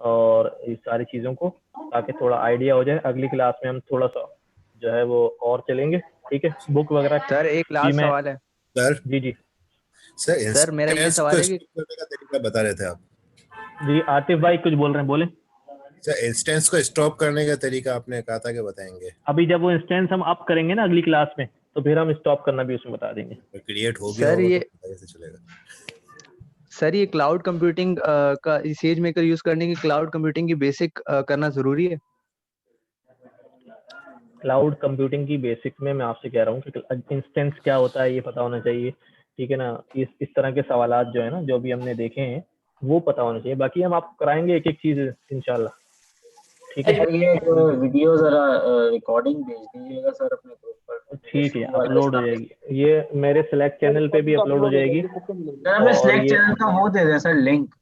और इस सारी चीजों को, ताकि थोड़ा आइडिया हो जाए। अगली क्लास में हम थोड़ा सा जो है वो और चलेंगे, ठीक है? बुक वगैरह। सर एक लास्ट सवाल है सर। जी सर मेरा ये सवाल है कि करने का तरीका बता रहे थे आप। जी आतिफ भाई कुछ बोल रहे हैं, बोले। सर इंस्टेंस को स्टॉप करने का तरीका आपने कहा था कि बताएंगे। अभी जब वो इंस्टेंस हम अप करेंगे ना अगली क्लास में, तो फिर हम स्टॉप करना भी उसमें बता देंगे। क्रिएट हो गया सर होगा ये तो कैसे चलेगा? सर ये क्लाउड कंप्यूटिंग का सेज मेकर यूज करने की क्लाउड कंप्यूटिंग की बेसिक करना जरूरी है? क्लाउड कंप्यूटिंग की बेसिक्स में मैं आपसे कह रहा हूँ कि इंस्टेंस क्या होता है ये पता होना चाहिए, ठीक है ना। इस तरह के सवालात जो है ना, जो भी हमने देखे हैं वो पता होना चाहिए। बाकी हम आपको कराएंगे एक एक चीज इंशाल्लाह, ठीक है। सर ये वीडियो जरा रिकॉर्डिंग भेज दीजिएगा सर अपने ग्रुप पर। ठीक है, अपलोड हो जाएगी, ये मेरे सिलेक्ट चैनल पे भी अपलोड हो जाएगी। सर हमें सिलेक्ट चैनल का वो दे दें सर, लिंक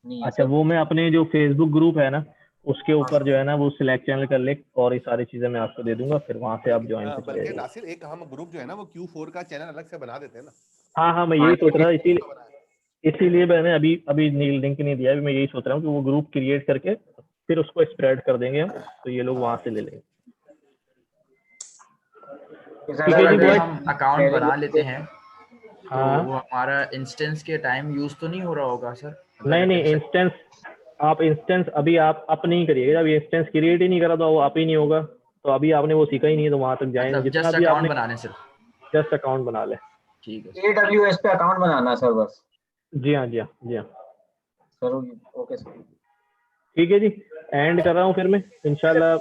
नहीं है अच्छा, वो मैं अपने जो फेसबुक ग्रुप है ना उसके ऊपर जो है ना वो सिलेक्ट चैनल का लिंक और ये सारी चीजें मैं आपको दे दूंगा, फिर वहां से आप ज्वाइन कर बल्कि लीजिएगा। नासिर एक हम ग्रुप जो है ना वो Q4 का चैनल अलग से बना देते हैं ना। हाँ मैं यही सोच रहा था, इसीलिए मैंने अभी लिंक नहीं दिया। अभी मैं यही सोच रहा हूँ कि वो ग्रुप क्रिएट करके फिर उसको स्प्रेड कर देंगे हम, तो ये लोग वहां से ले लेंगे। ठीक है जी, हम अकाउंट बना लेते हैं हाँ। तो वो हमारा इंस्टेंस के टाइम यूज तो नहीं हो रहा होगा सर? नहीं इंस्टेंस, आप इंस्टेंस अभी आप अप नहीं करिएगा। अभी इंस्टेंस क्रिएट ही नहीं करा तो वो आप ही नहीं होगा, तो अभी आपने वो सीखा ही नहीं है, तो वहां तक जाएंगे मतलब जितना जस्ट भी अकाउंट आपने बनाने से। जस्ट अकाउंट बना ले। ठीक है AWS पे अकाउंट बनाना है सर बस। जी हाँ सर ओके सर, ठीक है जी, एंड कर रहा हूँ फिर मैं इंशाल्लाह।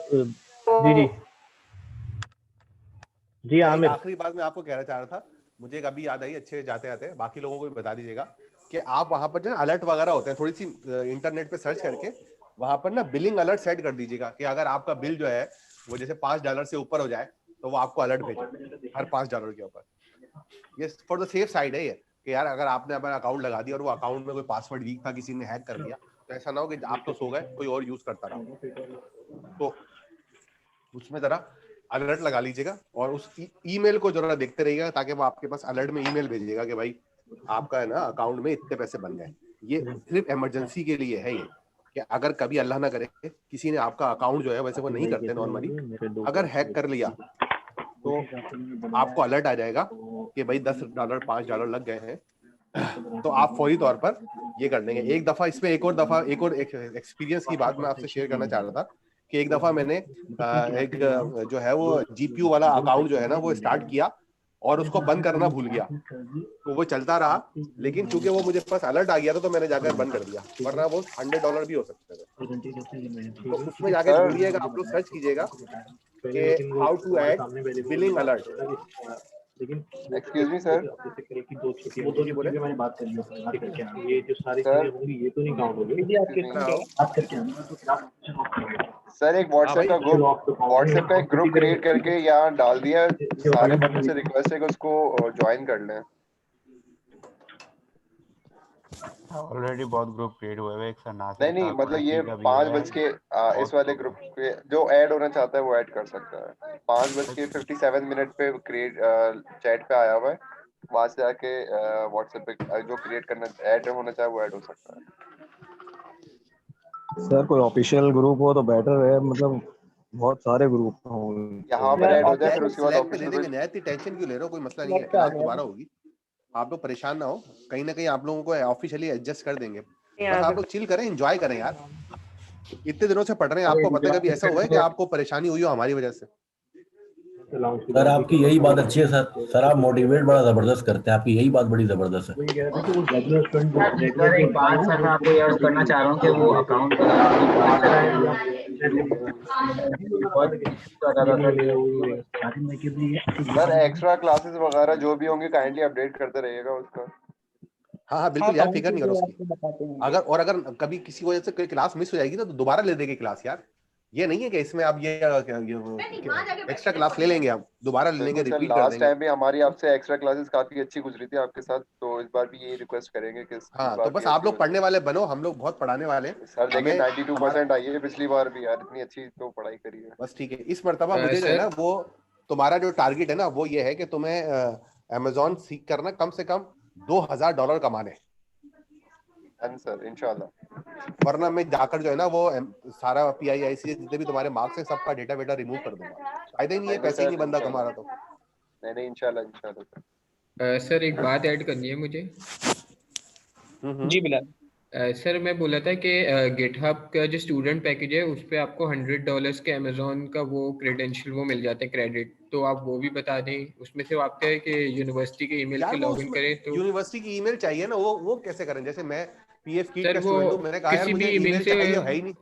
जी आमिर, आखिरी बात मैं आपको कहना चाह रहा था, मुझे एक अभी याद आई अच्छे जाते आते, बाकी लोगों को भी बता दीजिएगा कि आप वहां पर जो अलर्ट वगैरह होते हैं, थोड़ी सी इंटरनेट पे सर्च करके वहां पर ना बिलिंग अलर्ट सेट कर दीजिएगा कि अगर आपका बिल जो है वो जैसे $5 से ऊपर हो जाए तो वो आपको अलर्ट भेजे हर $5 के ऊपर। ये फॉर द सेफ साइड है ये कि यार अगर आपने अपना अकाउंट लगा दिया और वो अकाउंट में कोई पासवर्ड वीक था, किसी ने हैक कर दिया, तो ऐसा ना हो कि आप तो सो गए कोई और यूज करता रहा। तो उसमें जरा अलर्ट लगा लीजिएगा और उस ईमेल को जरा देखते रहिएगा ताकि वो आपके पास अलर्ट में ईमेल भेजिएगा कि भाई आपका है ना अकाउंट में इतने पैसे बन गए। ये सिर्फ इमरजेंसी के लिए है, ये कि अगर कभी अल्लाह ना करे किसी ने आपका अकाउंट जो है, वैसे वो नहीं करते नॉर्मली, अगर हैक कर लिया तो आपको अलर्ट आ जाएगा कि भाई $10 $5 लग गए हैं, तो आप फौरी तौर पर ये कर लेंगे। एक दफा इसमें एक और एक्सपीरियंस की बात मैं आपसे शेयर करना चाह रहा था कि एक दफा मैंने एक जो है वो GPU वाला अकाउंट जो है ना वो स्टार्ट किया और उसको बंद करना भूल गया, तो वो चलता रहा, लेकिन चूंकि वो मुझे पास अलर्ट आ गया था तो मैंने जाकर बंद कर दिया, वरना वो $100 भी हो सकते थे। तो उसमें जाकर ढूंढिएगा, आप लोग सर्च कीजिएगा कि how to add billing alert. Excuse me sir, वो तो बोले मैंने बात कर लिया, ये जो सारी चीजें होंगी ये तो नहीं काउंट होगी। सर एक व्हाट्सएप का एक ग्रुप क्रिएट करके यहाँ डाल दिया, सारे बंदों से रिक्वेस्ट है कि उसको ज्वाइन कर लें। ऑलरेडी बहुत ग्रुप क्रिएट हुए हैं, एक सर नहीं मतलब ये 5 बज के इस वाले ग्रुप पे जो ऐड होना चाहता है वो ऐड कर सकता है। 5:57 पे क्रिएट चैट पे आया हुआ है, वहां से आके व्हाट्सएप पे जो क्रिएट करना ऐड होना चाहे वो ऐड हो सकता है। सर कोई ऑफिशियल ग्रुप हो तो बेटर है, मतलब बहुत सारे ग्रुप होंगे यहाँ पर ऐड हो जाए, फिर उसके बाद ऑफिशियल टेंशन क्यों ले रहे हो, कोई मसला नहीं है, क्लास दोबारा होगी, आप लोग परेशान ना हो, कहीं ना कहीं आप लोगों को ऑफिशियली एडजस्ट कर देंगे। बस आप लोग चिल करें, एंजॉय करें यार, इतने दिनों से पढ़ रहे हैं, आपको पता है कभी ऐसा हुआ है कि आपको परेशानी हुई हो हमारी वजह से? सर आपकी यही बात अच्छी है सर आप मोटिवेट बड़ा जबरदस्त करते हैं, आपकी यही बात बड़ी जबरदस्त है। सर एक बात सर मैं आपको याद करना चाह रहा हूँ कि वो अकाउंट सर एक्स्ट्रा क्लासेस वगैरह जो भी होंगे काइंडली अपडेट करते रहिएगा उसका। हाँ बिल्कुल यार, फिक्र नहीं करो उसकी। अगर कभी किसी वजह से कोई क्लास मिस हो जाएगी ना तो दोबारा ले देंगे क्लास यार, ये नहीं है कि इसमें आप ये एक्स्ट्रा क्लास ले लेंगे, आप दोबारा ले लेंगे, रिपीट कर देंगे। लास्ट टाइम भी हमारी आपसे एक्स्ट्रा क्लासेस काफी अच्छी गुजरी थी आपके साथ, तो इस बार भी यही रिक्वेस्ट करेंगे कि हाँ तो बस आप लोग पढ़ने वाले बनो, हम लोग बहुत पढ़ाने वाले हैं सर। देखिए 92% आई है पिछली बार भी यार, इतनी अच्छी तो पढ़ाई करी है। बस ठीक है, इस मर्तबा मुझे जो है ना वो तुम्हारा जो टारगेट है ना वो ये है कि तुम्हें अमेज़न सीख करना कम से कम $2000 कमाने सर इंशाल्लाह, वरना मैं जाकर जो है ना वो सारा PIIC जितने भी तुम्हारे मार्क्स हैं सबका डेटा वेटा रिमूव कर दूंगा, फायदा ही नहीं है, पैसे ही नहीं बंदा कमा रहा तो। नहीं इंशाल्लाह सर एक बात ऐड करनी है मुझे। जी बिलाल। सर मैं बोला था कि गिटहब का जो स्टूडेंट पैकेज है उस पे आपको $100 के अमेजोन का वो क्रेडेंशियल वो मिल जाते हैं क्रेडिट, तो आप वो भी बता दें। उसमें से आप क्या है कि यूनिवर्सिटी के ईमेल यार से वो लॉगिन उसमें करें तो यूनिवर्सिटी की ईमेल चाहिए ना, वो कैसे करें? जैसे मैं पीएफ कीट सर का वो स्टूडेंट हूँ, मैंने कहा यार किसी भी मुझे ईमेल ईमेल से चाहिए, है ही नहीं।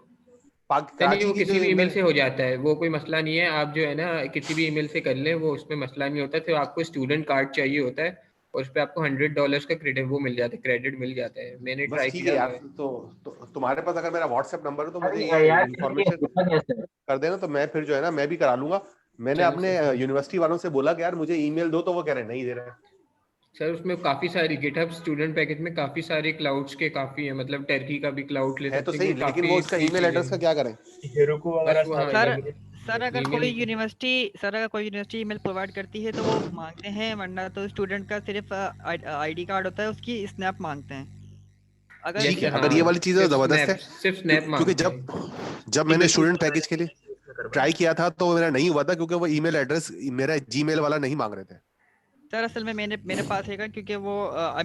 नहीं कराची वो की जो किसी भी ईमेल ईमेल से हो जाता है, वो कोई मसला नहीं है। आप जो है ना किसी भी ईमेल से कर लें, वो उसमें मसला नहीं होता। तो आपको स्टूडेंट कार्ड चाहिए होता है और उस पर आपको $100 का क्रेडिट वो मिल जाता है, क्रेडिट मिल जाता है। मैंने बस ट्राई ठीक है किया यार। हुआ है। तो तुम्हारे पास अगर मेरा व्हाट्सएप नंबर है तो मुझे अरे ये यार इन्फॉर्मेशन कर देना, तो मैं फिर जो है ना मैं भी करा लूंगा। मैंने चलो अपने सर। यूनिवर्सिटी वालों से बोला कि यार मुझे ईमेल दो, तो वो कह रहे हैं नहीं दे रहे हैं। सर उसमें काफी सारी गिटहब स्टूडेंट पैकेज में काफी सारे क्लाउड्स के काफी है, मतलब टर्की का भी क्लाउड ले है तो सकते हैं, सही, कि लेकिन काफी वो उसका फ्री ईमेल चीजें एड्रेस का हैं। क्या करें? हेरोकू वगैरह बस वहाँ सर लगे सर अगर ईमेल। कोई यूनिवर्सिटी ईमेल प्रोवाइड करती है तो वो मांगते हैं, वरना तो स्टूडेंट का सिर्फ आईडी कार्ड होता है, उसकी स्नैप मांगते हैं। अगर ठीक है, हाँ अगर ये वाली चीज है तो जबरदस्त है। सिर्फ स्नैप क्योंकि मांगते हैं। जब मैंने स्टूडेंट पैकेज के लिए ट्राई किया था तो मेरा नहीं हुआ था, क्योंकि वो ईमेल एड्रेस मेरा जीमेल वाला नहीं मांग रहे थे। सर असल में मेरे पास है, क्योंकि वो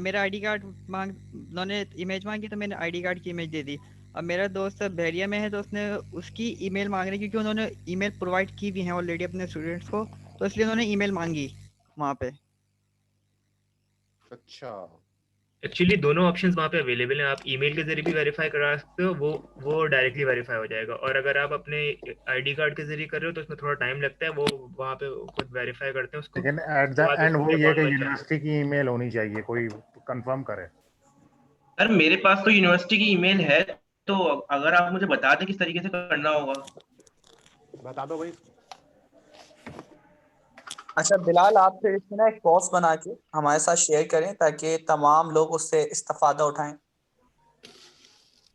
मेरा आईडी कार्ड उन्होंने इमेज मांगी तो मैंने आईडी कार्ड की इमेज दे दी। अब मेरा दोस्त बहरिया में है तो उसने उसकी ईमेल मांग रही, क्योंकि उन्होंने ईमेल प्रोवाइड की भी है ऑलरेडी अपने स्टूडेंट्स को, तो इसलिए उन्होंने ईमेल मांगी वहाँ पे। अच्छा, एक्चुअली दोनों ऑप्शंस वहाँ पे अवेलेबल हैं। आप ईमेल के जरिए भी वेरीफाई करा सकते हो, वो डायरेक्टली वेरीफाई हो जाएगा। और अगर आप अपने आईडी कार्ड के जरिए कर रहे हो तो उसमें थोड़ा टाइम लगता है, वो वहाँ पे खुद वेरीफाई करते हैं उसको। लेकिन एट तो द आप एंड उसमें वो ये बहुत कि बहुत यूनिवर्सिटी की ईमेल होनी चाहिए, कोई कंफर्म करे। सर मेरे पास तो यूनिवर्सिटी की ईमेल है, तो अगर आप मुझे बता दें किस तरीके से करना होगा। बता दो भाई। अच्छा बिलाल, आप फिर इसमें ना एक पोस्ट बना के हमारे साथ शेयर करें ताकि तमाम लोग उससे इस्तेफादा उठाएं।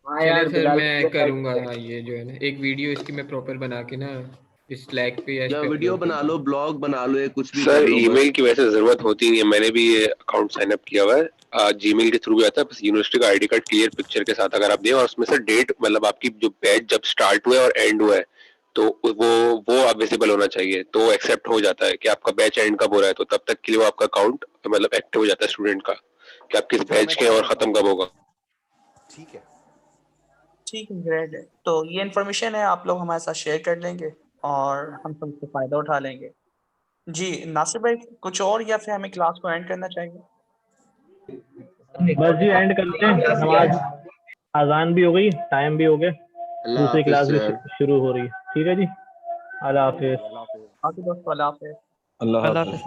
हाँ चले यार सर बिलाल मैं करूँगा। ये जो है ना एक वीडियो इसकी मैं प्रॉपर बना के ना इस स्लैक पे या इस या पे वीडियो अपलोड कर बना लो, दूँगा। ब्लॉग बना लो, या कुछ भी कर सर लो। ईमेल की वैसे जरूरत होती नहीं है, मैंने भी ये अकाउंट साइन अप किया हुआ है। जीमेल के थ्रू भी आता है, बस यूनिवर्सिटी का आईडी कार्ड क्लियर पिक्चर के साथ अगर आप दें, और उसमें से डेट, मतलब आपकी जो बैच जब स्टार्ट हुआ है और एंड हुआ है, तो वो आप विजिबल होना चाहिए, तो एक्सेप्ट हो जाता है कि आपका बैच एंड कब हो रहा है। तो तब तक के लिए वो आपका अकाउंट मतलब एक्टिव हो जाता है स्टूडेंट का, कि आप किस बैच के और खत्म कब होगा। ठीक है, ठीक है, ग्रेट है। तो ये इन्फॉर्मेशन है, आप लोग हमारे साथ शेयर कर लेंगे और हम सब इससे फायदा उठा लेंगे। जी नासिर भाई, कुछ और या फिर हमें क्लास को एंड करना चाहिए? बस जी एंड करते हैं, नमाज अजान भी हो गई, टाइम भी हो गया, दूसरी क्लास भी शुरू हो रही है। ठीक है जी, अल्लाह हाफिज। बाकी दोस्तों अल्लाह हाफिज। अल्लाह अल्लाह हाफिज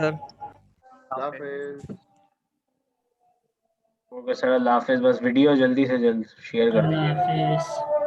हाफिज सर। ओके सर, अल्लाह हाफिज। बस वीडियो जल्दी से जल्द शेयर कर दीजिए। अल्लाह हाफिज।